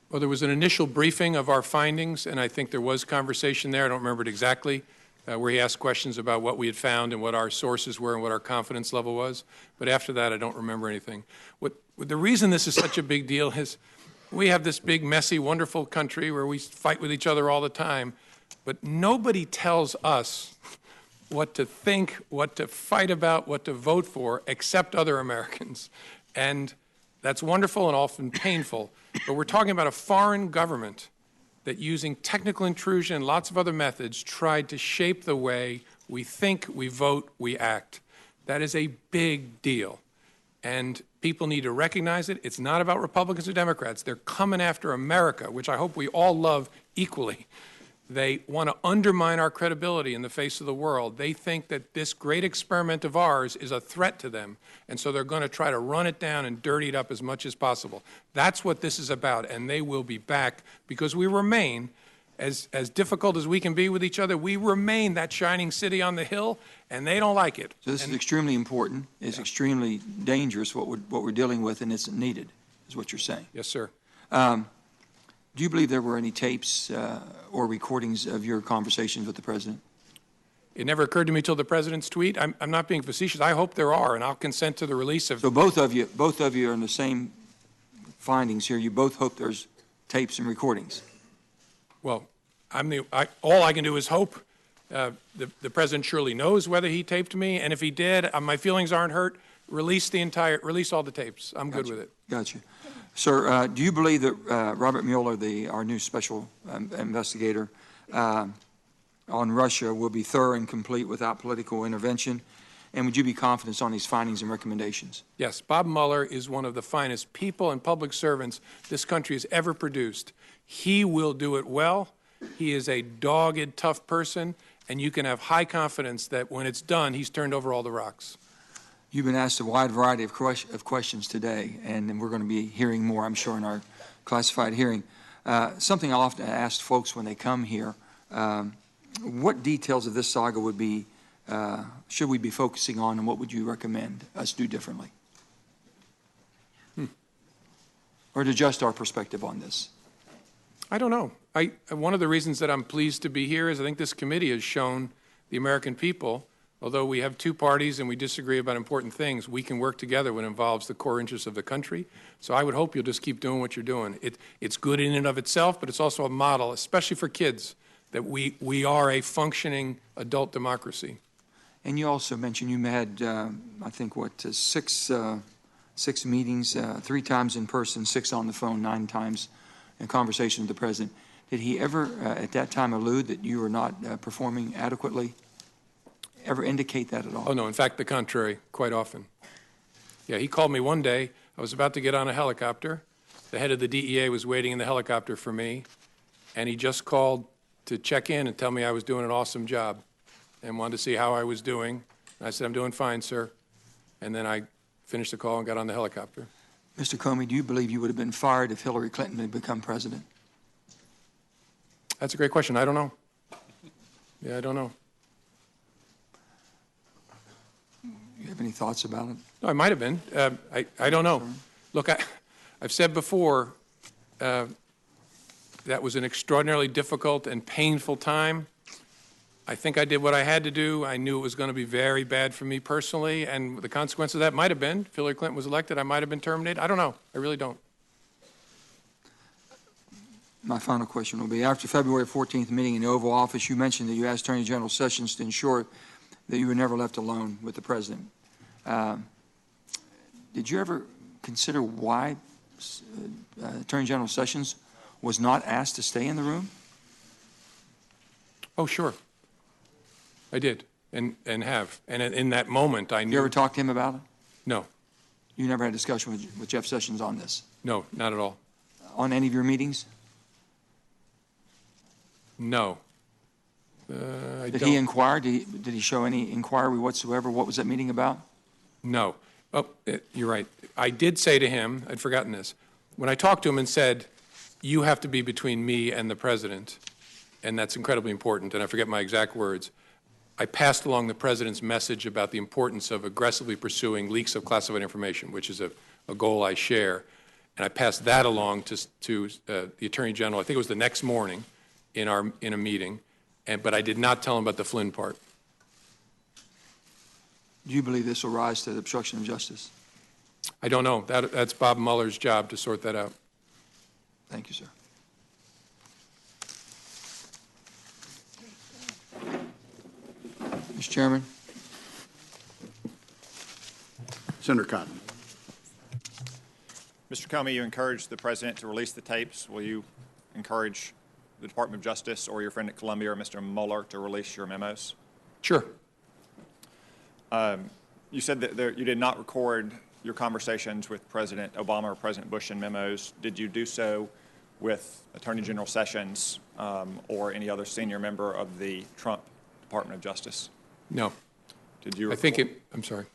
Well, there was an initial briefing of our findings, and I think there was conversation there. I don't remember it exactly, where he asked questions about what we had found and what our sources were and what our confidence level was. But after that, I don't remember anything. The reason this is such a big deal is we have this big, messy, wonderful country where we fight with each other all the time, but nobody tells us what to think, what to fight about, what to vote for, except other Americans. And that's wonderful and often painful. But we're talking about a foreign government that, using technical intrusion and lots of other methods, tried to shape the way we think, we vote, we act. That is a big deal. And people need to recognize it. It's not about Republicans or Democrats. They're coming after America, which I hope we all love equally. They want to undermine our credibility in the face of the world. They think that this great experiment of ours is a threat to them, and so they're going to try to run it down and dirty it up as much as possible. That's what this is about, and they will be back because we remain, as difficult as we can be with each other, we remain that shining city on the hill, and they don't like it. So this is extremely important. It's extremely dangerous, what we're dealing with, and it's needed, is what you're saying. Yes, sir. Do you believe there were any tapes or recordings of your conversations with the president? It never occurred to me till the president's tweet. I'm not being facetious. I hope there are, and I'll consent to the release of. So both of you are in the same findings here. You both hope there's tapes and recordings. Well, all I can do is hope. The president surely knows whether he taped me, and if he did, my feelings aren't hurt. Release all the tapes. I'm good with it. Gotcha. Sir, do you believe that Robert Mueller, our new special investigator on Russia, will be thorough and complete without political intervention? And would you be confident on these findings and recommendations? Yes, Bob Mueller is one of the finest people and public servants this country has ever produced. He will do it well. He is a dogged, tough person, and you can have high confidence that when it's done, he's turned over all the rocks. You've been asked a wide variety of questions today, and then we're going to be hearing more, I'm sure, in our classified hearing. Something I often ask folks when they come here, what details of this saga should we be focusing on, and what would you recommend us do differently? Or to adjust our perspective on this? I don't know. One of the reasons that I'm pleased to be here is I think this committee has shown the American people, although we have two parties and we disagree about important things, we can work together when it involves the core interests of the country. So I would hope you'll just keep doing what you're doing. It's good in and of itself, but it's also a model, especially for kids, that we are a functioning adult democracy. And you also mentioned you had, I think, six meetings, 3 times in person, 6 on the phone, 9 times in conversation with the president. Did he ever, at that time, allude that you were not performing adequately? Ever indicate that at all? Oh, no. In fact, the contrary, quite often. Yeah, he called me one day. I was about to get on a helicopter. The head of the DEA was waiting in the helicopter for me, and he just called to check in and tell me I was doing an awesome job and wanted to see how I was doing. And I said, I'm doing fine, sir. And then I finished the call and got on the helicopter. Mr. Comey, do you believe you would have been fired if Hillary Clinton had become president? That's a great question. I don't know. Yeah, I don't know. You have any thoughts about it? No, I might have been. I don't know. Look, I've said before that was an extraordinarily difficult and painful time. I think I did what I had to do. I knew it was going to be very bad for me personally, and the consequence of that might have been, if Hillary Clinton was elected, I might have been terminated. I don't know. I really don't. My final question will be, after February 14th meeting in the Oval Office, you mentioned that you asked Attorney General Sessions to ensure that you were never left alone with the president. Did you ever consider why Attorney General Sessions was not asked to stay in the room? Oh, sure. I did, and have. And in that moment, I knew. You ever talked to him about it? No. You never had a discussion with Jeff Sessions on this? No, not at all. On any of your meetings? No. Did he inquire? Did he show any inquiry whatsoever? What was that meeting about? No. Oh, you're right. I did say to him, I'd forgotten this, when I talked to him and said, you have to be between me and the president, and that's incredibly important, and I forget my exact words, I passed along the president's message about the importance of aggressively pursuing leaks of classified information, which is a goal I share, and I passed that along to the Attorney General. I think it was the next morning in a meeting, but I did not tell him about the Flynn part. Do you believe this will rise to the obstruction of justice? I don't know. That's Bob Mueller's job to sort that out. Thank you, sir. Mr. Chairman. Senator Cotton. Mr. Comey, you encouraged the president to release the tapes. Will you encourage the Department of Justice or your friend at Columbia or Mr. Mueller to release your memos? Sure. You said that you did not record your conversations with President Obama or President Bush in memos. Did you do so with Attorney General Sessions or any other senior member of the Trump Department of Justice? No. Did you? I'm sorry.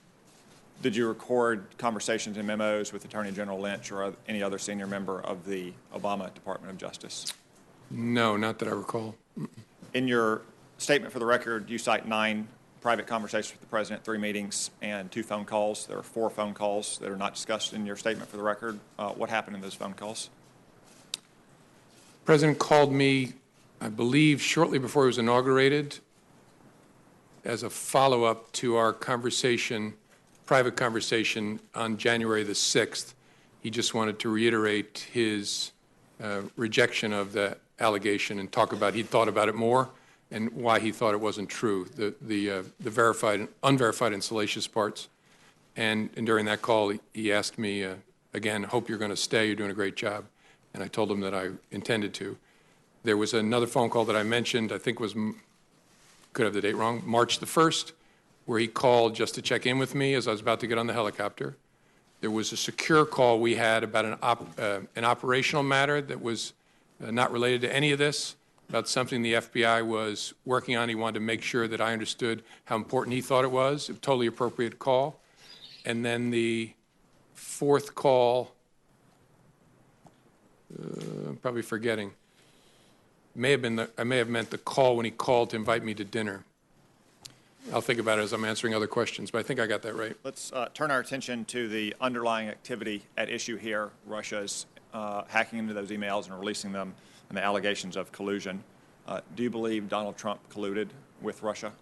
Did you record conversations and memos with Attorney General Lynch or any other senior member of the Obama Department of Justice? No, not that I recall. In your statement for the record, you cite 9 private conversations with the president, 3 meetings, and 2 phone calls. There are 4 phone calls that are not discussed in your statement for the record. What happened in those phone calls? The president called me, I believe, shortly before he was inaugurated as a follow-up to our conversation, private conversation on January the 6th. He just wanted to reiterate his rejection of the allegation and talk about, he'd thought about it more, and why he thought it wasn't true, the verified and unverified and salacious parts. And during that call, he asked me, again, hope you're going to stay, you're doing a great job. And I told him that I intended to. There was another phone call that I mentioned, I think was, could have the date wrong, March the 1st, where he called just to check in with me as I was about to get on the helicopter. There was a secure call we had about an operational matter that was not related to any of this, about something the FBI was working on. He wanted to make sure that I understood how important he thought it was, a totally appropriate call. And then the fourth call, I'm probably forgetting, I may have meant the call when he called to invite me to dinner. I'll think about it as I'm answering other questions, but I think I got that right. Let's turn our attention to the underlying activity at issue here, Russia's hacking into those emails and releasing them, and the allegations of collusion. Do you believe Donald Trump colluded with Russia?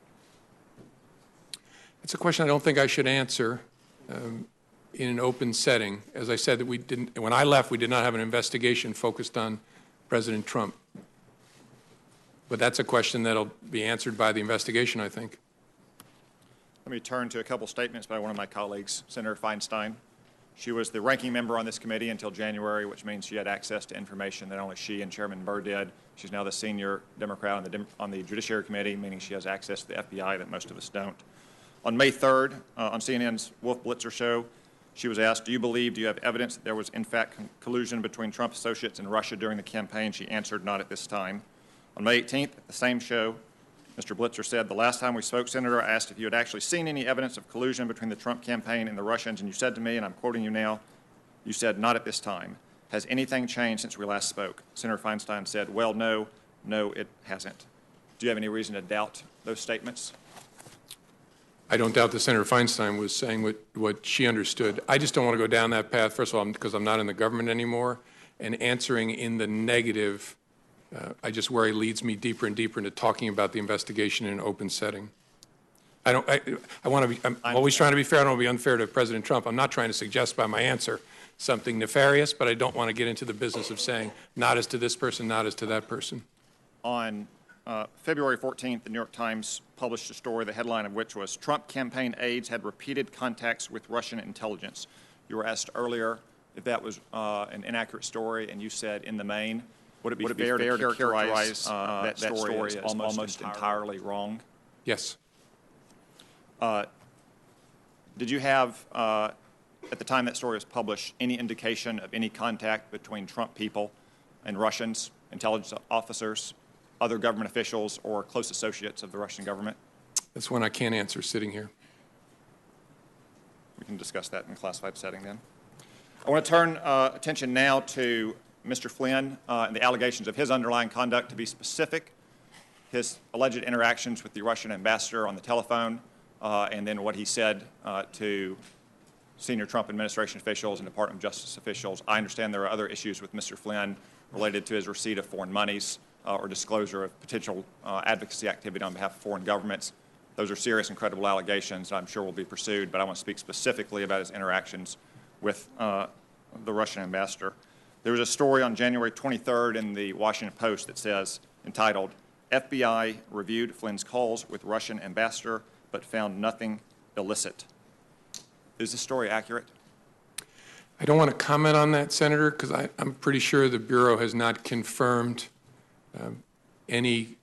It's a question I don't think I should answer in an open setting. As I said, that we didn't, when I left, we did not have an investigation focused on President Trump. But that's a question that'll be answered by the investigation, I think. Let me turn to a couple statements by one of my colleagues, Senator Feinstein. She was the ranking member on this committee until January, which means she had access to information that only she and Chairman Burr did. She's now the senior Democrat on the Judiciary Committee, meaning she has access to the FBI that most of us don't. On May 3rd, on CNN's Wolf Blitzer show, she was asked, do you have evidence that there was in fact collusion between Trump associates and Russia during the campaign? She answered, not at this time. On May 18th, at the same show, Mr. Blitzer said, the last time we spoke, Senator, I asked if you had actually seen any evidence of collusion between the Trump campaign and the Russians, and you said to me, and I'm quoting you now, you said, not at this time. Has anything changed since we last spoke? Senator Feinstein said, well, no, it hasn't. Do you have any reason to doubt those statements? I don't doubt that Senator Feinstein was saying what she understood. I just don't want to go down that path, first of all, because I'm not in the government anymore, and answering in the negative, I just worry leads me deeper and deeper into talking about the investigation in an open setting. I'm always trying to be fair. I don't want to be unfair to President Trump. I'm not trying to suggest by my answer something nefarious, but I don't want to get into the business of saying not as to this person, not as to that person. On February 14th, the New York Times published a story, the headline of which was, Trump campaign aides had repeated contacts with Russian intelligence. You were asked earlier if that was an inaccurate story, and you said in the main. Would it be fair to characterize that story as almost entirely wrong? Yes. Did you have, at the time that story was published, any indication of any contact between Trump people and Russians, intelligence officers, other government officials, or close associates of the Russian government? That's one I can't answer sitting here. We can discuss that in a classified setting then. I want to turn attention now to Mr. Flynn and the allegations of his underlying conduct. To be specific, his alleged interactions with the Russian ambassador on the telephone, and then what he said to senior Trump administration officials and Department of Justice officials. I understand there are other issues with Mr. Flynn related to his receipt of foreign monies or disclosure of potential advocacy activity on behalf of foreign governments. Those are serious and credible allegations that I'm sure will be pursued, but I want to speak specifically about his interactions with the Russian ambassador. There was a story on January 23rd in the Washington Post that says, entitled, FBI reviewed Flynn's calls with Russian ambassador but found nothing illicit. Is this story accurate? I don't want to comment on that, Senator, because I'm pretty sure the Bureau has not confirmed any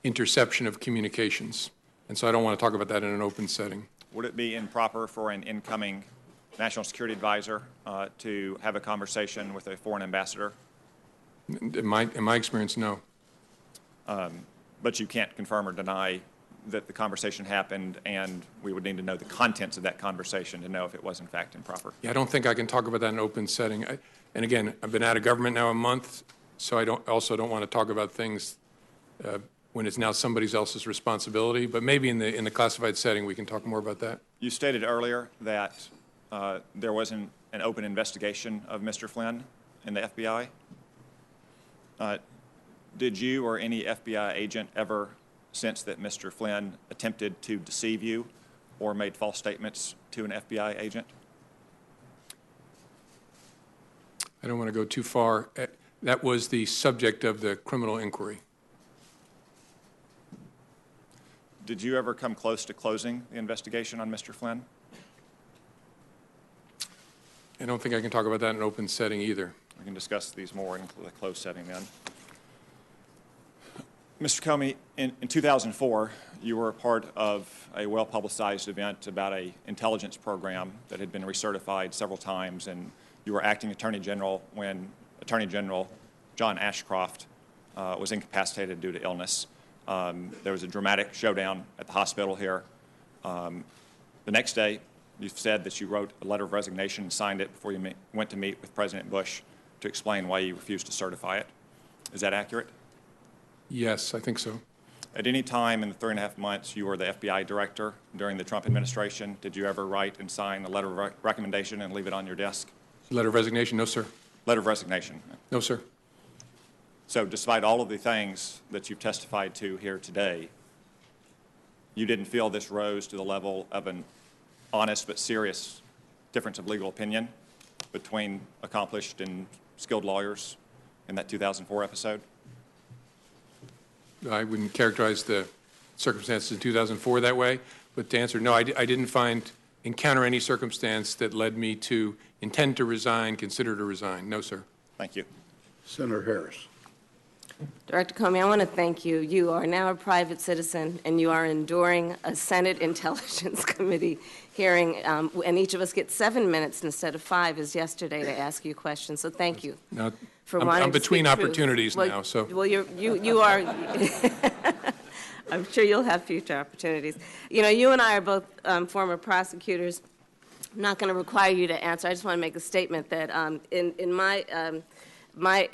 interception of communications. And so I don't want to talk about that in an open setting. Would it be improper for an incoming national security advisor to have a conversation with a foreign ambassador? In my experience, no. But you can't confirm or deny that the conversation happened, and we would need to know the contents of that conversation to know if it was in fact improper. Yeah, I don't think I can talk about that in an open setting. And again, I've been out of government now a month, so I also don't want to talk about things when it's now somebody else's responsibility. But maybe in the classified setting, we can talk more about that. You stated earlier that there wasn't an open investigation of Mr. Flynn in the FBI. Did you or any FBI agent ever sense that Mr. Flynn attempted to deceive you or made false statements to an FBI agent? I don't want to go too far. That was the subject of the criminal inquiry. Did you ever come close to closing the investigation on Mr. Flynn? I don't think I can talk about that in an open setting either. We can discuss these more in the closed setting then. Mr. Comey, in 2004, you were a part of a well-publicized event about an intelligence program that had been recertified several times, and you were acting Attorney General when Attorney General John Ashcroft was incapacitated due to illness. There was a dramatic showdown at the hospital here. The next day, you said that you wrote a letter of resignation and signed it before you went to meet with President Bush to explain why you refused to certify it. Is that accurate? Yes, I think so. At any time in the 3.5 months you were the FBI director during the Trump administration, did you ever write and sign a letter of recommendation and leave it on your desk? Letter of resignation? No, sir. Letter of resignation? No, sir. So despite all of the things that you've testified to here today, you didn't feel this rose to the level of an honest but serious difference of legal opinion between accomplished and skilled lawyers in that 2004 episode? I wouldn't characterize the circumstances in 2004 that way, but to answer, no, I didn't encounter any circumstance that led me to intend to resign, consider to resign. No, sir. Thank you. Senator Harris. Director Comey, I want to thank you. You are now a private citizen, and you are enduring a Senate Intelligence Committee hearing, and each of us gets 7 minutes instead of 5 as yesterday to ask you questions. So thank you. Now, for I'm between truth. opportunities now, so. Well, you are. I'm sure you'll have future opportunities. You know, you and I are both former prosecutors. I'm not going to require you to answer. I just want to make a statement that in my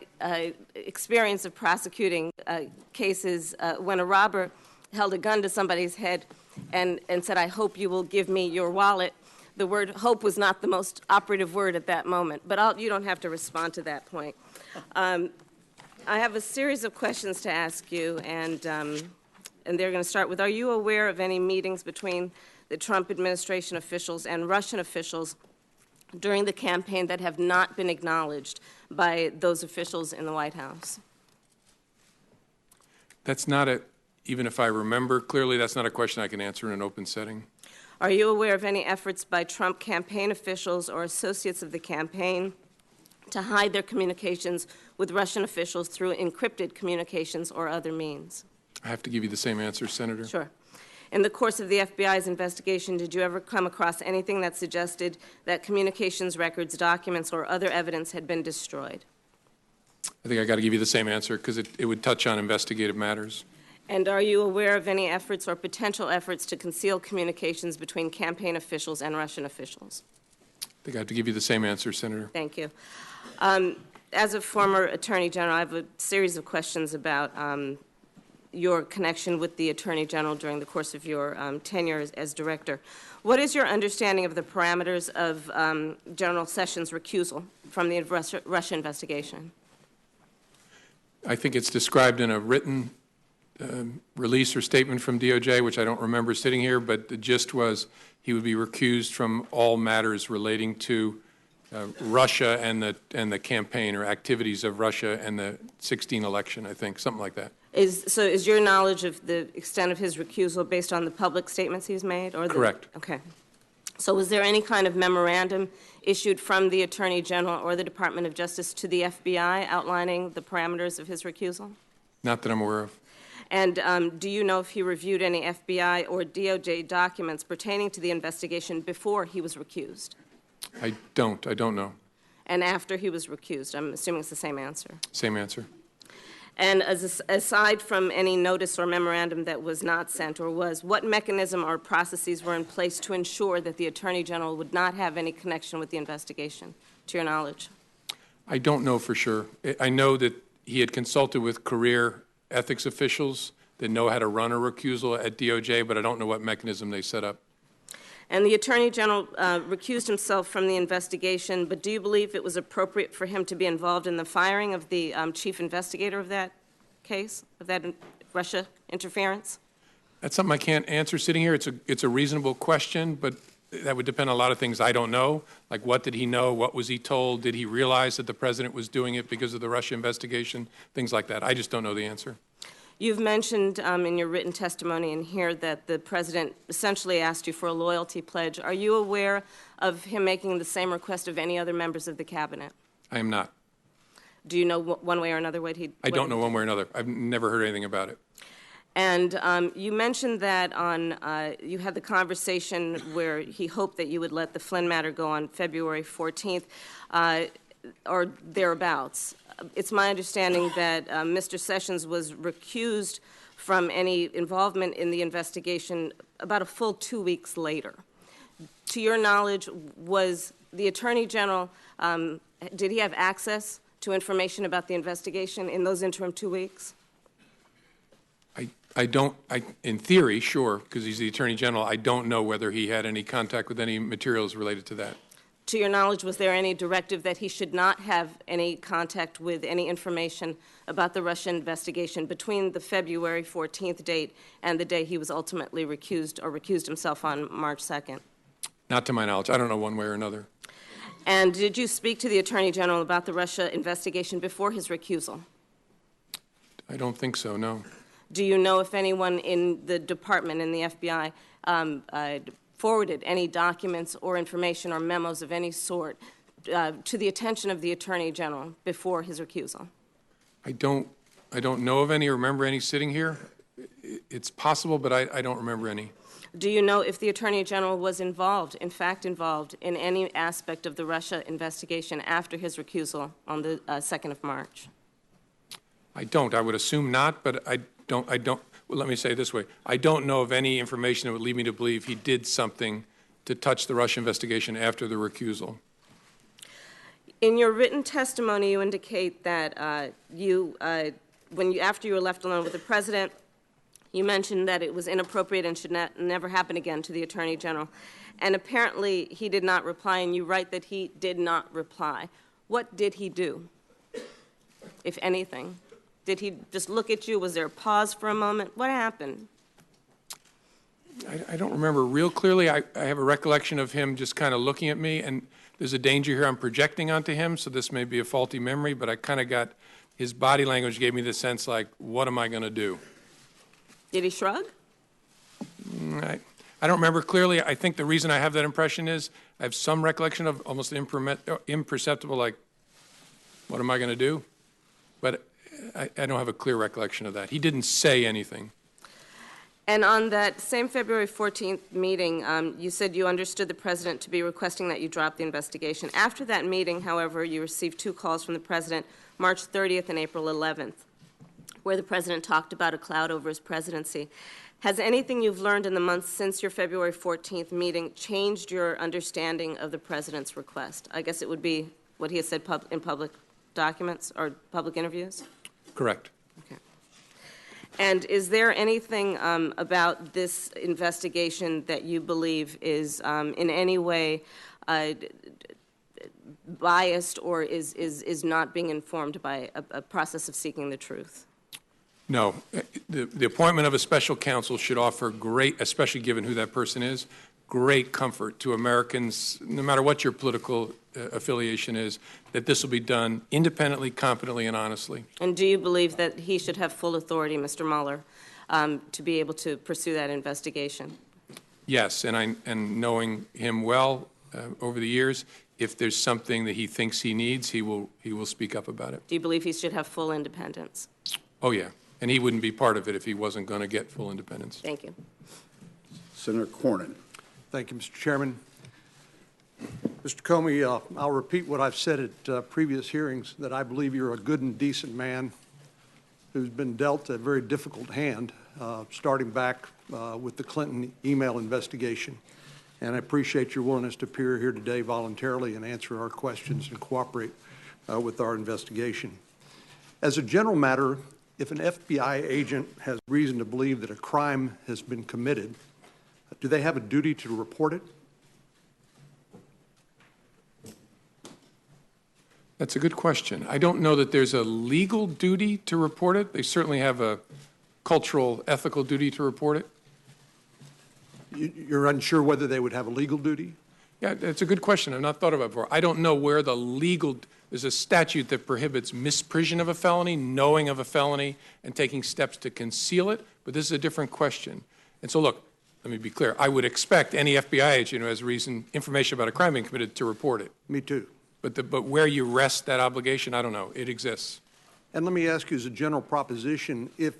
experience of prosecuting cases, when a robber held a gun to somebody's head and said, "I hope you will give me your wallet," the word hope was not the most operative word at that moment. But you don't have to respond to that point. I have a series of questions to ask you, and they're going to start with, are you aware of any meetings between the Trump administration officials and Russian officials during the campaign that have not been acknowledged by those officials in the White House? That's not even if I remember clearly, that's not a question I can answer in an open setting. Are you aware of any efforts by Trump campaign officials or associates of the campaign to hide their communications with Russian officials through encrypted communications or other means? I have to give you the same answer, Senator. Sure. In the course of the FBI's investigation, did you ever come across anything that suggested that communications records, documents, or other evidence had been destroyed? I think I got to give you the same answer because it would touch on investigative matters. And are you aware of any efforts or potential efforts to conceal communications between campaign officials and Russian officials? I think I have to give you the same answer, Senator. Thank you. As a former Attorney General, I have a series of questions about your connection with the Attorney General during the course of your tenure as Director. What is your understanding of the parameters of General Sessions' recusal from the Russia investigation? I think it's described in a written release or statement from DOJ, which I don't remember sitting here, but the gist was he would be recused from all matters relating to Russia and the campaign or activities of Russia and the 2016 election, I think, something like that. So is your knowledge of the extent of his recusal based on the public statements he's made? Or Correct. Okay. So was there any kind of memorandum issued from the Attorney General or the Department of Justice to the FBI outlining the parameters of his recusal? Not that I'm aware of. And do you know if he reviewed any FBI or DOJ documents pertaining to the investigation before he was recused? I don't know. And after he was recused? I'm assuming it's the same answer. Same answer. And aside from any notice or memorandum that was not sent or what mechanism or processes were in place to ensure that the Attorney General would not have any connection with the investigation, to your knowledge? I don't know for sure. I know that he had consulted with career ethics officials that know how to run a recusal at DOJ, but I don't know what mechanism they set up. And the Attorney General recused himself from the investigation, but do you believe it was appropriate for him to be involved in the firing of the chief investigator of that case, of that Russia interference? That's something I can't answer sitting here. It's a reasonable question, but that would depend on a lot of things I don't know, like what did he know, what was he told, did he realize that the president was doing it because of the Russia investigation, things like that. I just don't know the answer. You've mentioned in your written testimony in here that the president essentially asked you for a loyalty pledge. Are you aware of him making the same request of any other members of the cabinet? I am not. Do you know one way or another what he? I don't know one way or another. I've never heard anything about it. And you mentioned that you had the conversation where he hoped that you would let the Flynn matter go on February 14th or thereabouts. It's my understanding that Mr. Sessions was recused from any involvement in the investigation about a full 2 weeks later. To your knowledge, was the Attorney General, did he have access to information about the investigation in those interim 2 weeks? In theory, sure, because he's the Attorney General. I don't know whether he had any contact with any materials related to that. To your knowledge, was there any directive that he should not have any contact with any information about the Russian investigation between the February 14th date and the day he was ultimately recused or recused himself on March 2nd? Not to my knowledge. I don't know one way or another. And did you speak to the Attorney General about the Russia investigation before his recusal? I don't think so, no. Do you know if anyone in the department, in the FBI, forwarded any documents or information or memos of any sort to the attention of the Attorney General before his recusal? I don't know of any or remember any sitting here. It's possible, but I don't remember any. Do you know if the Attorney General was involved, in fact involved, in any aspect of the Russia investigation after his recusal on the 2nd of March? I don't. I would assume not, but I don't. Well, let me say it this way. I don't know of any information that would lead me to believe he did something to touch the Russia investigation after the recusal. In your written testimony, you indicate that after you were left alone with the President, you mentioned that it was inappropriate and should never happen again to the Attorney General. And apparently he did not reply, and you write that he did not reply. What did he do, if anything? Did he just look at you? Was there a pause for a moment? What happened? I don't remember real clearly. I have a recollection of him just kind of looking at me, and there's a danger here I'm projecting onto him, so this may be a faulty memory, but I kind of got his body language gave me the sense like, what am I going to do? Did he shrug? I don't remember clearly. I think the reason I have that impression is I have some recollection of almost imperceptible, like, what am I going to do? But I don't have a clear recollection of that. He didn't say anything. And on that same February 14th meeting, you said you understood the President to be requesting that you drop the investigation. After that meeting, however, you received 2 calls from the President, March 30th and April 11th, where the President talked about a cloud over his presidency. Has anything you've learned in the months since your February 14th meeting changed your understanding of the President's request? I guess it would be what he has said in public documents or public interviews? Correct. Okay. And is there anything about this investigation that you believe is in any way biased or is not being informed by a process of seeking the truth? No. The appointment of a special counsel should offer great, especially given who that person is, great comfort to Americans, no matter what your political affiliation is, that this will be done independently, competently, and honestly. And do you believe that he should have full authority, Mr. Mueller, to be able to pursue that investigation? Yes, and knowing him well over the years, if there's something that he thinks he needs, he will speak up about it. Do you believe he should have full independence? Oh, yeah. And he wouldn't be part of it if he wasn't going to get full independence. Thank you. Senator Cornyn. Thank you, Mr. Chairman. Mr. Comey, I'll repeat what I've said at previous hearings, that I believe you're a good and decent man who's been dealt a very difficult hand, starting back with the Clinton email investigation. And I appreciate your willingness to appear here today voluntarily and answer our questions and cooperate with our investigation. As a general matter, if an FBI agent has reason to believe that a crime has been committed, do they have a duty to report it? That's a good question. I don't know that there's a legal duty to report it. They certainly have a cultural, ethical duty to report it. You're unsure whether they would have a legal duty? Yeah, that's a good question. I've not thought about it before. I don't know where the legal There's a statute that prohibits misprision of a felony, knowing of a felony, and taking steps to conceal it, but this is a different question. And so, look, let me be clear. I would expect any FBI agent who has information about a crime being committed to report it. Me too. But where you rest that obligation, I don't know. It exists. And let me ask you as a general proposition, if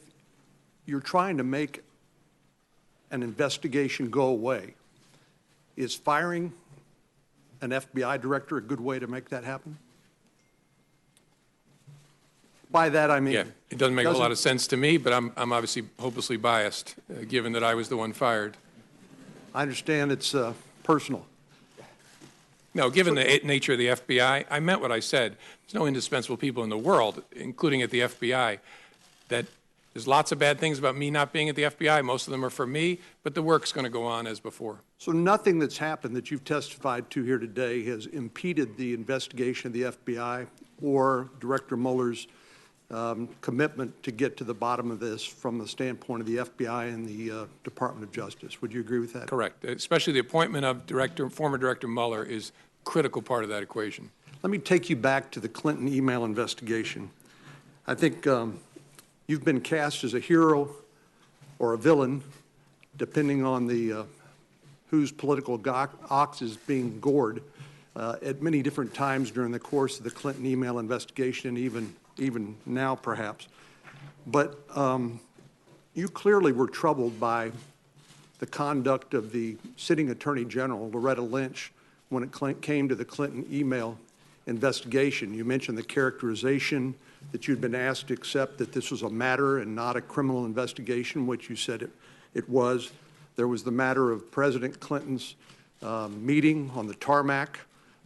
you're trying to make an investigation go away, is firing an FBI director a good way to make that happen? By that, I mean... Yeah, it doesn't make a lot of sense to me, but I'm obviously hopelessly biased, given that I was the one fired. I understand it's personal. No, given the nature of the FBI, I meant what I said. There's no indispensable people in the world, including at the FBI, that there's lots of bad things about me not being at the FBI. Most of them are for me, but the work's going to go on as before. So nothing that's happened that you've testified to here today has impeded the investigation of the FBI or Director Mueller's commitment to get to the bottom of this from the standpoint of the FBI and the Department of Justice. Would you agree with that? Correct. Especially the appointment of former Director Mueller is a critical part of that equation. Let me take you back to the Clinton email investigation. I think you've been cast as a hero or a villain, depending on the whose political ox is being gored at many different times during the course of the Clinton email investigation, and even now perhaps. But you clearly were troubled by the conduct of the sitting Attorney General, Loretta Lynch, when it came to the Clinton email investigation. You mentioned the characterization that you'd been asked to accept that this was a matter and not a criminal investigation, which you said it was. There was the matter of President Clinton's meeting on the tarmac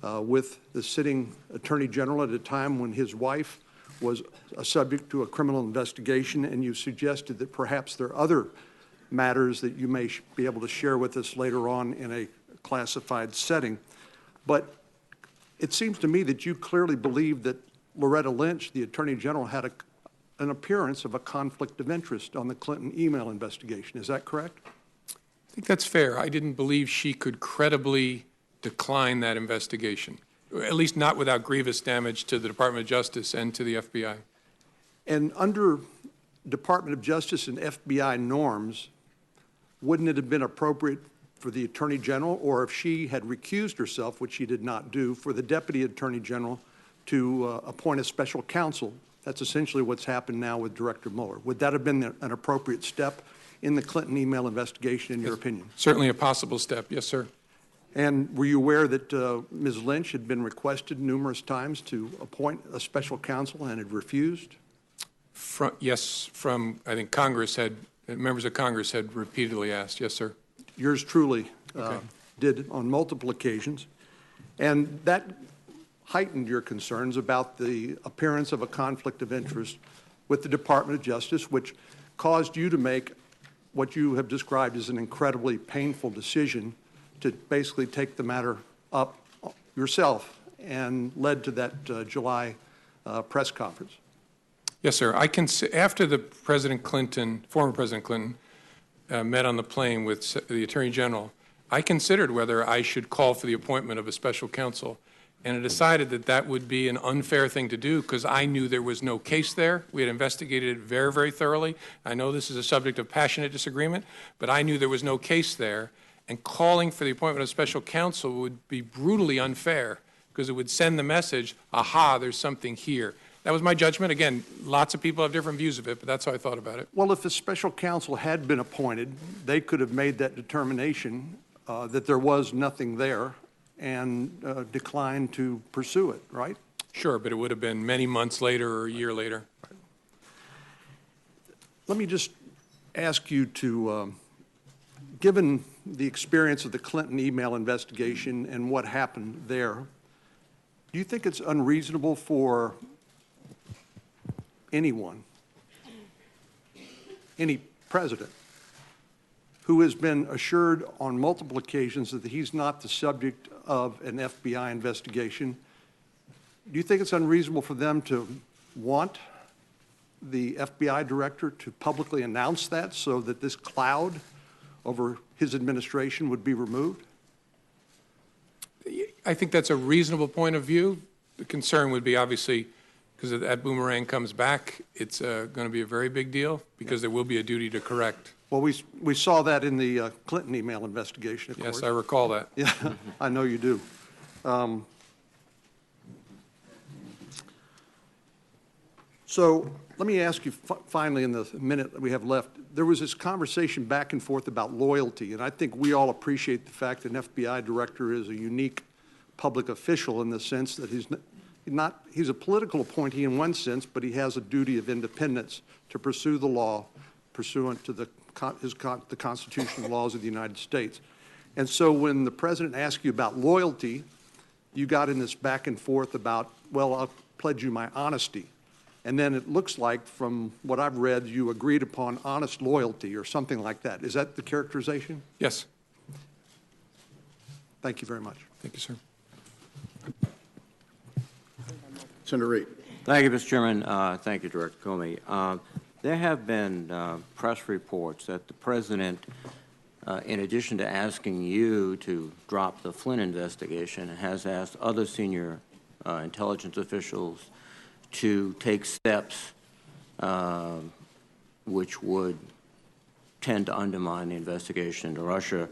with the sitting Attorney General at a time when his wife was subject to a criminal investigation, and you suggested that perhaps there are other matters that you may be able to share with us later on in a classified setting. But it seems to me that you clearly believe that Loretta Lynch, the Attorney General, had an appearance of a conflict of interest on the Clinton email investigation. Is that correct? I think that's fair. I didn't believe she could credibly decline that investigation, at least not without grievous damage to the Department of Justice and to the FBI. And under Department of Justice and FBI norms, wouldn't it have been appropriate for the Attorney General, or if she had recused herself, which she did not do, for the Deputy Attorney General to appoint a special counsel? That's essentially what's happened now with Director Mueller. Would that have been an appropriate step in the Clinton email investigation, in your opinion? Certainly a possible step, yes, sir. And were you aware that Ms. Lynch had been requested numerous times to appoint a special counsel and had refused? Yes, I think members of Congress had repeatedly asked, yes, sir. Yours truly did on multiple occasions. And that heightened your concerns about the appearance of a conflict of interest with the Department of Justice, which caused you to make what you have described as an incredibly painful decision to basically take the matter up yourself, and led to that July press conference. Yes, sir. After the former President Clinton, met on the plane with the Attorney General, I considered whether I should call for the appointment of a special counsel, and I decided that that would be an unfair thing to do because I knew there was no case there. We had investigated it very, very thoroughly. I know this is a subject of passionate disagreement, but I knew there was no case there. And calling for the appointment of special counsel would be brutally unfair because it would send the message, aha, there's something here. That was my judgment. Again, lots of people have different views of it, but that's how I thought about it. Well, if a special counsel had been appointed, they could have made that determination that there was nothing there and declined to pursue it, right? Sure, but it would have been many months later or a year later. Let me just ask you to, given the experience of the Clinton email investigation and what happened there, do you think it's unreasonable for anyone, any president, who has been assured on multiple occasions that he's not the subject of an FBI investigation, do you think it's unreasonable for them to want the FBI director to publicly announce that so that this cloud over his administration would be removed? I think that's a reasonable point of view. The concern would be obviously, because if that boomerang comes back, it's going to be a very big deal because there will be a duty to correct. Well, we saw that in the Clinton email investigation, of course. Yes, I recall that. Yeah, I know you do. So let me ask you finally in the minute that we have left, there was this conversation back and forth about loyalty, and I think we all appreciate the fact that an FBI director is a unique public official in the sense that he's a political appointee in one sense, but he has a duty of independence to pursue the law pursuant to the constitutional laws of the United States. And so when the president asked you about loyalty, you got in this back and forth about, well, I'll pledge you my honesty. And then it looks like, from what I've read, you agreed upon honest loyalty or something like that. Is that the characterization? Yes. Thank you very much. Thank you, sir. Senator Reid. Thank you, Mr. Chairman. Thank you, Director Comey. There have been press reports that the president, in addition to asking you to drop the Flynn investigation, has asked other senior intelligence officials to take steps which would tend to undermine the investigation into Russia.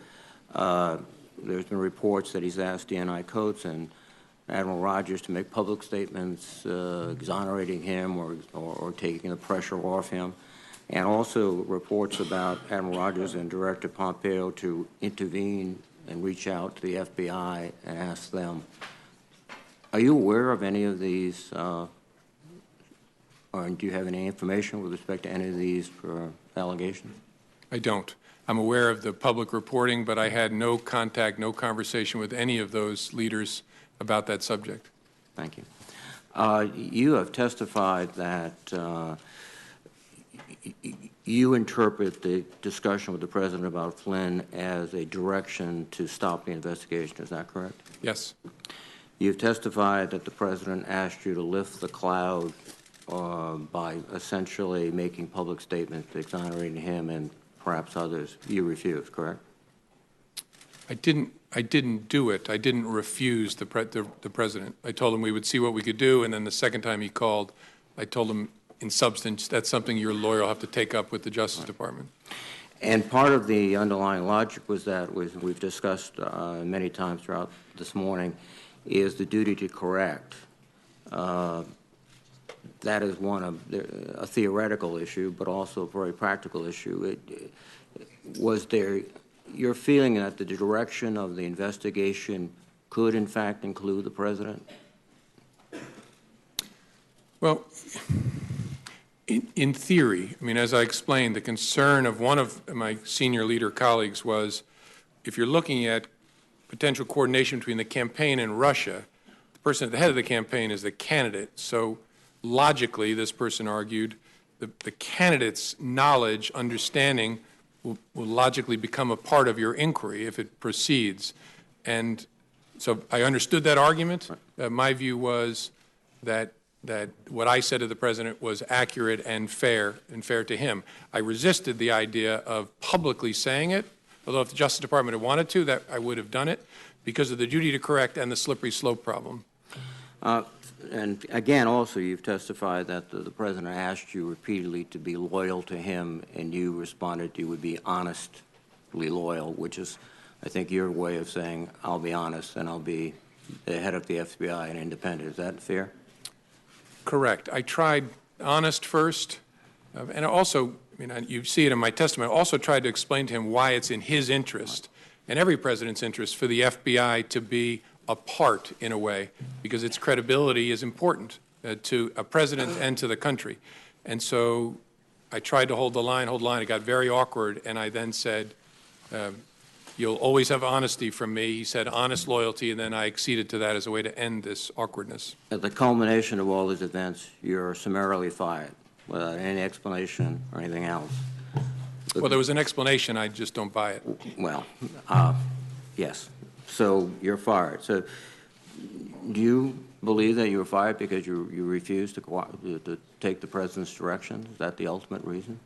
There's been reports that he's asked DNI Coates and Admiral Rogers to make public statements exonerating him or taking the pressure off him, and also reports about Admiral Rogers and Director Pompeo to intervene and reach out to the FBI and ask them. Are you aware of any of these, or do you have any information with respect to any of these allegations? I don't. I'm aware of the public reporting, but I had no contact, no conversation with any of those leaders about that subject. Thank you. You have testified that you interpret the discussion with the President about Flynn as a direction to stop the investigation. Is that correct? Yes. You've testified that the President asked you to lift the cloud by essentially making public statements exonerating him and perhaps others. You refused, correct? I didn't do it. I didn't refuse the president. I told him we would see what we could do, and then the second time he called, I told him in substance, that's something your lawyer will have to take up with the Justice Department. And part of the underlying logic was that, we've discussed many times throughout this morning, is the duty to correct. That is a theoretical issue, but also a very practical issue. Was there your feeling that the direction of the investigation could, in fact, include the President? Well, in theory, I mean, as I explained, the concern of one of my senior leader colleagues was, if you're looking at potential coordination between the campaign and Russia, the person at the head of the campaign is the candidate. So logically, this person argued, the candidate's knowledge, understanding will logically become a part of your inquiry if it proceeds. And so I understood that argument. My view was that what I said to the President was accurate and fair to him. I resisted the idea of publicly saying it, although if the Justice Department had wanted to, that I would have done it, because of the duty to correct and the slippery slope problem. And again, also, you've testified that the President asked you repeatedly to be loyal to him, and you responded you would be honestly loyal, which is, I think, your way of saying, I'll be honest and I'll be the head of the FBI and independent. Is that fair? Correct. I tried honest first, and also, I mean, you see it in my testimony, I also tried to explain to him why it's in his interest, and every president's interest, for the FBI to be apart in a way, because its credibility is important to a president and to the country. And so I tried to hold the line. It got very awkward, and I then said, you'll always have honesty from me. He said honest loyalty, and then I acceded to that as a way to end this awkwardness. At the culmination of all these events, you're summarily fired without any explanation or anything else. Well, there was an explanation. I just don't buy it. Well, yes. So you're fired. So do you believe that you were fired because you refused to take the President's direction? Is that the ultimate reason?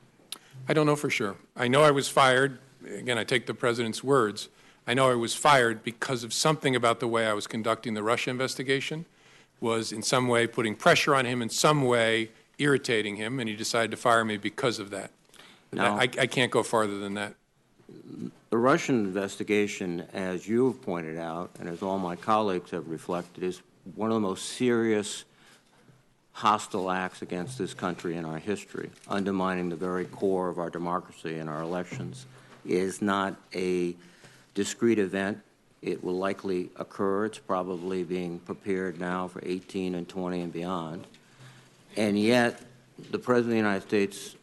I don't know for sure. I know I was fired. Again, I take the President's words. I know I was fired because of something about the way I was conducting the Russia investigation was in some way putting pressure on him, in some way irritating him, and he decided to fire me because of that. Now, I can't go farther than that. the Russian investigation, as you have pointed out, and as all my colleagues have reflected, is one of the most serious hostile acts against this country in our history, undermining the very core of our democracy and our elections. It is not a discrete event. It will likely occur. It's probably being prepared now for 18 and 20 and beyond. And yet, the President of the United States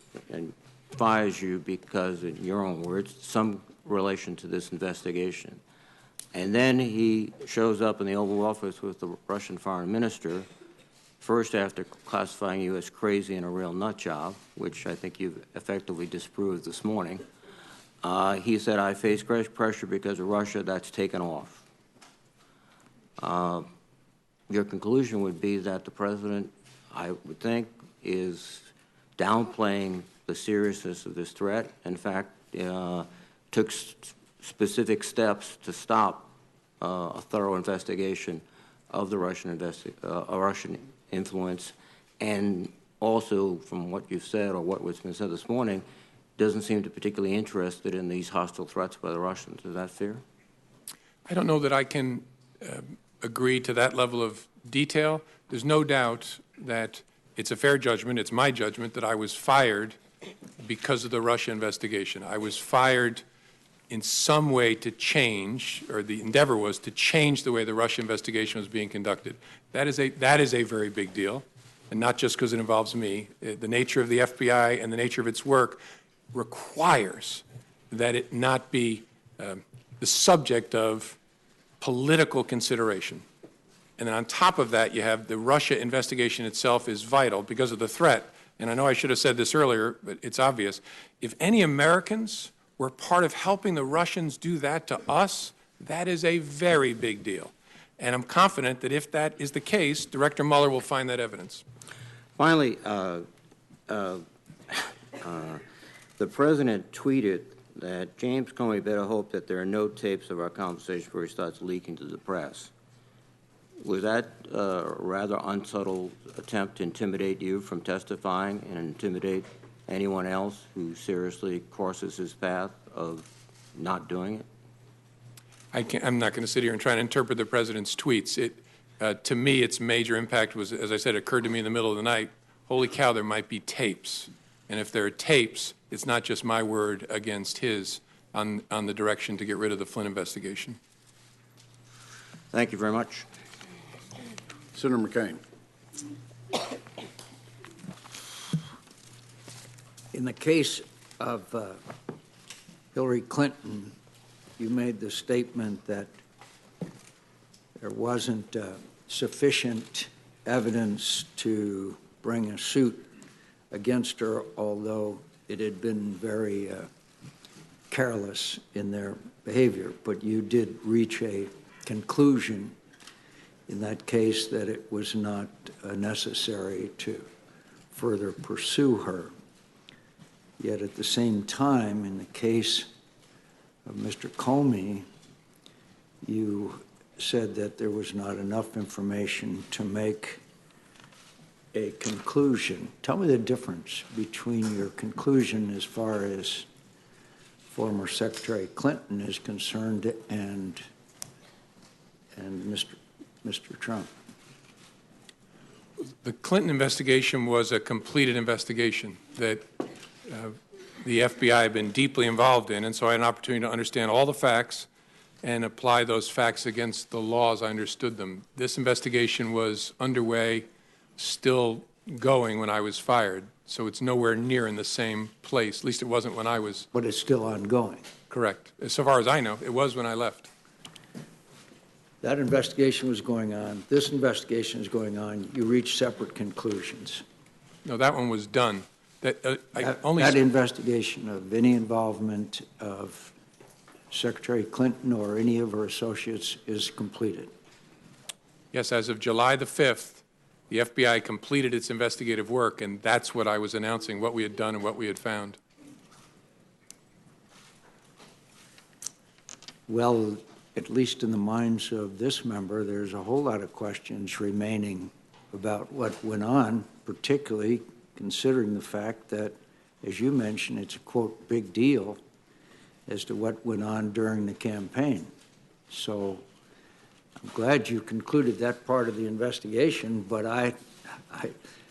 fires you because, in your own words, some relation to this investigation. And then he shows up in the Oval Office with the Russian foreign minister, first after classifying you as crazy and a real nut job, which I think you've effectively disproved this morning. He said, I face great pressure because of Russia. That's taken off. Your conclusion would be that the President, I would think, is downplaying the seriousness of this threat. In fact, took specific steps to stop a thorough investigation of the Russian influence, and also, from what you've said or what was been said this morning, doesn't seem to be particularly interested in these hostile threats by the Russians. Is that fair? I don't know that I can agree to that level of detail. There's no doubt that it's a fair judgment, it's my judgment, that I was fired because of the Russia investigation. I was fired in some way to change, or the endeavor was to change the way the Russia investigation was being conducted. That is a very big deal, and not just because it involves me. The nature of the FBI and the nature of its work requires that it not be the subject of political consideration. And then on top of that, you have the Russia investigation itself is vital because of the threat. And I know I should have said this earlier, but it's obvious. If any Americans were part of helping the Russians do that to us, that is a very big deal. And I'm confident that if that is the case, Director Mueller will find that evidence. Finally, the President tweeted that James Comey better hope that there are no tapes of our conversation before he starts leaking to the press. Was that a rather unsubtle attempt to intimidate you from testifying and intimidate anyone else who seriously crosses his path of not doing it? I'm not going to sit here and try to interpret the President's tweets. To me, its major impact was, as I said, it occurred to me in the middle of the night, holy cow, there might be tapes. And if there are tapes, it's not just my word against his on the direction to get rid of the Flynn investigation. Thank you very much. Senator McCain. In the case of Hillary Clinton, you made the statement that there wasn't sufficient evidence to bring a suit against her, although it had been very careless in their behavior. But you did reach a conclusion in that case that it was not necessary to further pursue her. Yet at the same time, in the case of Mr. Comey, you said that there was not enough information to make a conclusion. Tell me the difference between your conclusion as far as former Secretary Clinton is concerned and Mr. Trump. The Clinton investigation was a completed investigation that the FBI had been deeply involved in, and so I had an opportunity to understand all the facts and apply those facts against the law as I understood them. This investigation was underway, still going when I was fired, so it's nowhere near in the same place. At least it wasn't when I was. But it's still ongoing. Correct. So far as I know, it was when I left. That investigation was going on. This investigation is going on. You reached separate conclusions. No, that one was done. That investigation of any involvement of Secretary Clinton or any of her associates is completed. Yes, as of July the 5th, the FBI completed its investigative work, and that's what I was announcing, what we had done and what we had found. Well, at least in the minds of this member, there's a whole lot of questions remaining about what went on, particularly considering the fact that, as you mentioned, it's a, quote, big deal as to what went on during the campaign. So I'm glad you concluded that part of the investigation, but I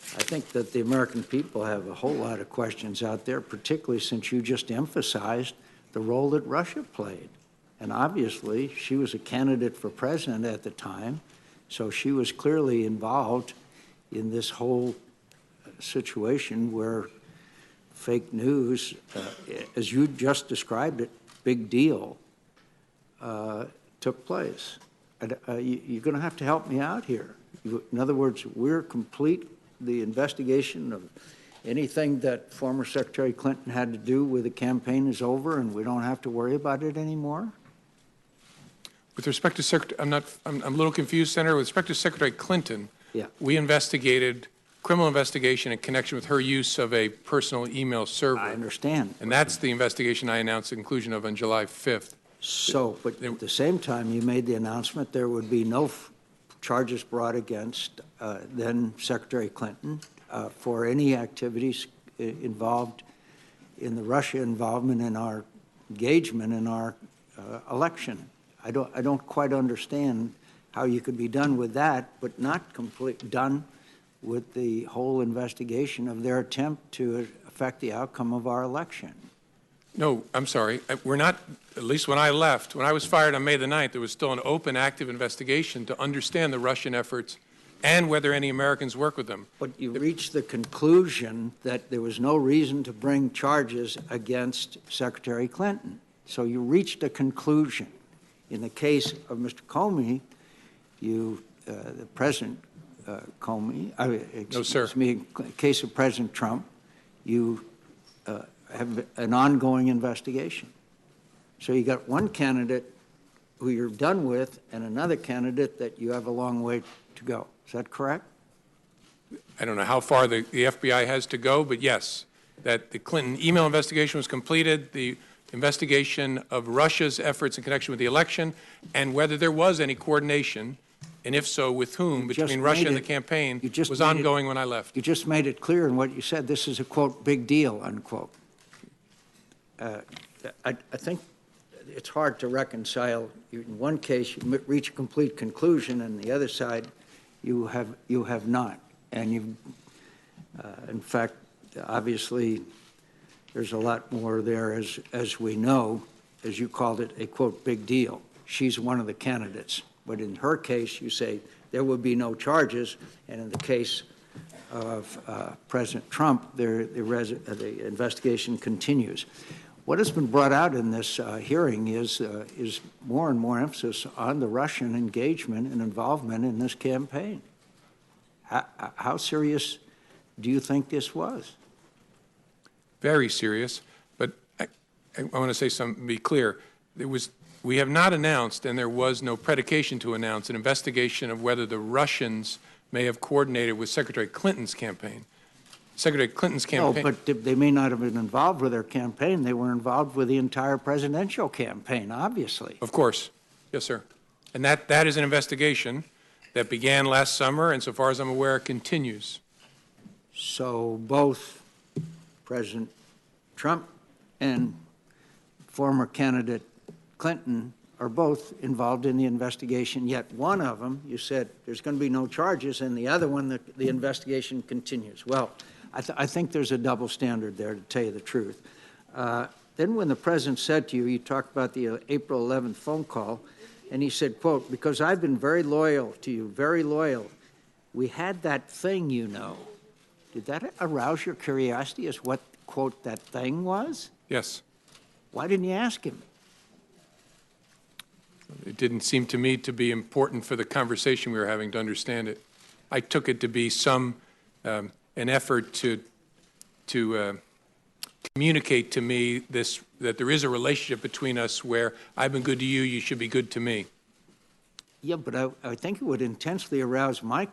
think that the American people have a whole lot of questions out there, particularly since you just emphasized the role that Russia played. And obviously, she was a candidate for president at the time, so she was clearly involved in this whole situation where fake news, as you just described it, big deal, took place. You're going to have to help me out here. In other words, we're complete the investigation of anything that former Secretary Clinton had to do with the campaign is over and we don't have to worry about it anymore? With respect to Secretary, I'm a little confused, Senator. With respect to Secretary Clinton, yeah, we investigated criminal investigation in connection with her use of a personal email server. I understand. And that's the investigation I announced the conclusion of on July 5th. So, but at the same time, you made the announcement there would be no charges brought against then Secretary Clinton for any activities involved in the Russia involvement in our engagement in our election. I don't quite understand how you could be done with that, but not done with the whole investigation of their attempt to affect the outcome of our election. No, I'm sorry. We're not, at least when I left, when I was fired on May the 9th, there was still an open, active investigation to understand the Russian efforts and whether any Americans work with them. But you reached the conclusion that there was no reason to bring charges against Secretary Clinton. So you reached a conclusion. In the case of Mr. Comey, the President Comey, excuse me, in the case of President Trump, you have an ongoing investigation. So you got one candidate who you're done with and another candidate that you have a long way to go. Is that correct? I don't know how far the FBI has to go, but yes, that the Clinton email investigation was completed, the investigation of Russia's efforts in connection with the election, and whether there was any coordination, and if so, with whom, between Russia and the campaign, was ongoing when I left. You just made it clear in what you said. This is a, quote, big deal, unquote. I think it's hard to reconcile. In one case, you reach a complete conclusion, and the other side, you have not. And you've, in fact, obviously, there's a lot more there, as we know, as you called it, a, quote, big deal. She's one of the candidates. But in her case, you say there would be no charges, and in the case of President Trump, the investigation continues. What has been brought out in this hearing is more and more emphasis on the Russian engagement and involvement in this campaign. How serious do you think this was? Very serious, but I want to say something, be clear. We have not announced, and there was no predication to announce, an investigation of whether the Russians may have coordinated with Secretary Clinton's campaign. Secretary Clinton's campaign. No, but they may not have been involved with their campaign. They were involved with the entire presidential campaign, obviously. Of course. Yes, sir. And that is an investigation that began last summer, and so far as I'm aware, continues. So both President Trump and former candidate Clinton are both involved in the investigation, yet one of them, you said there's going to be no charges, and the other one, the investigation continues. Well, I think there's a double standard there, to tell you the truth. Then when the president said to you, you talked about the April 11th phone call, and he said, quote, because I've been very loyal to you, very loyal. We had that thing, you know. Did that arouse your curiosity as what, quote, that thing was? Yes. Why didn't you ask him? It didn't seem to me to be important for the conversation we were having to understand it. I took it to be an effort to communicate to me that there is a relationship between us where I've been good to you, you should be good to me. Yeah, but I think it would intensely arouse my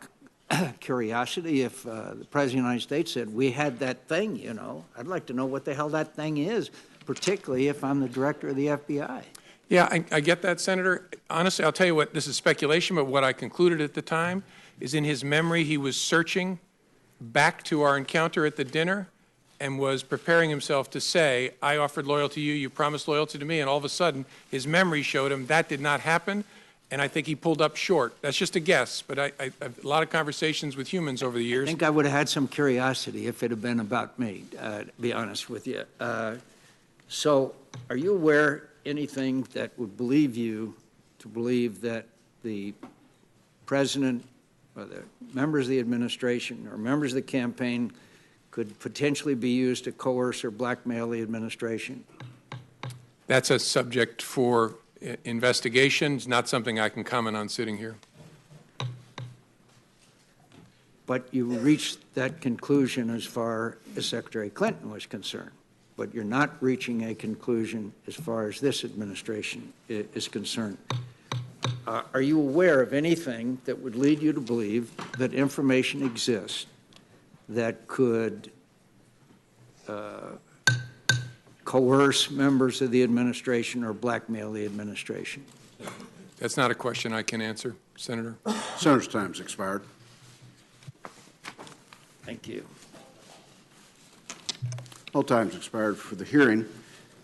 curiosity if the President of the United States said, we had that thing, you know. I'd like to know what the hell that thing is, particularly if I'm the director of the FBI. Yeah, I get that, Senator. Honestly, I'll tell you what, this is speculation, but what I concluded at the time is in his memory he was searching back to our encounter at the dinner and was preparing himself to say, I offered loyalty to you, you promised loyalty to me, and all of a sudden his memory showed him that did not happen, and I think he pulled up short. That's just a guess, but I've a lot of conversations with humans over the years. I think I would have had some curiosity if it had been about me, to be honest with you. So are you aware anything that would believe you to believe that the president or the members of the administration or members of the campaign could potentially be used to coerce or blackmail the administration? That's a subject for investigations, not something I can comment on sitting here. But you reached that conclusion as far as Secretary Clinton was concerned. But you're not reaching a conclusion as far as this administration is concerned. Are you aware of anything that would lead you to believe that information exists that could coerce members of the administration or blackmail the administration? That's not a question I can answer, Senator. Senator's time's expired. Thank you. All time's expired for the hearing.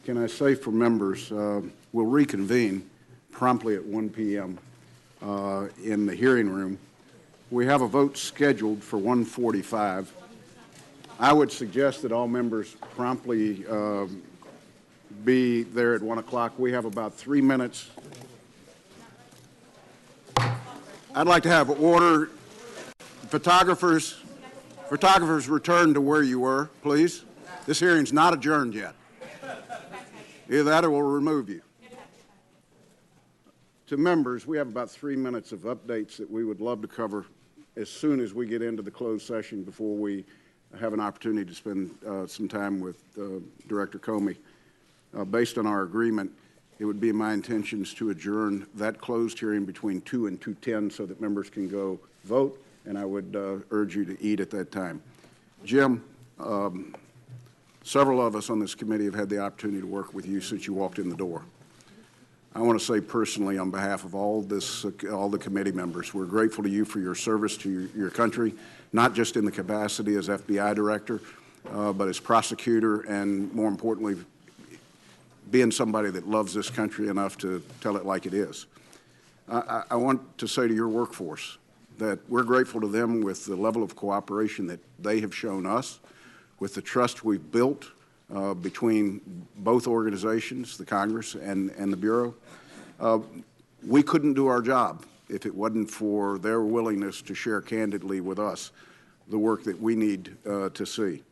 Can I say for members, we'll reconvene promptly at 1 p.m. In the hearing room. We have a vote scheduled for 1:45. I would suggest that all members promptly be there at 1 o'clock. We have about 3 minutes. I'd like to have order. Photographers, return to where you were, please. This hearing's not adjourned yet. Either that or we'll remove you. To members, we have about 3 minutes of updates that we would love to cover as soon as we get into the closed session before we have an opportunity to spend some time with Director Comey. Based on our agreement, it would be my intentions to adjourn that closed hearing between 2 and 2:10 so that members can go vote, and I would urge you to eat at that time. Jim, several of us on this committee have had the opportunity to work with you since you walked in the door. I want to say personally on behalf of all the committee members, we're grateful to you for your service to your country, not just in the capacity as FBI director, but as prosecutor, and more importantly, being somebody that loves this country enough to tell it like it is. I want to say to your workforce that we're grateful to them with the level of cooperation that they have shown us, with the trust we've built between both organizations, the Congress and the Bureau. We couldn't do our job if it wasn't for their willingness to share candidly with us the work that we need to see.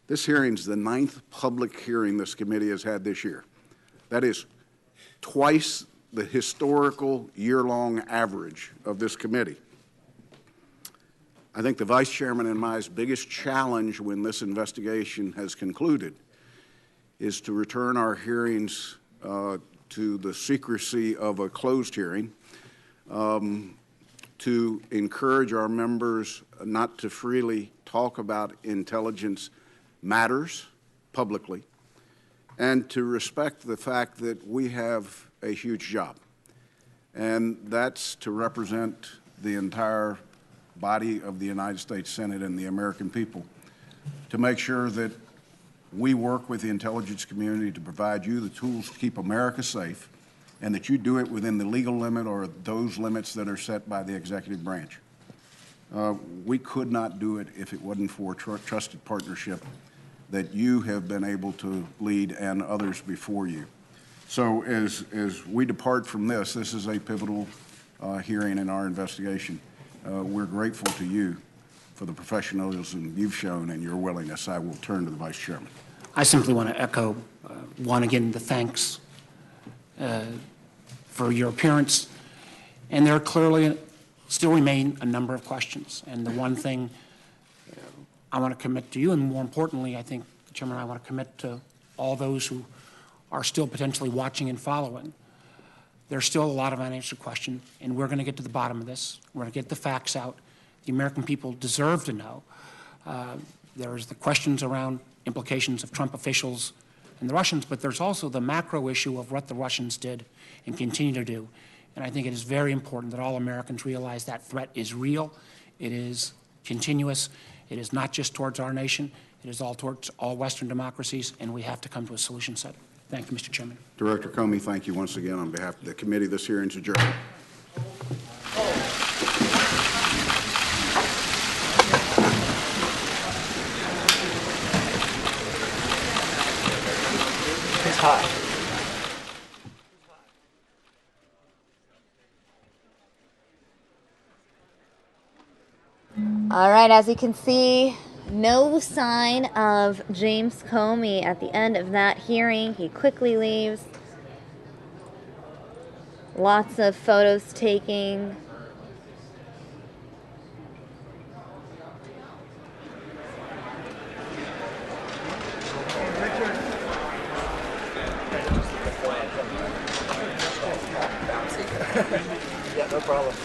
This hearing's the 9th public hearing this committee has had this year. That is twice the historical year-long average of this committee. I think the Vice Chairman and my biggest challenge when this investigation has concluded is to return our hearings to the secrecy of a closed hearing, to encourage our members not to freely talk about intelligence matters publicly, and to respect the fact that we have a huge job, and that's to represent the entire body of the United States Senate and the American people, to make sure that we work with the intelligence community to provide you the tools to keep America safe, and that you do it within the legal limit or those limits that are set by the executive branch. We could not do it if it wasn't for trusted partnership that you have been able to lead and others before you. So as we depart from this is a pivotal hearing in our investigation. We're grateful to you for the professionalism you've shown and your willingness. I will turn to the Vice Chairman. I simply want to echo, again, the thanks for your appearance. And there clearly still remain a number of questions. And the one thing I want to commit to you, and more importantly, I think, Chairman, I want to commit to all those who are still potentially watching and following. There's still a lot of unanswered questions, and we're going to get to the bottom of this. We're going to get the facts out. The American people deserve to know. There's the questions around implications of Trump officials and the Russians, but there's also the macro issue of what the Russians did and continue to do. And I think it is very important that all Americans realize that threat is real, it is continuous, it is not just towards our nation, it is all towards all Western democracies, and we have to come to a solution set. Thank you, Mr. Chairman. Director Comey, thank you once again on behalf of the committee. This hearing is adjourned. It's hot. All right, as you can see, no sign of James Comey at the end of that hearing. He quickly leaves. Lots of photos taking. Yeah, no problem.